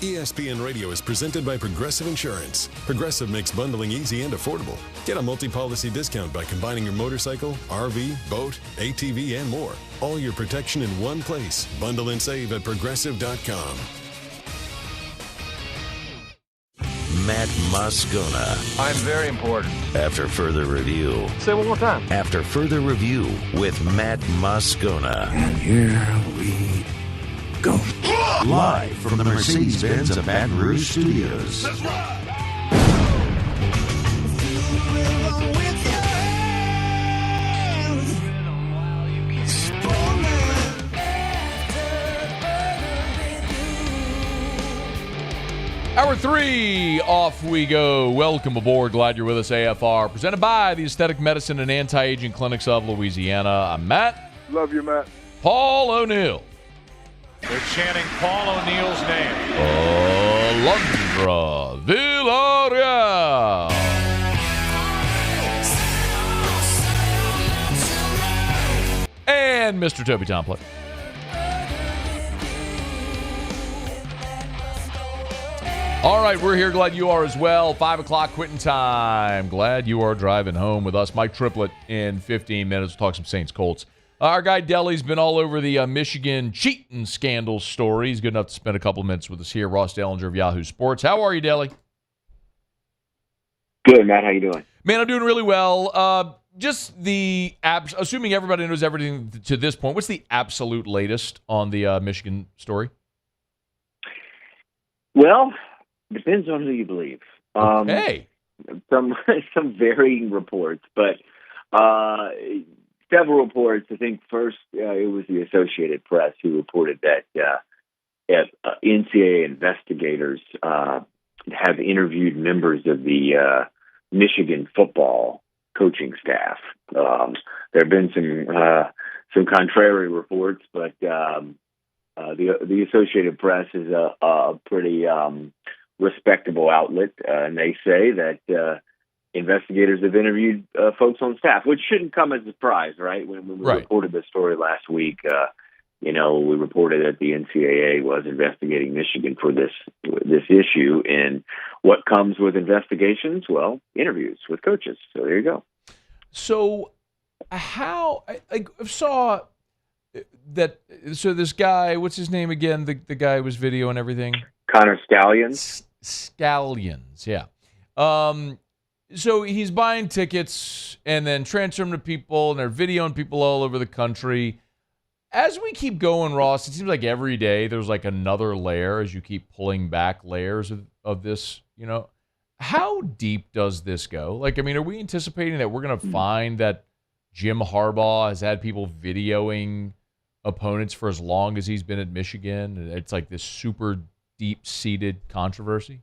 ESPN Radio is presented by Progressive Insurance. Progressive makes bundling easy and affordable. Get a multi-policy discount by combining your motorcycle, RV, boat, ATV, and more. All your protection in one place. Bundle and save at Progressive.com. Matt Moscona. I'm very important. After further review. Say it one more time. After further review with Matt Moscona. And here we go. Live from the Mercedes-Benz of Baton Rouge Studios. That's right. Hour 3, off we go. Welcome aboard. Glad you're with us, AFR. Presented by the Aesthetic Medicine and Anti-Aging Clinics of Louisiana. I'm Matt. Love you, Matt. Paul O'Neill. They're chanting Paul O'Neill's name. Alondra Villarreal. And Mr. Toby Tomplin. All right, we're here. Glad you are as well. 5 o'clock quitting time. Glad you are driving home with us. Mike Triplett in 15 minutes. We'll talk some Saints Colts. Our guy Delly's been all over the Michigan cheating scandal story. He's good enough to spend a couple minutes with us here. Ross Dellenger of Yahoo Sports. How are you, Delly? Good, Matt. How you doing? Man, I'm doing really well. Just assuming everybody knows everything to this point, what's the absolute latest on the Michigan story? Well, depends on who you believe. Okay. Some varying reports, but several reports. I think first it was the Associated Press who reported that NCAA investigators have interviewed members of the Michigan football coaching staff. There have been some contrary reports, but the Associated Press is a pretty respectable outlet, and they say that investigators have interviewed folks on staff, which shouldn't come as a surprise, right? When we reported this story last week, we reported that the NCAA was investigating Michigan for this issue, and what comes with investigations? Well, interviews with coaches. So there you go. So how I saw So this guy, what's his name again? The guy who was video and everything. Connor Scallions. Scallions, yeah. So he's buying tickets and then transferring them to people, and they're videoing people all over the country. As we keep going, Ross, it seems like every day there's like another layer as you keep pulling back layers of this, How deep does this go? Like, I mean, are we anticipating that we're going to find that Jim Harbaugh has had people videoing opponents for as long as he's been at Michigan? And it's like this super deep-seated controversy?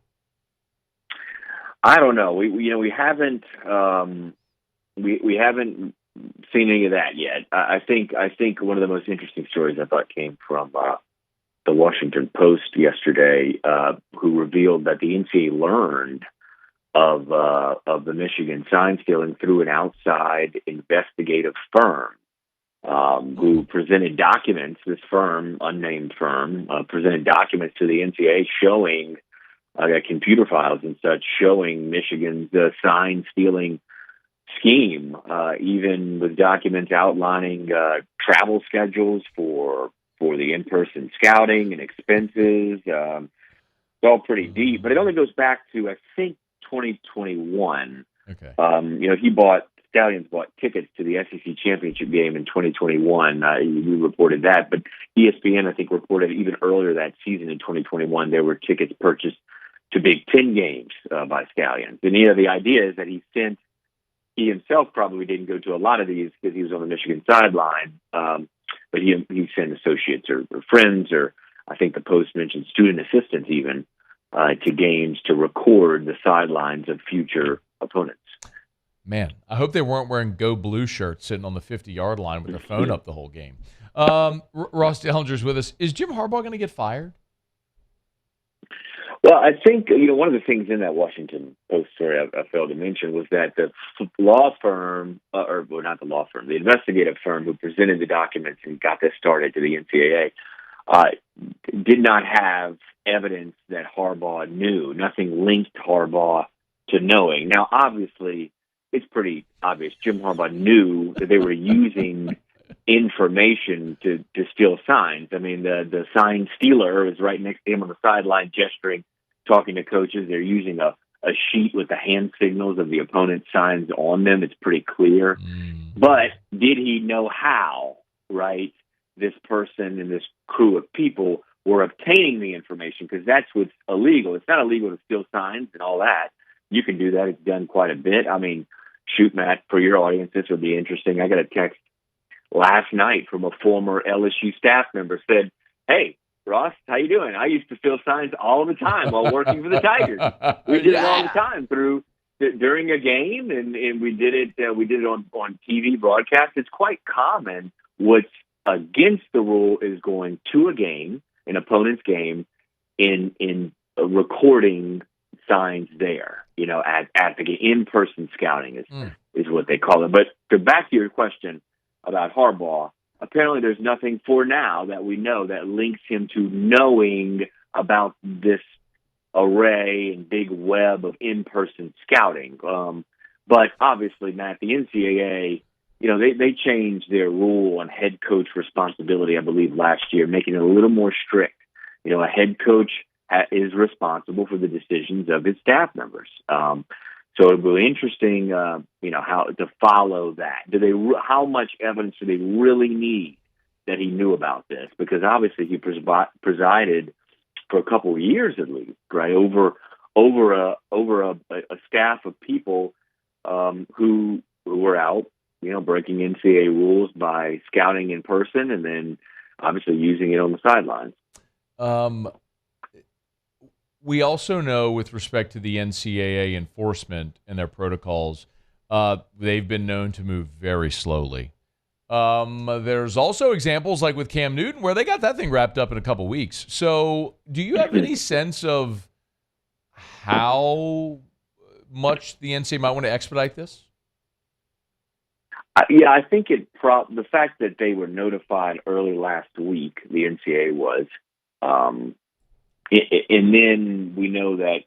I don't know. We haven't we haven't seen any of that yet. I think one of the most interesting stories I thought came from the Washington Post yesterday, who revealed that the NCAA learned of the Michigan sign stealing through an outside investigative firm who presented documents. This firm, unnamed firm, presented documents to the NCAA showing computer files and such showing Michigan's sign stealing scheme, even with documents outlining travel schedules for the in-person scouting and expenses. It's all pretty deep, but it only goes back to, I think, 2021. Okay. Stallions bought tickets to the SEC championship game in 2021. We reported that, but ESPN, I think, reported even earlier that season in 2021, there were tickets purchased to Big Ten games by Stallions. And, the idea is that he himself probably didn't go to a lot of these because he was on the Michigan sideline, but he sent associates or friends, or I think the Post mentioned student assistants even, to games to record the sidelines of future opponents. Man, I hope they weren't wearing Go Blue shirts sitting on the 50-yard line with their phone up the whole game. Ross Dellenger's with us. Is Jim Harbaugh going to get fired? Well, I think, one of the things in that Washington Post story I failed to mention was that the law firm, not the law firm, the investigative firm who presented the documents and got this started to the NCAA, did not have evidence that Harbaugh knew. Nothing linked Harbaugh to knowing. Now, obviously, it's pretty obvious. Jim Harbaugh knew that they were using information to steal signs. I mean, the sign stealer is right next to him on the sideline gesturing, talking to coaches. They're using a sheet with the hand signals of the opponent's signs on them. It's pretty clear. But did he know how, right, this person and this crew of people were obtaining the information? Because that's what's illegal. It's not illegal to steal signs and all that. You can do that. It's done quite a bit. I mean, shoot, Matt, for your audience, this would be interesting. I got a text last night from a former LSU staff member, said, "Hey, Ross, how you doing? I used to steal signs all the time while working for the Tigers. We did it all the time during a game, and we did it on TV broadcast. It's quite common. What's against the rule is going to a game, an opponent's game, in recording signs there. At the game, in-person scouting is what they call it. But back to your question about Harbaugh, apparently there's nothing for now that we know that links him to knowing about this array and big web of in-person scouting. But obviously, Matt, the NCAA, they changed their rule on head coach responsibility, I believe, last year, making it a little more strict. A head coach is responsible for the decisions of his staff members. So it'll be interesting, how to follow that. How much evidence do they really need that he knew about this? Because obviously he presided for a couple of years at least, right, over a staff of people who were out, breaking NCAA rules by scouting in person and then obviously using it on the sidelines. We also know, with respect to the NCAA enforcement and their protocols, they've been known to move very slowly. There's also examples like with Cam Newton where they got that thing wrapped up in a couple weeks. So do you have any sense of how much the NCAA might want to expedite this? Yeah, I think the fact that they were notified early last week, the NCAA was, and then we know that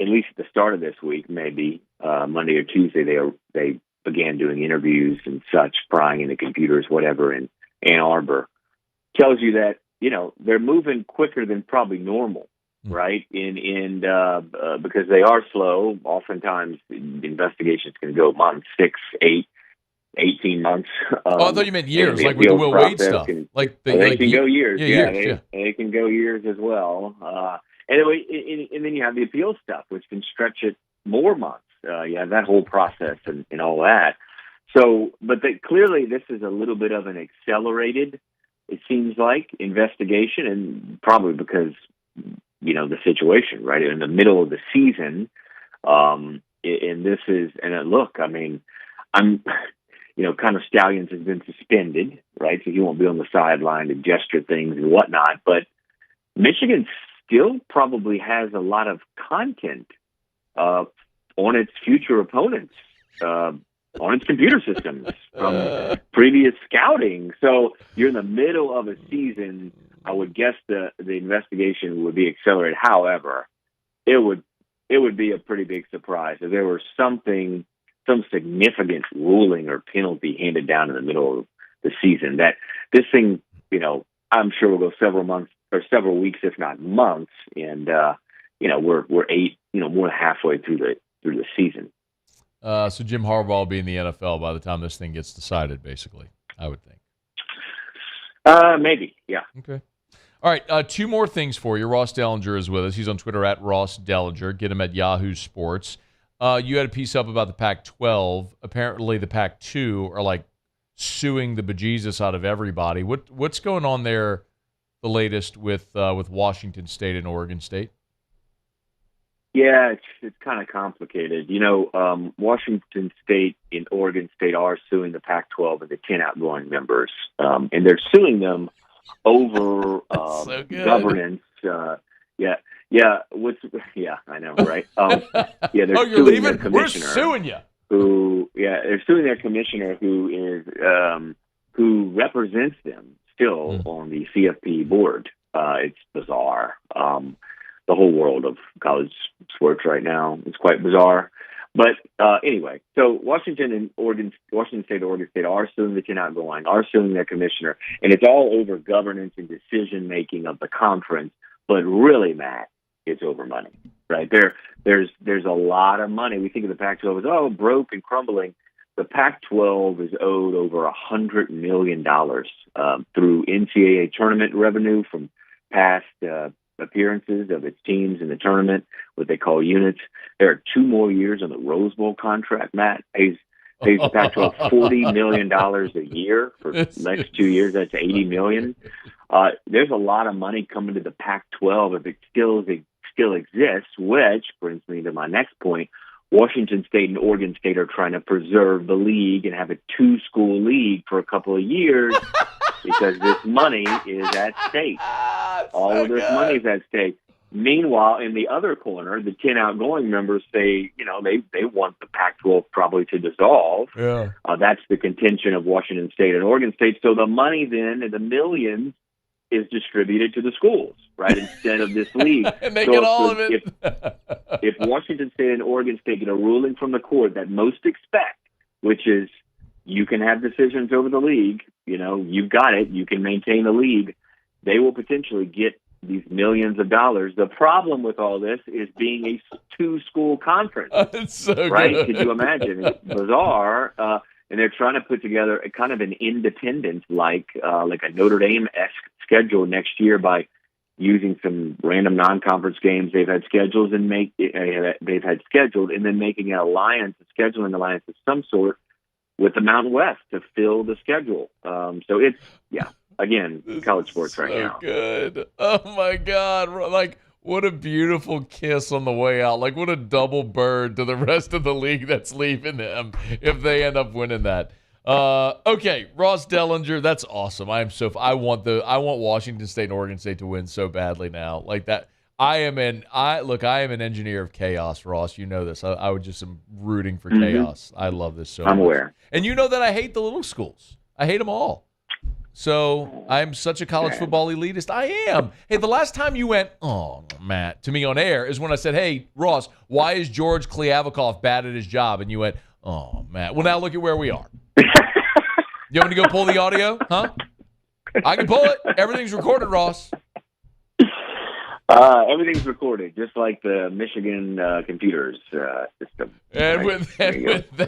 at least at the start of this week, maybe Monday or Tuesday, they began doing interviews and such, prying into computers, whatever, in Ann Arbor. tells you that, they're moving quicker than probably normal, right? Because they are slow. Oftentimes, the investigations can go months, 6, 8, 18 months. I thought you meant years, like with the Will Wade stuff. They can go years. They can go years as well. And then you have the appeal stuff, which can stretch it more months. That whole process and all that. So, clearly this is a little bit of an accelerated, it seems like, investigation, and probably because, the situation, right? In the middle of the season. Connor Stallions has been suspended, right? So he won't be on the sideline to gesture things and whatnot. But Michigan still probably has a lot of content on its future opponents, on its computer systems from previous scouting. So you're in the middle of a season. I would guess the investigation would be accelerated. However, it would be a pretty big surprise if there was some significant ruling or penalty handed down in the middle of the season. That this thing, I'm sure will go several months or several weeks, if not months. And we're more than halfway through the season. So Jim Harbaugh will be in the NFL by the time this thing gets decided, basically, I would think. Maybe, yeah. Okay. All right, 2 more things for you. Ross Dellenger is with us. He's on Twitter at Ross Dellenger. Get him at Yahoo Sports. You had a piece up about the Pac-12. Apparently the Pac-2 are suing the bejesus out of everybody. What's going on there, the latest with Washington State and Oregon State? Yeah, it's kind of complicated. Washington State and Oregon State are suing the Pac-12 and the 10 outgoing members. And they're suing them over governance. I know, right? They're you're leaving? We're suing you. They're suing their commissioner who represents them still on the CFP board. It's bizarre. The whole world of college sports right now is quite bizarre. But anyway, so Washington State and Oregon State are suing the 10 outgoing, are suing their commissioner, and it's all over governance and decision-making of the conference. But really, Matt, it's over money, right? There's a lot of money. We think of the Pac-12 as, broke and crumbling. The Pac-12 is owed over $100 million through NCAA tournament revenue from past appearances of its teams in the tournament, what they call units. There are 2 more years on the Rose Bowl contract. Matt pays the Pac-12 $40 million a year for the next 2 years. That's $80 million. There's a lot of money coming to the Pac-12 if it still exists, which brings me to my next point. Washington State and Oregon State are trying to preserve the league and have a 2-school league for a couple of years because this money is at stake. All of this money is at stake. Meanwhile, in the other corner, the 10 outgoing members say, they want the Pac-12 probably to dissolve. Yeah. That's the contention of Washington State and Oregon State. So the money then, the millions, is distributed to the schools, right, instead of this league. And they get all of it. If Washington State and Oregon State get a ruling from the court that most expect, which is you can have decisions over the league, you've got it, you can maintain the league, they will potentially get these millions of dollars. The problem with all this is being a 2-school conference. It's so right? good. Could you imagine? It's bizarre. And they're trying to put together a kind of an independent, like a Notre Dame-esque schedule next year by using some random non-conference games they've had scheduled and then making an alliance, a scheduling alliance of some sort with the Mountain West to fill the schedule. So it's again, college sports right now. Good. Oh my God! What a beautiful kiss on the way out. What a double bird to the rest of the league that's leaving them if they end up winning that. Okay, Ross Dellenger, that's awesome. I want Washington State and Oregon State to win so badly now. I am an engineer of chaos, Ross. You know this. I would just am rooting for chaos. I love this so much. I'm aware. And you know that I hate the little schools. I hate them all. So I'm such a college football elitist. I am. Hey, the last time you went, Matt, to me on air is when I said, hey, Ross, why is George Kliavkoff bad at his job? And you went, Matt. Well, now look at where we are. You want me to go pull the audio? Huh? I can pull it. Everything's recorded, Ross. Everything's recorded, just like the Michigan computers system. And right. with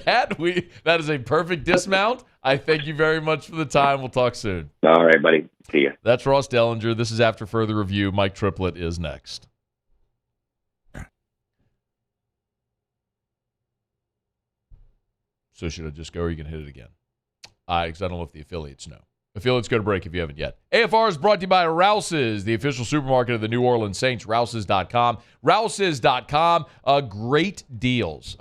that is a perfect dismount. I thank you very much for the time. We'll talk soon. All right, buddy. See ya. That's Ross Dellenger. This is After Further Review. Mike Triplett is next. So should I just go, or you can hit it again? Because I don't know if the affiliates know. Affiliates, go to break if you haven't yet. AFR is brought to you by Rouse's, the official supermarket of the New Orleans Saints. Rouse's.com. Rouse's.com. Great deals.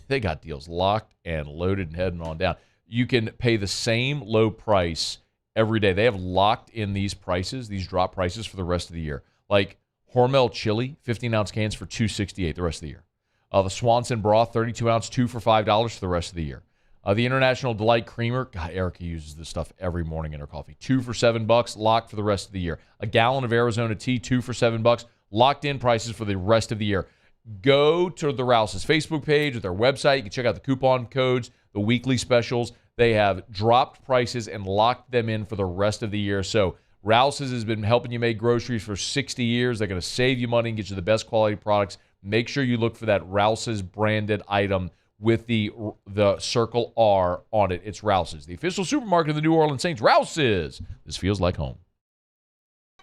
They got deals locked and loaded and heading on down. You can pay the same low price every day. They have locked in these prices, these drop prices for the rest of the year. Like Hormel chili, 15-ounce cans for $2.68 the rest of the year. The Swanson broth, 32-ounce, 2 for $5 for the rest of the year. The International Delight Creamer, God, Erica uses this stuff every morning in her coffee. 2 for $7, locked for the rest of the year. A gallon of Arizona tea, 2 for $7, locked in prices for the rest of the year. Go to the Rouse's Facebook page, or their website. You can check out the coupon codes, the weekly specials. They have dropped prices and locked them in for the rest of the year. So Rouse's has been helping you make groceries for 60 years. They're going to save you money and get you the best quality products. Make sure you look for that Rouse's branded item with the circle R on it. It's Rouse's, the official supermarket of the New Orleans Saints. Rouse's. This feels like home.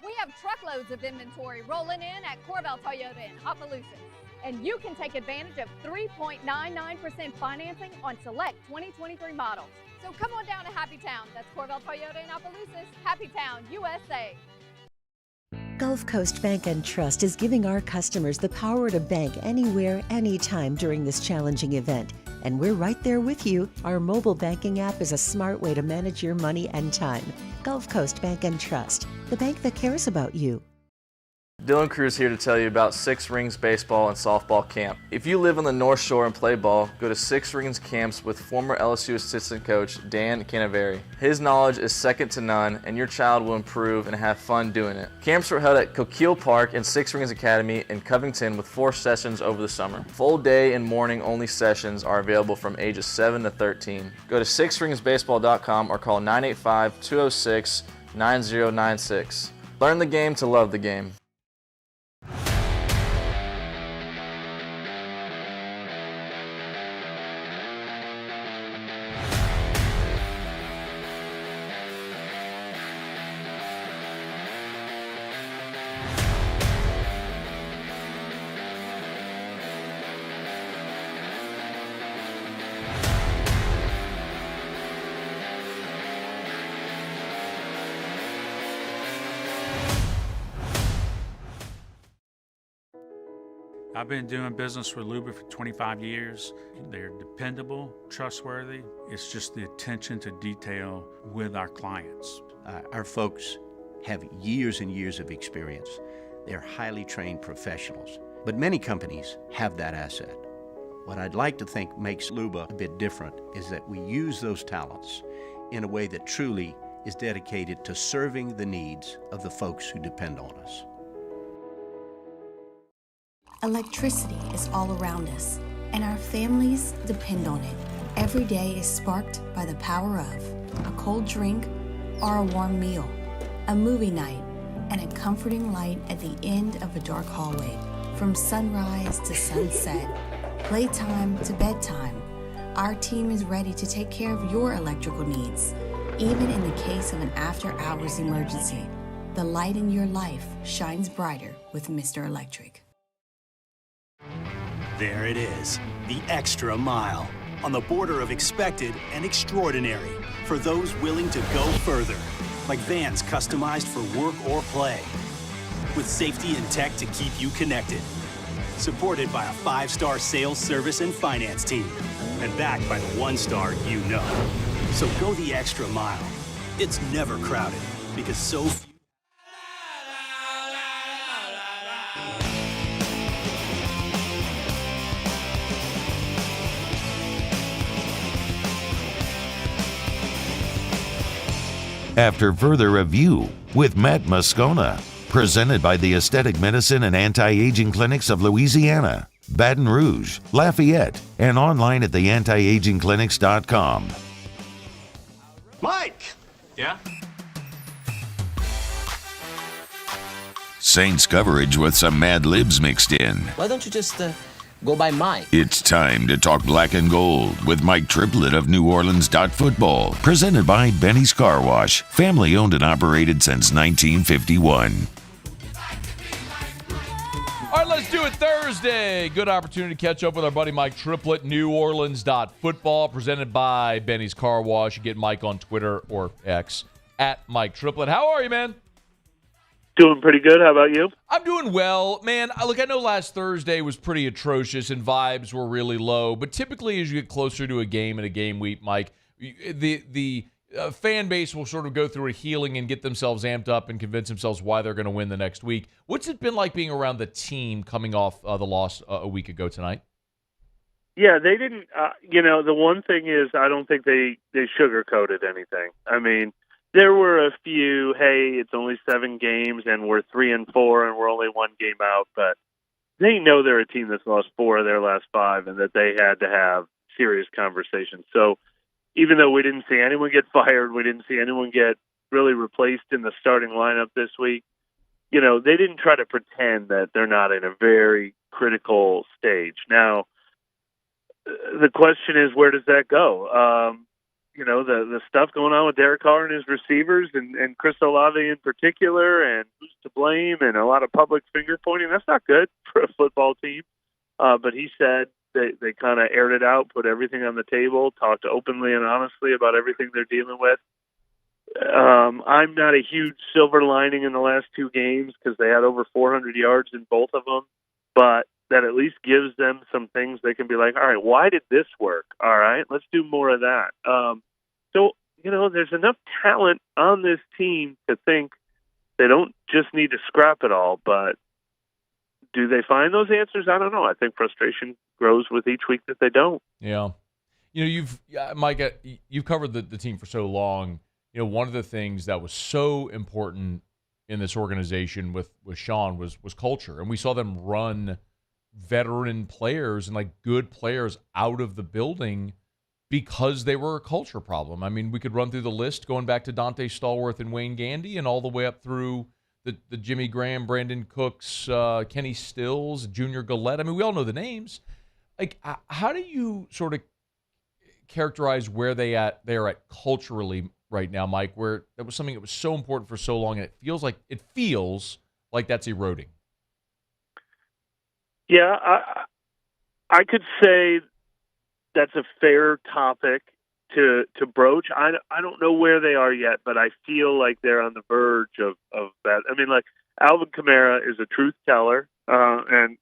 We have truckloads of inventory rolling in at Corbell Toyota in Opelousas. And you can take advantage of 3.99% financing on select 2023 models. So come on down to Happy Town. That's Corbell Toyota in Opelousas. Happy Town, USA. Gulf Coast Bank and Trust is giving our customers the power to bank anywhere, anytime during this challenging event. And we're right there with you. Our mobile banking app is a smart way to manage your money and time. Gulf Coast Bank and Trust, the bank that cares about you. Dylan Cruz here to tell you about Six Rings Baseball and Softball Camp. If you live on the North Shore and play ball, go to Six Rings Camps with former LSU assistant coach Dan Canaveri. His knowledge is second to none, and your child will improve and have fun doing it. Camps were held at Coquille Park and Six Rings Academy in Covington with 4 sessions over the summer. Full day and morning only sessions are available from ages 7 to 13. Go to sixringsbaseball.com or call 985-206-9096. Learn the game to love the game. I've been doing business with Luba for 25 years. They're dependable, trustworthy. It's just the attention to detail with our clients. Our folks have years and years of experience. They're highly trained professionals, but many companies have that asset. What I'd like to think makes Luba a bit different is that we use those talents in a way that truly is dedicated to serving the needs of the folks who depend on us. Electricity is all around us, and our families depend on it. Every day is sparked by the power of a cold drink or a warm meal, a movie night, and a comforting light at the end of a dark hallway. From sunrise to sunset, playtime to bedtime, our team is ready to take care of your electrical needs. Even in the case of an after-hours emergency, the light in your life shines brighter with Mr. Electric. There it is, the extra mile, on the border of expected and extraordinary for those willing to go further, like vans customized for work or play, with safety and tech to keep you connected, supported by a 5-star sales, service, and finance team, and backed by the 1-star you know. So go the extra mile. It's never crowded, because so few. After Further Review with Matt Moscona, presented by the Aesthetic Medicine and Anti-Aging Clinics of Louisiana, Baton Rouge, Lafayette, and online at theantiagingclinics.com. Mike! Yeah? Saints coverage with some Mad Libs mixed in. Why don't you just go by Mike? It's time to talk black and gold with Mike Triplett of New Orleans Football, presented by Benny's Car Wash, family owned and operated since 1951. All right, let's do it Thursday. Good opportunity to catch up with our buddy Mike Triplett, New Orleans Football, presented by Benny's Car Wash. You get Mike on Twitter or X at Mike Triplett. How are you, man? Doing pretty good. How about you? I'm doing well, man. Look, I know last Thursday was pretty atrocious and vibes were really low, but typically as you get closer to a game and a game week, Mike, the fan base will sort of go through a healing and get themselves amped up and convince themselves why they're going to win the next week. What's it been like being around the team coming off the loss a week ago tonight? Yeah, they didn't. The one thing is, I don't think they sugarcoated anything. I mean, there were a few, hey, it's only 7 games and we're 3-4 and we're only 1 game out, but they know they're a team that's lost 4 of their last 5 and that they had to have serious conversations. So even though we didn't see anyone get fired, we didn't see anyone get really replaced in the starting lineup this week, they didn't try to pretend that they're not in a very critical stage. Now, the question is, where does that go? The stuff going on with Derek Carr and his receivers and Chris Olave in particular, and who's to blame, and a lot of public finger pointing, that's not good for a football team. But he said they kind of aired it out, put everything on the table, talked openly and honestly about everything they're dealing with. I'm not a huge silver lining in the last 2 games because they had over 400 yards in both of them, but that at least gives them some things they can be like, all right, why did this work? All right, let's do more of that. There's enough talent on this team to think they don't just need to scrap it all, but do they find those answers? I don't know. I think frustration grows with each week that they don't. Yeah. Mike, you've covered the team for so long. One of the things that was so important in this organization with Sean was culture. And we saw them run veteran players and good players out of the building because they were a culture problem. I mean, we could run through the list going back to Dante Stallworth and Wayne Gandy and all the way up through the Jimmy Graham, Brandon Cooks, Kenny Stills, Junior Gillette. I mean, we all know the names. How do you sort of characterize where they are at culturally right now, Mike, where that was something that was so important for so long and it feels like that's eroding? Yeah, I could say that's a fair topic to broach. I don't know where they are yet, but I feel like they're on the verge of that. I mean, Alvin Kamara is a truth teller, and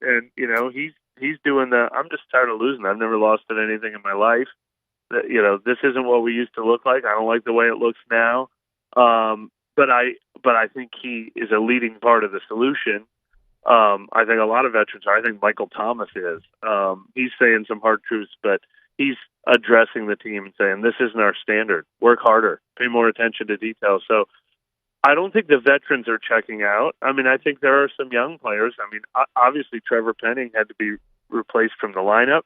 he's doing the I'm just tired of losing. I've never lost at anything in my life. This isn't what we used to look like. I don't like the way it looks now. But I think he is a leading part of the solution. I think a lot of veterans are. I think Michael Thomas is. He's saying some hard truths, but he's addressing the team and saying, this isn't our standard. Work harder. Pay more attention to detail. So I don't think the veterans are checking out. I mean, I think there are some young players. I mean, obviously Trevor Penning had to be replaced from the lineup.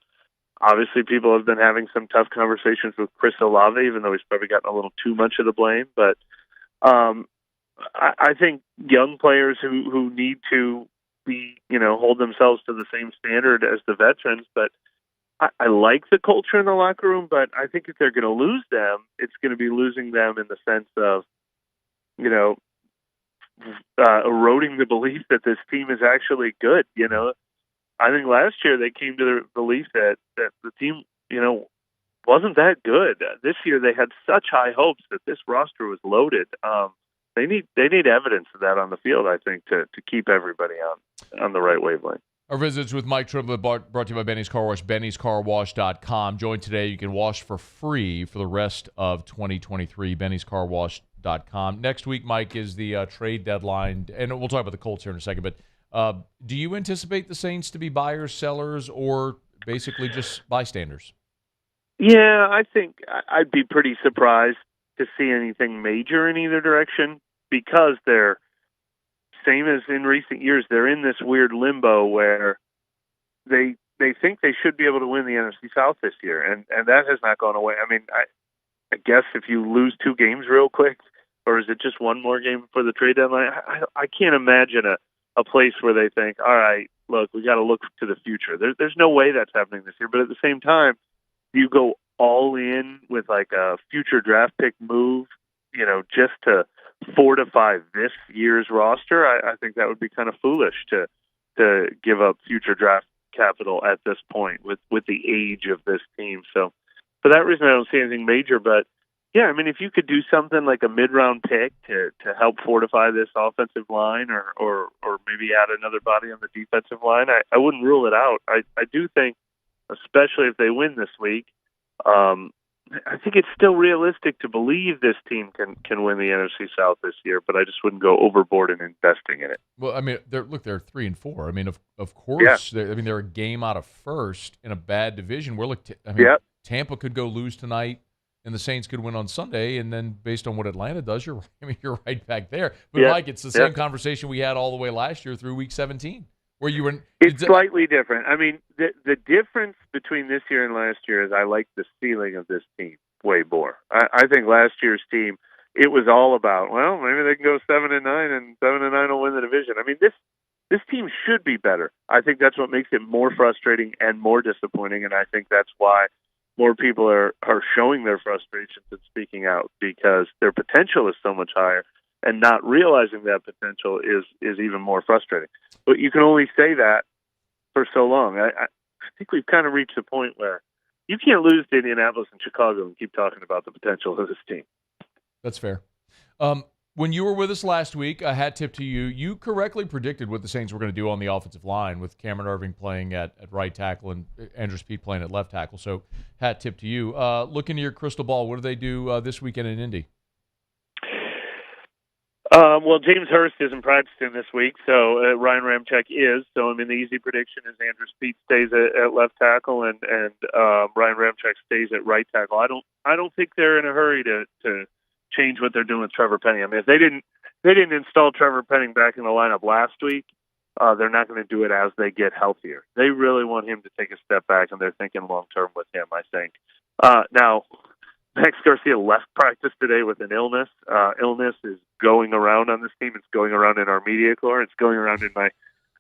Obviously, people have been having some tough conversations with Chris Olave, even though he's probably gotten a little too much of the blame. But I think young players who need to be, hold themselves to the same standard as the veterans. But I like the culture in the locker room, but I think if they're going to lose them, it's going to be losing them in the sense of, eroding the belief that this team is actually good. I think last year they came to the belief that the team, wasn't that good. This year they had such high hopes that this roster was loaded. They need evidence of that on the field, I think, to keep everybody on the right wavelength. Our visits with Mike Triplett brought to you by Benny's Car Wash, bennyscarwash.com. Join today. You can wash for free for the rest of 2023, bennyscarwash.com. Next week, Mike, is the trade deadline, and we'll talk about the Colts here in a second, but do you anticipate the Saints to be buyers, sellers, or basically just bystanders? Yeah, I think I'd be pretty surprised to see anything major in either direction because they're, same as in recent years, they're in this weird limbo where they think they should be able to win the NFC South this year, and that has not gone away. I mean, I guess if you lose 2 games real quick, or is it just one more game before the trade deadline? I can't imagine a place where they think, all right, look, we got to look to the future. There's no way that's happening this year. But at the same time, you go all in with like a future draft pick move, just to fortify this year's roster. I think that would be kind of foolish to give up future draft capital at this point with the age of this team. So for that reason, I don't see anything major. But yeah, I mean, if you could do something like a mid-round pick to help fortify this offensive line, or maybe add another body on the defensive line, I wouldn't rule it out. I do think, especially if they win this week, I think it's still realistic to believe this team can win the NFC South this year, but I just wouldn't go overboard in investing in it. Well, I mean, they're 3-4. I mean, of course, yeah. They're a game out of first in a bad division. Tampa could go lose tonight, and the Saints could win on Sunday, and then based on what Atlanta does, you're right back there. But Mike, it's the same conversation we had all the way last year through Week 17. Where you were, it's slightly different. I mean, the difference between this year and last year is I like the ceiling of this team way more. I think last year's team, it was all about, well, maybe they can go 7-9, and 7-9 will win the division. I mean, this team should be better. I think that's what makes it more frustrating and more disappointing, and I think that's why more people are showing their frustrations and speaking out, because their potential is so much higher. And not realizing that potential is even more frustrating. But you can only say that for so long. I think we've kind of reached the point where you can't lose to Indianapolis and Chicago and keep talking about the potential of this team. That's fair. When you were with us last week, a hat tip to you. You correctly predicted what the Saints were going to do on the offensive line, with Cameron Irving playing at right tackle and Andrew Speed playing at left tackle. So hat tip to you. Look into your crystal ball. What do they do this weekend in Indy? Well, James Hurst isn't practicing this week, so Ryan Ramczyk is. So, I mean, the easy prediction is Andrew Speed stays at left tackle and Ryan Ramczyk stays at right tackle. I don't think they're in a hurry to change what they're doing with Trevor Penning. I mean, if they didn't install Trevor Penning back in the lineup last week, they're not going to do it as they get healthier. They really want him to take a step back, and they're thinking long term with him, I think. Now, Max Garcia left practice today with an illness. Illness is going around on this team. It's going around in our media corps. It's going around in my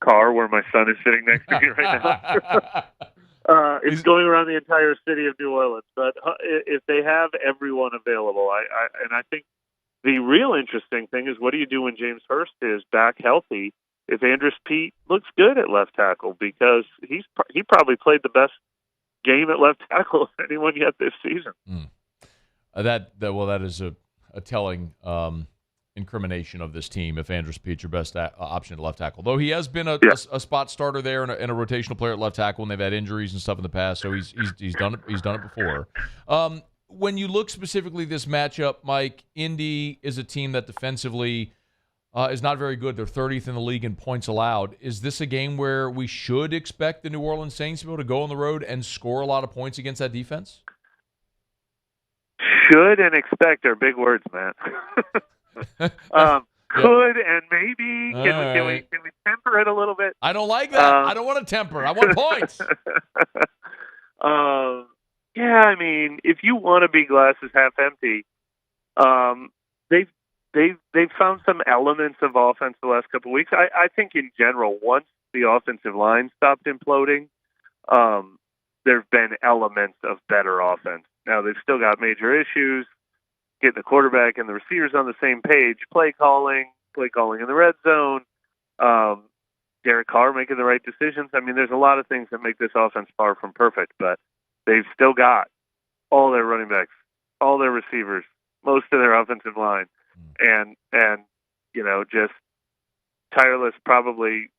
car where my son is sitting next to me right now. It's going around the entire city of New Orleans. But if they have everyone available, I think the real interesting thing is, what do you do when James Hurst is back healthy? If Andrus Peat looks good at left tackle, because he probably played the best game at left tackle of anyone yet this season. That is a telling incrimination of this team if Andrus Peat's your best option at left tackle. Though he has been a spot starter there and a rotational player at left tackle, and they've had injuries and stuff in the past, so he's done it. He's done it before. When you look specifically this matchup, Mike, Indy is a team that defensively is not very good. They're 30th in the league in points allowed. Is this a game where we should expect the New Orleans Saints to be able to go on the road and score a lot of points against that defense? Should and expect are big words, man. Could and maybe. Can we temper it a little bit? I don't like that. I don't want to temper. I want points. Yeah, I mean, if you want to be glasses half empty, they've found some elements of offense the last couple of weeks. I think in general, once the offensive line stopped imploding, there have been elements of better offense. Now, they've still got major issues, getting the quarterback and the receivers on the same page, play calling in the red zone, Derek Carr making the right decisions. I mean, there's a lot of things that make this offense far from perfect, but they've still got all their running backs, all their receivers, most of their offensive line, and just tireless, probably,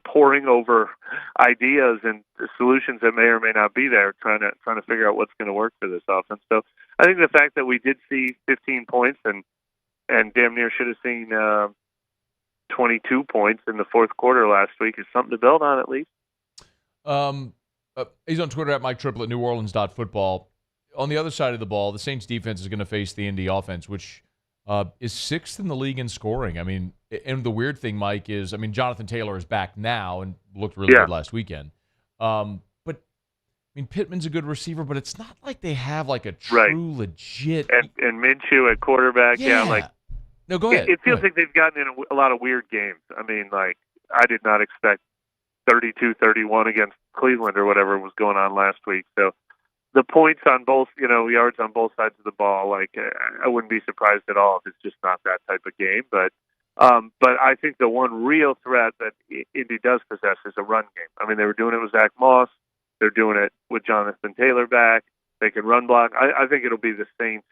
poring over ideas and solutions that may or may not be there, trying to figure out what's going to work for this offense. So I think the fact that we did see 15 points and damn near should have seen 22 points in the fourth quarter last week is something to build on, at least. He's on Twitter at Mike Triplett, NewOrleans.football. On the other side of the ball, the Saints defense is going to face the Indy offense, which is sixth in the league in scoring. I mean, and the weird thing, Mike, is, Jonathan Taylor is back now and looked really good last weekend. But Pittman's a good receiver, but it's not like they have like a true legit. And Minshew at quarterback, No, go ahead. It feels like they've gotten in a lot of weird games. I mean, like, I did not expect 32-31 against Cleveland or whatever was going on last week. So the points on both, yards on both sides of the ball, like, I wouldn't be surprised at all if it's just not that type of game. But I think the one real threat that Indy does possess is a run game. I mean, they were doing it with Zach Moss. They're doing it with Jonathan Taylor back. They can run block. I think it'll be the Saints'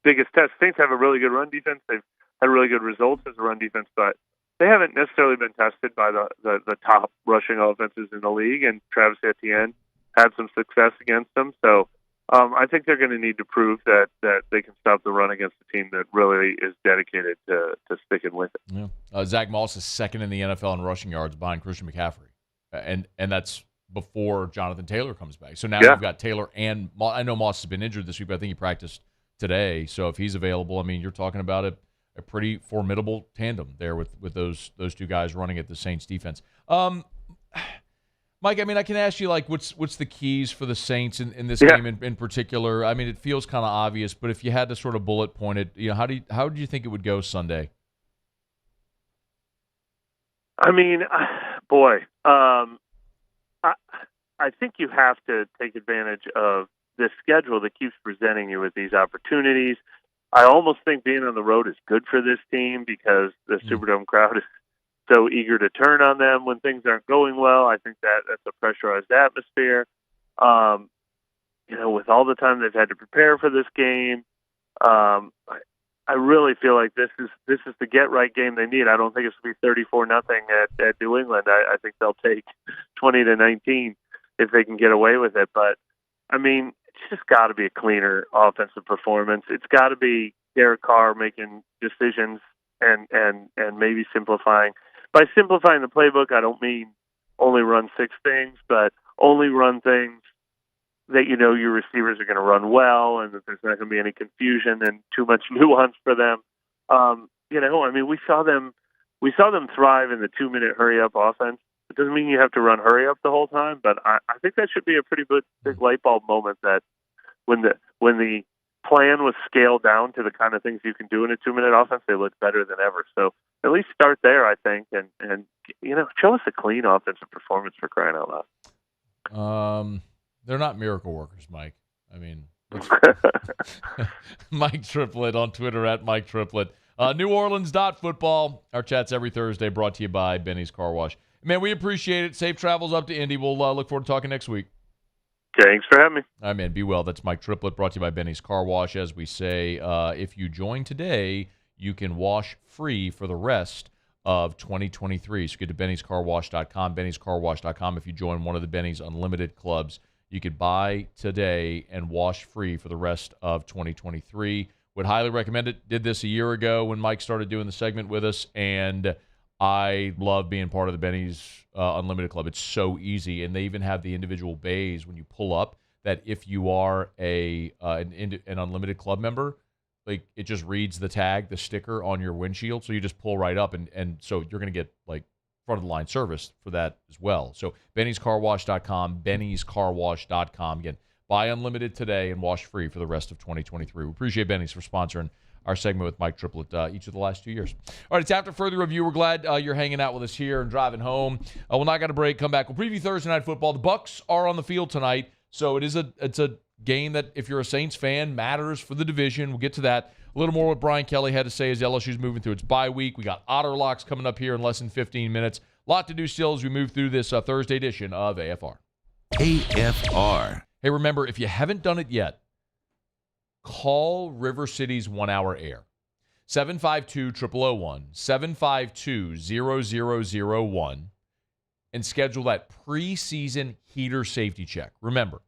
biggest test. Saints have a really good run defense. They've had really good results as a run defense, but they haven't necessarily been tested by the top rushing offenses in the league, and Travis Etienne had some success against them. So I think they're going to need to prove that they can stop the run against a team that really is dedicated to sticking with it. Yeah. Zach Moss is second in the NFL in rushing yards behind Christian McCaffrey, and that's before Jonathan Taylor comes back. So now you've got Taylor and I know Moss has been injured this week, but I think he practiced today. So if he's available, I mean, you're talking about a pretty formidable tandem there with those two guys running at the Saints defense. Mike, I mean, I can ask you, like, what's the keys for the Saints in this game in particular? I mean, it feels kind of obvious, but if you had to sort of bullet point it, how do you think it would go Sunday? I mean, boy, I think you have to take advantage of this schedule that keeps presenting you with these opportunities. I almost think being on the road is good for this team because the Superdome crowd is so eager to turn on them when things aren't going well. I think that's a pressurized atmosphere. With all the time they've had to prepare for this game, I really feel like this is the get right game they need. I don't think it's going to be 34-0 at New England. I think they'll take 20-19 if they can get away with it. But I mean, it's just got to be a cleaner offensive performance. It's got to be Derek Carr making decisions and maybe simplifying. By simplifying the playbook, I don't mean only run 6 things, but only run things that your receivers are going to run well, and that there's not going to be any confusion and too much nuance for them. I mean, we saw them thrive in the 2-minute hurry up offense. It doesn't mean you have to run hurry up the whole time, but I think that should be a pretty big light bulb moment that when the plan was scaled down to the kind of things you can do in a 2-minute offense, they look better than ever. So at least start there, I think, and show us a clean offensive performance for crying out loud. They're not miracle workers, Mike. I mean, Mike Triplett on Twitter at Mike Triplett. New Orleans football. Our chat's every Thursday, brought to you by Benny's Car Wash. Man, we appreciate it. Safe travels up to Indy. We'll look forward to talking next week. Thanks for having me. All right, man. Be well. That's Mike Triplett, brought to you by Benny's Car Wash. As we say, if you join today, you can wash free for the rest of 2023. So get to bennyscarwash.com, bennyscarwash.com. If you join one of the Benny's Unlimited clubs, you could buy today and wash free for the rest of 2023. Would highly recommend it. Did this a year ago when Mike started doing the segment with us, and I love being part of the Benny's Unlimited Club. It's so easy, and they even have the individual bays when you pull up that if you are an Unlimited Club member, like, it just reads the tag, the sticker on your windshield, so you just pull right up, and so you're going to get, like, front-of-the-line service for that as well. So bennyscarwash.com, bennyscarwash.com. Again, buy unlimited today and wash free for the rest of 2023. We appreciate Benny's for sponsoring our segment with Mike Triplett each of the last 2 years. All right, it's after further review. We're glad you're hanging out with us here and driving home. We'll not got a break. Come back. We'll preview Thursday Night Football. The Bucs are on the field tonight, so it's a game that, if you're a Saints fan, matters for the division. We'll get to that. A little more what Brian Kelly had to say as LSU's moving through its bye week. We got Otter Locks coming up here in less than 15 minutes. A lot to do still as we move through this Thursday edition of AFR. AFR. Hey, remember, if you haven't done it yet, call River City's 1 Hour Air. 752-0001, 752-0001, and schedule that preseason heater safety check. Remember,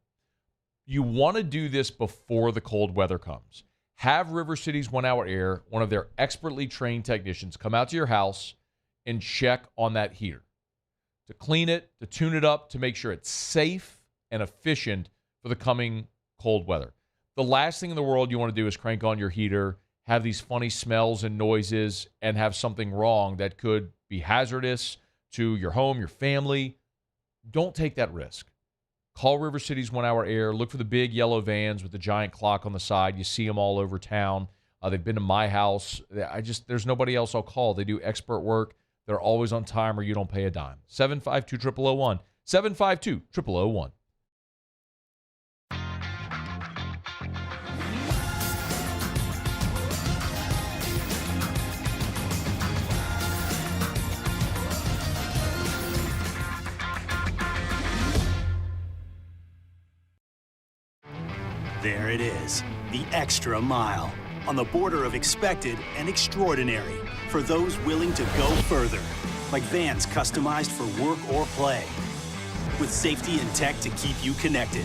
you want to do this before the cold weather comes. Have River City's 1 Hour Air, one of their expertly trained technicians, come out to your house and check on that heater to clean it, to tune it up, to make sure it's safe and efficient for the coming cold weather. The last thing in the world you want to do is crank on your heater, have these funny smells and noises, and have something wrong that could be hazardous to your home, your family. Don't take that risk. Call River City's 1 Hour Air. Look for the big yellow vans with the giant clock on the side. You see them all over town. They've been to my house. There's nobody else I'll call. They do expert work. They're always on time, or you don't pay a dime. 752-0001. 752-0001. There it is, the extra mile, on the border of expected and extraordinary, for those willing to go further, like vans customized for work or play, with safety and tech to keep you connected,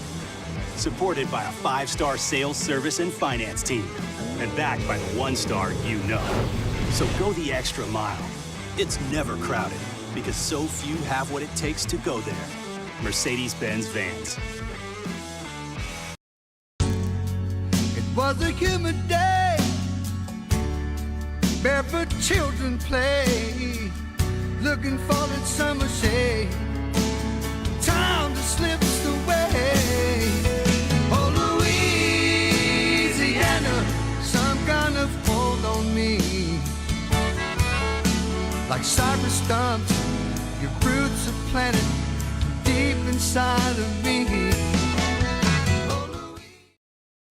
supported by a 5-star sales, service, and finance team, and backed by the 1-star you know. So go the extra mile. It's never crowded, because so few have what it takes to go there. Mercedes-Benz Vans. Was a humid day, barefoot children play, looking for that summer shade. Time just slips away. Oh, Louisiana, some kind of hold on me. Like cypress stumps, your roots are planted deep inside of me.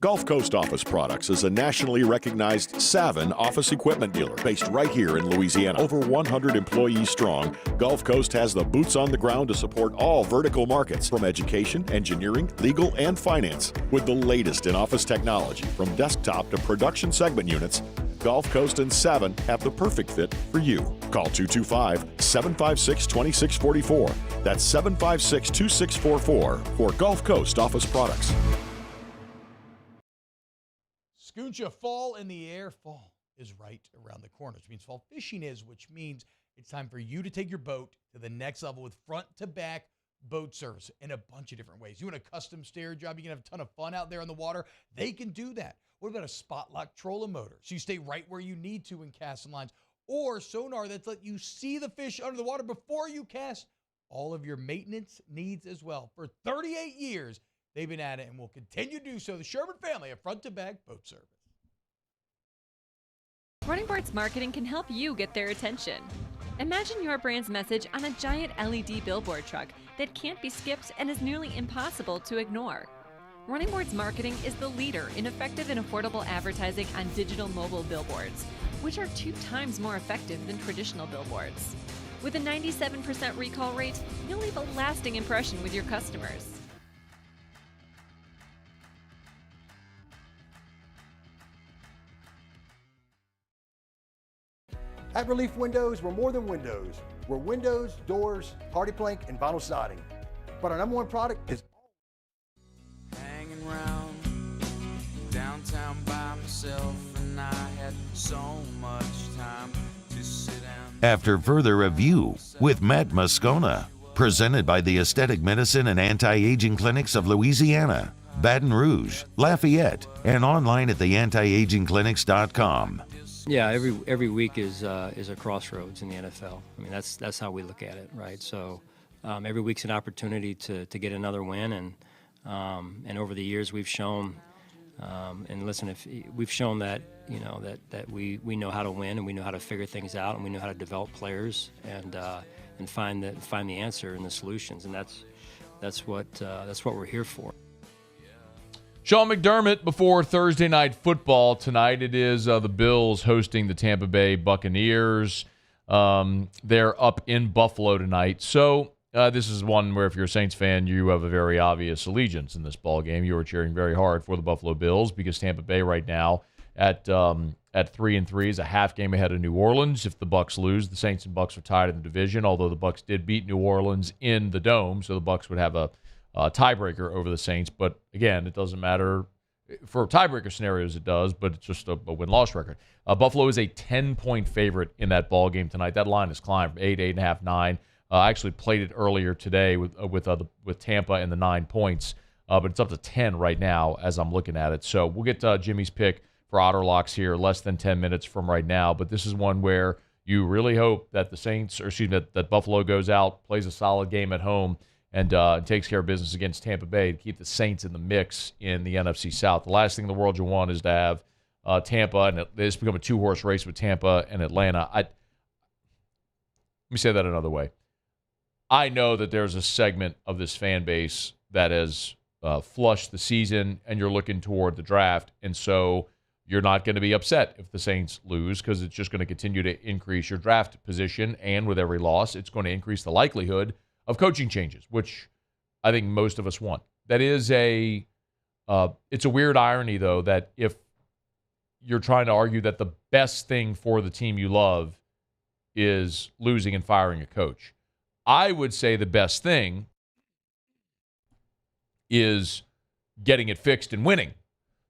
Gulf Coast Office Products is a nationally recognized Savin office equipment dealer based right here in Louisiana. Over 100 employees strong, Gulf Coast has the boots on the ground to support all vertical markets, from education, engineering, legal, and finance. With the latest in office technology, from desktop to production segment units, Gulf Coast and Savin have the perfect fit for you. Call 225-756-2644. That's 756-2644 for Gulf Coast Office Products. Scooncha, fall in the air. Fall is right around the corner, which means fall fishing is, which means it's time for you to take your boat to the next level with front-to-back boat service in a bunch of different ways. You want a custom stair job, you can have a ton of fun out there on the water. They can do that. What about a spot lock trolling motor? So you stay right where you need to in casting lines. Or sonar that's let you see the fish under the water before you cast. All of your maintenance needs as well. For 38 years, they've been at it and will continue to do so. The Sherman family of front-to-back boat service. Running Boards Marketing can help you get their attention. Imagine your brand's message on a giant LED billboard truck that can't be skipped and is nearly impossible to ignore. Running Boards Marketing is the leader in effective and affordable advertising on digital mobile billboards, which are 2 times more effective than traditional billboards. With a 97% recall rate, you'll leave a lasting impression with your customers. At Relief Windows, we're more than windows. We're windows, doors, hardy plank, and vinyl siding. But our number one product is hanging around downtown by myself, and I had so much time to sit down. After further review with Matt Moscona, presented by the Aesthetic Medicine and Anti-Aging Clinics of Louisiana, Baton Rouge, Lafayette, and online at theantiagingclinics.com. Yeah, every week is a crossroads in the NFL. I mean, that's how we look at it, right? So every week's an opportunity to get another win, and over the years we've shown, and listen, if we've shown that that we know how to win, and we know how to figure things out, and we know how to develop players and find the answer and the solutions, and that's what we're here for. Sean McDermott before Thursday Night Football tonight. It is the Bills hosting the Tampa Bay Buccaneers. They're up in Buffalo tonight. So this is one where if you're a Saints fan, you have a very obvious allegiance in this ball game. You are cheering very hard for the Buffalo Bills because Tampa Bay right now at 3-3 is a half game ahead of New Orleans. If the Bucs lose, the Saints and Bucs are tied in the division, although the Bucs did beat New Orleans in the Dome, so the Bucs would have a tiebreaker over the Saints. But again, it doesn't matter. For tiebreaker scenarios, it does, but it's just a win-loss record. Buffalo is a 10-point favorite in that ball game tonight. That line has climbed from 8, 8.5, 9. I actually played it earlier today with Tampa and the 9 points, but it's up to 10 right now as I'm looking at it. So we'll get Jimmy's pick for Otter Locks here less than 10 minutes from right now. But this is one where you really hope that that Buffalo goes out, plays a solid game at home, and takes care of business against Tampa Bay to keep the Saints in the mix in the NFC South. The last thing in the world you want is to have Tampa, and it's become a two-horse race with Tampa and Atlanta. Let me say that another way. I know that there's a segment of this fan base that has flushed the season, and you're looking toward the draft, and so you're not going to be upset if the Saints lose because it's just going to continue to increase your draft position, and with every loss, it's going to increase the likelihood of coaching changes, which I think most of us want. That is it's a weird irony, though, that if you're trying to argue that the best thing for the team you love is losing and firing a coach, I would say the best thing is getting it fixed and winning.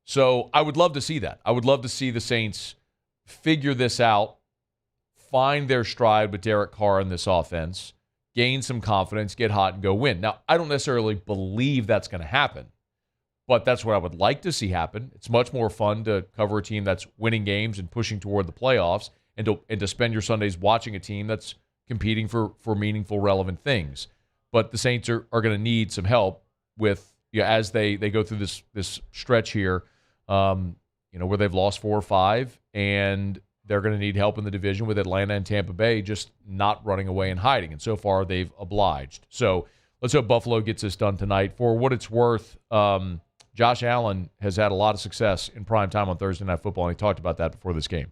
So I would love to see that. I would love to see the Saints figure this out, find their stride with Derek Carr in this offense, gain some confidence, get hot, and go win. Now, I don't necessarily believe that's going to happen, but that's what I would like to see happen. It's much more fun to cover a team that's winning games and pushing toward the playoffs, and to spend your Sundays watching a team that's competing for meaningful, relevant things. But the Saints are going to need some help with as they go through this stretch here, where they've lost 4 or 5, and they're going to need help in the division with Atlanta and Tampa Bay just not running away and hiding. And so far, they've obliged. So let's hope Buffalo gets this done tonight. For what it's worth, Josh Allen has had a lot of success in prime time on Thursday Night Football, and he talked about that before this game.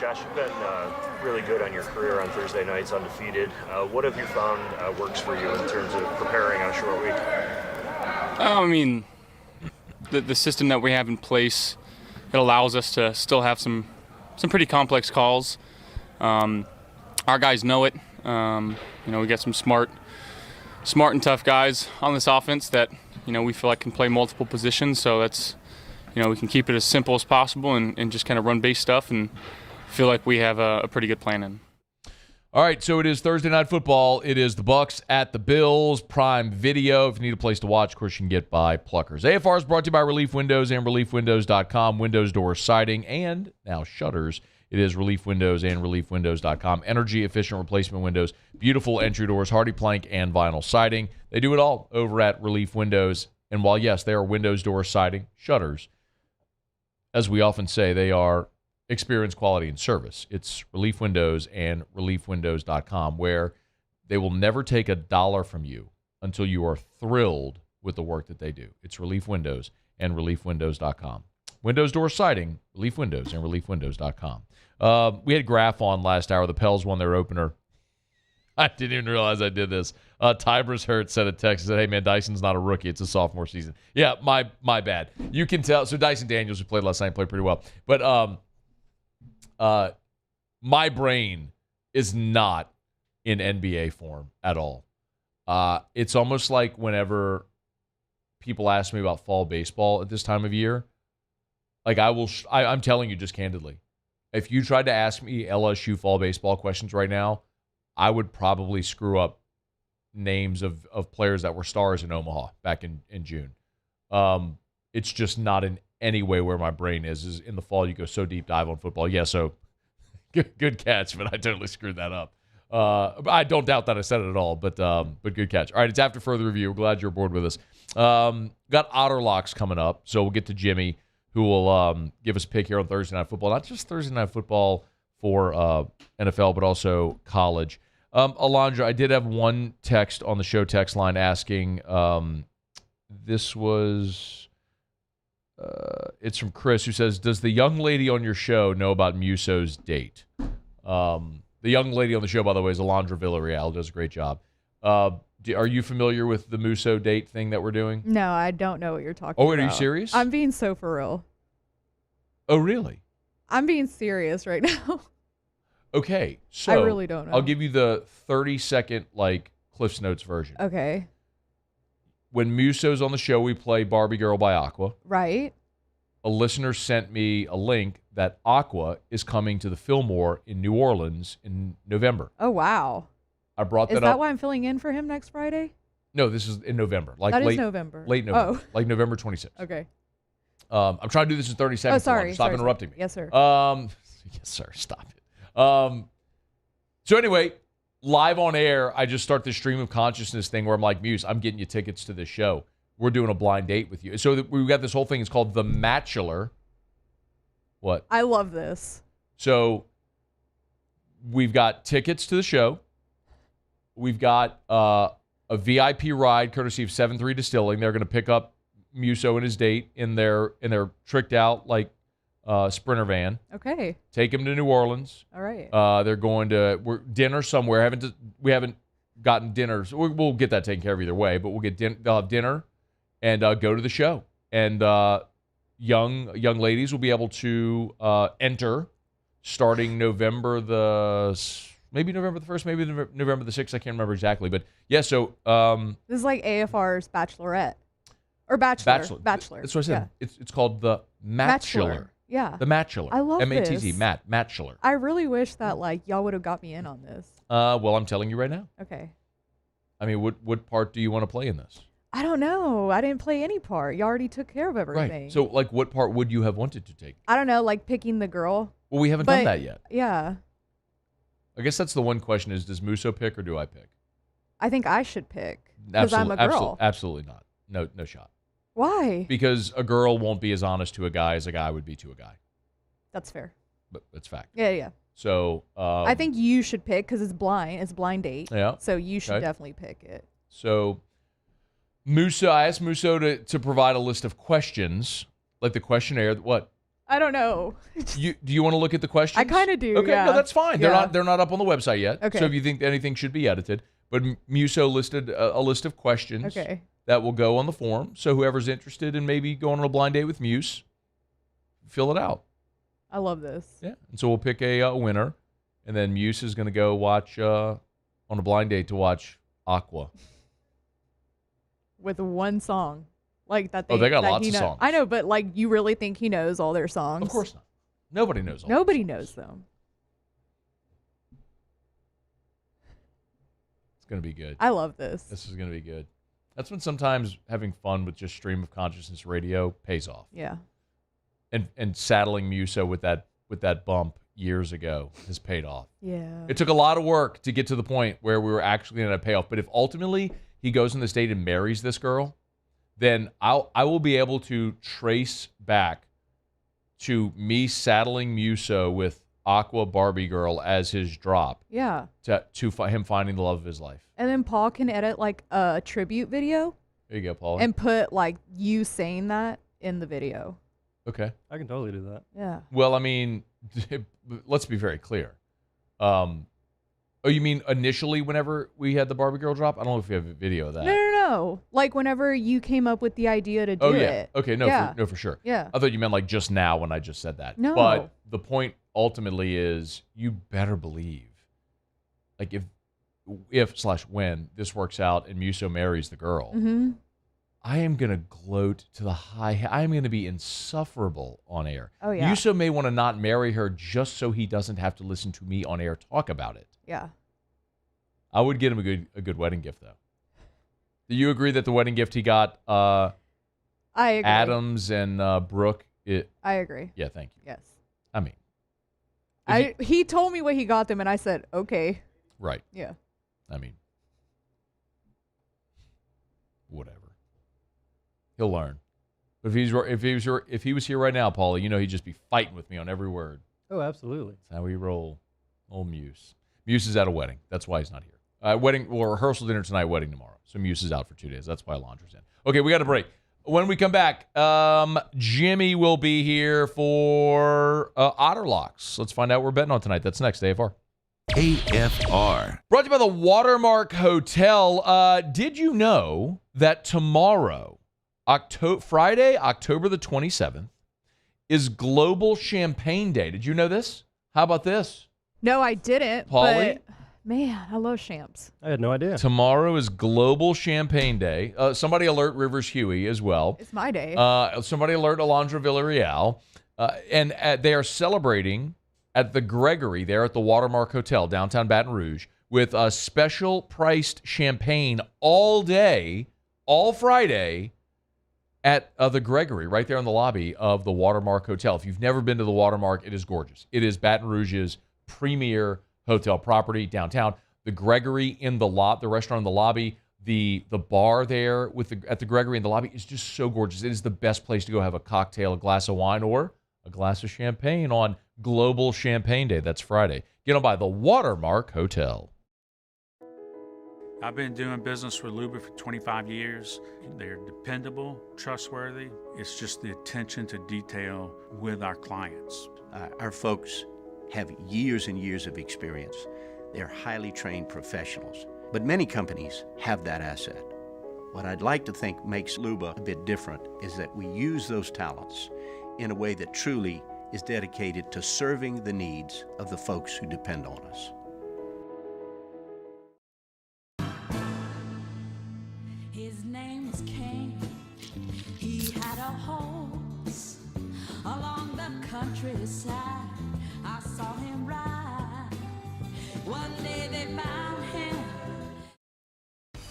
Josh, you've been really good on your career on Thursday nights, undefeated. What have you found works for you in terms of preparing on a short week? I mean, the system that we have in place, it allows us to still have some pretty complex calls. Our guys know it. We got some smart and tough guys on this offense that we feel like can play multiple positions. So that's we can keep it as simple as possible and just kind of run base stuff and feel like we have a pretty good plan in. All right, so it is Thursday Night Football. It is the Bucs at the Bills, Prime Video. If you need a place to watch, of course, you can get by Pluckers. AFR is brought to you by Relief Windows and ReliefWindows.com. Windows, doors, siding, and now shutters. It is Relief Windows and ReliefWindows.com. Energy-efficient replacement windows, beautiful entry doors, hardy plank, and vinyl siding. They do it all over at Relief Windows. And while, yes, they are windows, doors, siding, shutters, as we often say, they are experience, quality, and service. It's Relief Windows and ReliefWindows.com, where they will never take a dollar from you until you are thrilled with the work that they do. It's Relief Windows and ReliefWindows.com. Windows, door, siding, Relief Windows and ReliefWindows.com. We had Graff on last hour. The Pels won their opener. I didn't even realize I did this. Tybers Hurt sent a text and said, "Hey, man, Dyson's not a rookie. It's a sophomore season." Yeah, my bad. You can tell. So Dyson Daniels, who played last night, played pretty well. But my brain is not in NBA form at all. It's almost like whenever people ask me about fall baseball at this time of year, like I'm telling you just candidly, if you tried to ask me LSU fall baseball questions right now, I would probably screw up names of players that were stars in Omaha back in June. It's just not in any way where my brain is in the fall. You go so deep dive on football. Yeah, so good catch, but I totally screwed that up. I don't doubt that I said it at all, but good catch. All right, it's after further review. We're glad you're aboard with us. Got Otter Locks coming up, so we'll get to Jimmy, who will give us a pick here on Thursday Night Football. Not just Thursday Night Football for NFL, but also college. Alondra, I did have one text on the show text line asking, this was... it's from Chris, who says, "Does the young lady on your show know about Muso's date?" The young lady on the show, by the way, is Alondra Villarreal. Does a great job. Are you familiar with the Muso date thing that we're doing? No, I don't know what you're talking about. Oh, are you serious? I'm being so for real. Oh, really? I'm being serious right now. Okay, so I really don't know. I'll give you the 30-second Cliff's Notes version. Okay. When Muso's on the show, we play Barbie Girl by Aqua. Right. A listener sent me a link that Aqua is coming to the Fillmore in New Orleans in November. Oh, wow. I brought that up. Is that why I'm filling in for him next Friday? No, this is in November. That is November. Late November. Oh. Like November 26th. Okay. I'm trying to do this in 30 seconds. Oh, sorry. Stop interrupting me. Yes, sir. Yes, sir. Stop it. So anyway, live on air, I just start this stream of consciousness thing where I'm like, Muse, I'm getting you tickets to this show. we're doing a blind date with you. So we've got this whole thing. It's called The Matchular. What? I love this. So we've got tickets to the show. We've got a VIP ride courtesy of 7-3 Distilling. They're going to pick up Muso and his date in their tricked out like Sprinter van. Okay. Take him to New Orleans. All right. They're going to dinner somewhere. We haven't gotten dinner. So we'll get that taken care of either way. But we'll get they'll have dinner and go to the show. And young ladies will be able to enter starting November the 1st, maybe November the 6th. I can't remember exactly. But yeah. So this is like AFR's Bachelorette or Bachelor. Bachelor. That's what I said. Yeah. It's called the Matchular. Yeah. The Matchular. I love MATZ, this. Matchular. I really wish that y'all would have got me in on this. Well, I'm telling you right now. Okay. I mean, what part do you want to play in this? I don't know. I didn't play any part. You already took care of everything. Right. So, like, what part would you have wanted to take? I don't know, like picking the girl. Well, we haven't done that yet. Yeah. I guess that's the one question is, does Muso pick or do I pick? I think I should pick because I'm a girl. Absolutely not. No shot. Why? Because a girl won't be as honest to a guy as a guy would be to a guy. That's fair. But it's fact. Yeah. So I think you should pick because it's blind. It's a blind date. Yeah. So you should definitely pick it. So I asked Muso to provide a list of questions, like the questionnaire. What? I don't know. Do you want to look at the questions? I kind of do. Okay, yeah. no, that's fine. Yeah. They're not up on the website yet. Okay. So if you think anything should be edited, but Muso listed a list of questions. Okay. That will go on the form. So whoever's interested in maybe going on a blind date with Muse, fill it out. I love this. Yeah. And so we'll pick a winner, and then Muse is going to go watch on a blind date to watch Aqua. With one song. Like that. They got lots of songs. I know, but like you really think he knows all their songs? Of course not. Nobody knows all Nobody knows them. It's going to be good. I love this. This is going to be good. That's when sometimes having fun with just stream of consciousness radio pays off. Yeah. And saddling Muso with that bump years ago has paid off. Yeah. It took a lot of work to get to the point where we were actually going to pay off. But if ultimately he goes in the state and marries this girl, then I will be able to trace back to me saddling Muso with Aqua Barbie Girl as his drop. Yeah. To him finding the love of his life. And then Paul can edit like a tribute video. There you go, Paul. And put like you saying that in the video. Okay. I can totally do that. Yeah. Well, I mean, let's be very clear. Oh, you mean initially whenever we had the Barbie Girl drop? I don't know if we have a video of that. No. Like whenever you came up with the idea to do it. Okay, no, for sure. Yeah. I thought you meant like just now when I just said that. No. But the point ultimately is you better believe, like if/when this works out and Muso marries the girl, mm-hmm. I am going to gloat to the high. I am going to be insufferable on air. Oh, yeah. Muso may want to not marry her just so he doesn't have to listen to me on air talk about it. Yeah. I would get him a good wedding gift, though. Do you agree that the wedding gift he got I agree. Adams and Brooke? I agree. Yeah, thank you. Yes. I mean. He told me what he got them, and I said, okay. Right. Yeah. I mean, whatever. He'll learn. But if he was here right now, Paulie, he'd just be fighting with me on every word. Oh, absolutely. That's how we roll. Old Muse. Muse is at a wedding. That's why he's not here. Rehearsal dinner tonight, wedding tomorrow. So Muse is out for 2 days. That's why Alondra's in. Okay, we got a break. When we come back, Jimmy will be here for Otter Locks. Let's find out what we're betting on tonight. That's next, AFR. AFR. Brought to you by the Watermark Hotel. Did you know that tomorrow, Friday, October the 27th, is Global Champagne Day? Did you know this? How about this? No, I didn't. Paulie? But man, I love champs. I had no idea. Tomorrow is Global Champagne Day. Somebody alert Rivers Huey as well. It's my day. Somebody alert Alondra Villarreal. And they are celebrating at the Gregory there at the Watermark Hotel, downtown Baton Rouge, with a special priced champagne all day, all Friday, at the Gregory, right there in the lobby of the Watermark Hotel. If you've never been to the Watermark, it is gorgeous. It is Baton Rouge's premier hotel property downtown. The Gregory in the restaurant in the lobby, The bar there at the Gregory in the lobby is just so gorgeous. It is the best place to go have a cocktail, a glass of wine, or a glass of champagne on Global Champagne Day. That's Friday. Get on by the Watermark Hotel. I've been doing business with Luba for 25 years. They're dependable, trustworthy. It's just the attention to detail with our clients. Our folks have years and years of experience. They're highly trained professionals. But many companies have that asset. What I'd like to think makes Luba a bit different is that we use those talents in a way that truly is dedicated to serving the needs of the folks who depend on us. His name was King. He had a horse along the countryside. I saw him ride. One day they found him.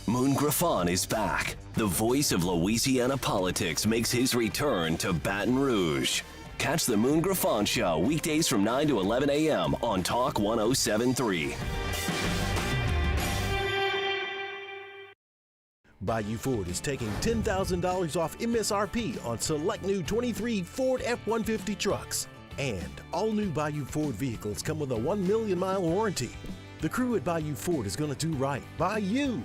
Moon Griffon is back. The voice of Louisiana politics makes his return to Baton Rouge. Catch the Moon Griffon Show weekdays from 9 to 11 a.m. on Talk 107.3. Bayou Ford is taking $10,000 off MSRP on select new 23 Ford F-150 trucks. And all new Bayou Ford vehicles come with a 1 million mile warranty. The crew at Bayou Ford is going to do right by you.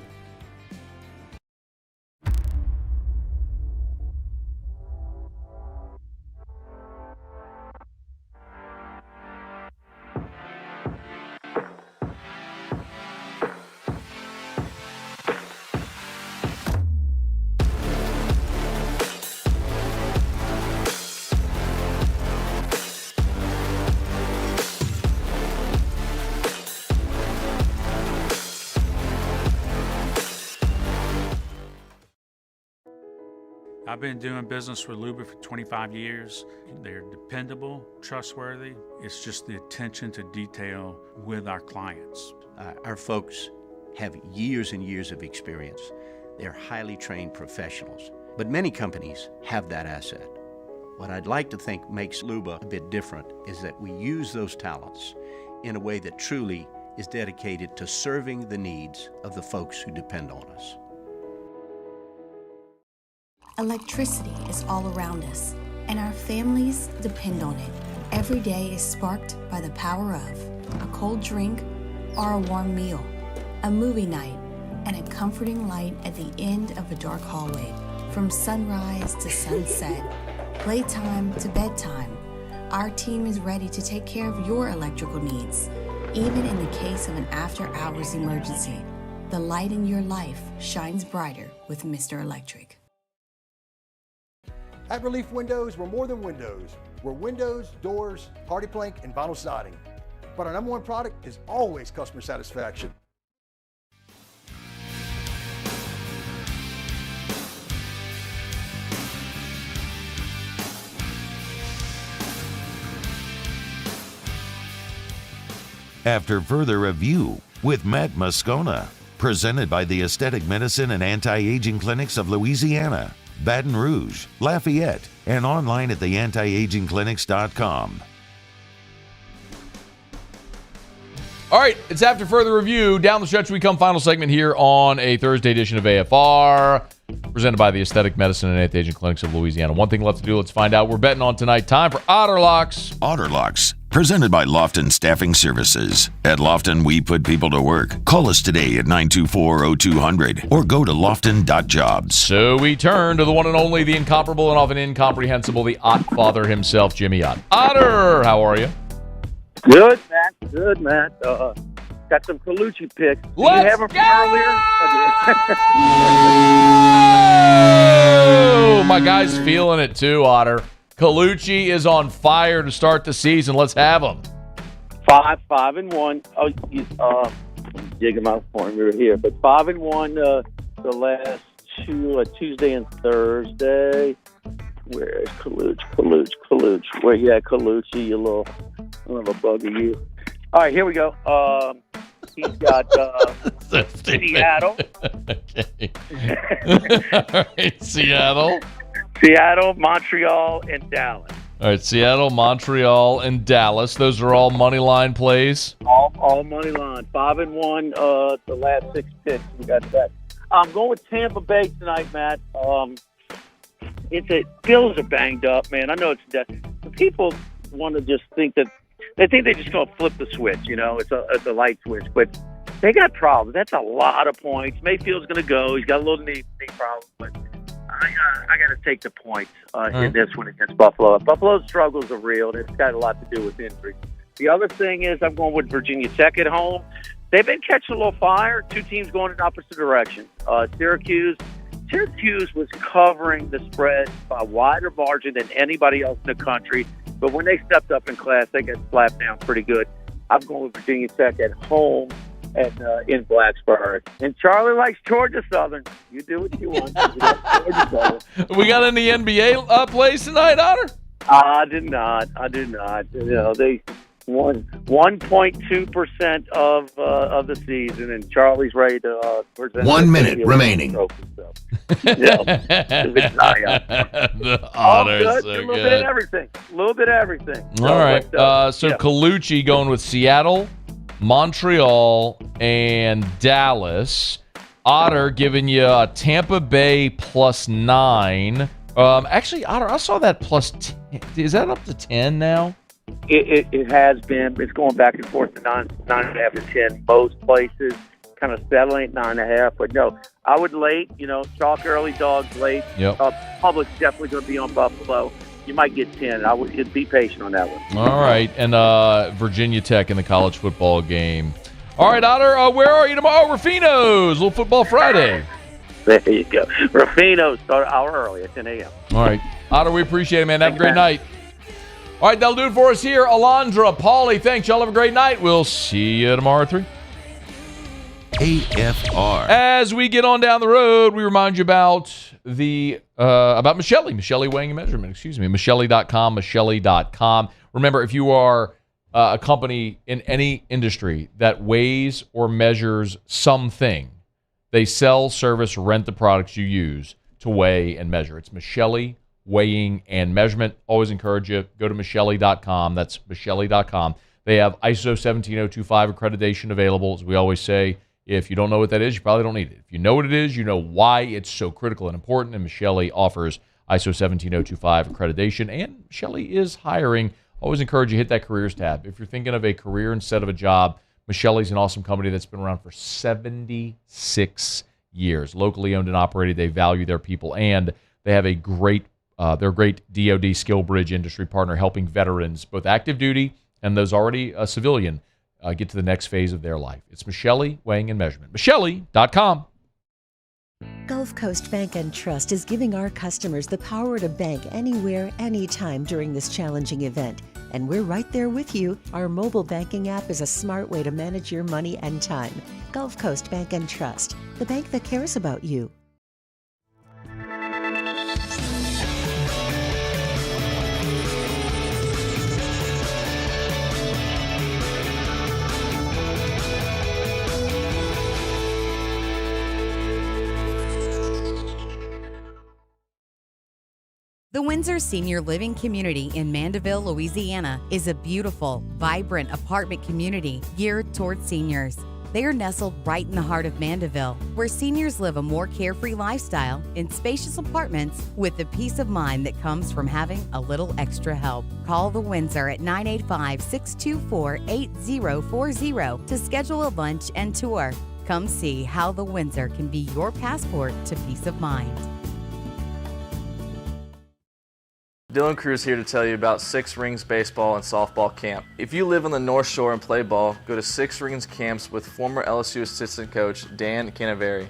I've been doing business with Luba for 25 years. They're dependable, trustworthy. It's just the attention to detail with our clients. Our folks have years and years of experience. They're highly trained professionals. But many companies have that asset. What I'd like to think makes Luba a bit different is that we use those talents in a way that truly is dedicated to serving the needs of the folks who depend on us. Electricity is all around us, and our families depend on it. Every day is sparked by the power of a cold drink or a warm meal, a movie night, and a comforting light at the end of a dark hallway. From sunrise to sunset, playtime to bedtime, our team is ready to take care of your electrical needs. Even in the case of an after-hours emergency, the light in your life shines brighter with Mr. Electric. At Relief Windows, we're more than windows. We're windows, doors, hardy plank, and vinyl siding. But our number one product is always customer satisfaction. After further review with Matt Moscona, presented by the Aesthetic Medicine and Anti-Aging Clinics of Louisiana, Baton Rouge, Lafayette, and online at theantiagingclinics.com. All right, it's after further review. Down the stretch we come, final segment here on a Thursday edition of AFR, presented by the Aesthetic Medicine and Anti-Aging Clinics of Louisiana. One thing left to do, let's find out. We're betting on tonight. Time for Otter Locks. Otter Locks, presented by Lofton Staffing Services. At Lofton, we put people to work. Call us today at 924-0200 or go to lofton.jobs. So we turn to the one and only, the incomparable and often incomprehensible, the Ott father himself, Jimmy Ott. Otter, how are you? Good, Matt. Good, Matt. Got some Colucci picks. Did you have them from earlier? Oh, my guy's feeling it too, Otter. Colucci is on fire to start the season. Let's have him. 5-1. Oh, dig him out for him. We're here, but 5-1. The last two, Tuesday and Thursday. Where is Colucci? Where you at, Colucci? You little bugger, you. All right, here we go. He's got Seattle. Okay. All right, Seattle, Montreal, and Dallas. All right, Seattle, Montreal, and Dallas. Those are all money line plays. All money line. 5-1. The last 6 picks. We got that. I'm going with Tampa Bay tonight, Matt. Bills are banged up, man. I know the people want to just think that they think they're just going to flip the switch. It's a light switch, but they got problems. That's a lot of points. Mayfield's going to go. He's got a little knee problem, but I got to take the points in this one against Buffalo. Buffalo's struggles are real, and it's got a lot to do with injury. The other thing is I'm going with Virginia Tech at home. They've been catching a little fire. Two teams going in opposite directions. Syracuse was covering the spread by a wider margin than anybody else in the country. But when they stepped up in class, they got slapped down pretty good. I'm going with Virginia Tech at home and in Blacksburg. And Charlie likes Georgia Southern. You do what you want. Georgia Southern. We got any NBA plays tonight, Otter? I did not. They won 1.2% of the season, and Charlie's ready to present. 1 minute remaining. The Otters, a little bit of everything. All right. So Colucci going with Seattle, Montreal, and Dallas. Otter giving you a Tampa Bay +9. Actually, Otter, I saw that +10. Is that up to 10 now? It has been. It's going back and forth to 9.5 to 10. Most places kind of settling at 9.5. But no, I would late. Chalk early, dogs late. Yep. Public's definitely going to be on Buffalo. You might get 10. I would be patient on that one. All right, and Virginia Tech in the college football game. All right, Otter, where are you tomorrow? Rufino's, Little Football Friday. There you go. Rufino's start an hour early at 10 a.m. All right. Otter, we appreciate it, man. Have a great night. All right, that'll do it for us here. Alondra, Paulie, thanks. Y'all have a great night. We'll see you tomorrow at 3. AFR. As we get on down the road, we remind you about Michelli weighing and measurement. Michelli.com. Remember, if you are a company in any industry that weighs or measures something, they sell, service, rent the products you use to weigh and measure. It's Michelli weighing and measurement. Always encourage you, go to Michelli.com. That's Michelli.com. They have ISO 17025 accreditation available. As we always say, if you don't know what that is, you probably don't need it. If you know what it is, you know why it's so critical and important, and Michelli offers ISO 17025 accreditation, and Michelli is hiring. Always encourage you, hit that careers tab. If you're thinking of a career instead of a job, Michelli's an awesome company that's been around for 76 years. Locally owned and operated. They value their people, and they have a great they're a great DoD skill bridge industry partner helping veterans, both active duty and those already a civilian, get to the next phase of their life. It's Michelli Weighing and Measurement. Michelli.com. Gulf Coast Bank and Trust is giving our customers the power to bank anywhere, anytime during this challenging event. And we're right there with you. Our mobile banking app is a smart way to manage your money and time. Gulf Coast Bank and Trust, the bank that cares about you. The Windsor Senior Living Community in Mandeville, Louisiana is a beautiful, vibrant apartment community geared toward seniors. They are nestled right in the heart of Mandeville, where seniors live a more carefree lifestyle in spacious apartments with the peace of mind that comes from having a little extra help. Call the Windsor at 985-624-8040 to schedule a lunch and tour. Come see how the Windsor can be your passport to peace of mind. Dylan Cruz here to tell you about Six Rings Baseball and Softball Camp. If you live on the North Shore and play ball, go to Six Rings Camps with former LSU assistant coach Dan Canaveri.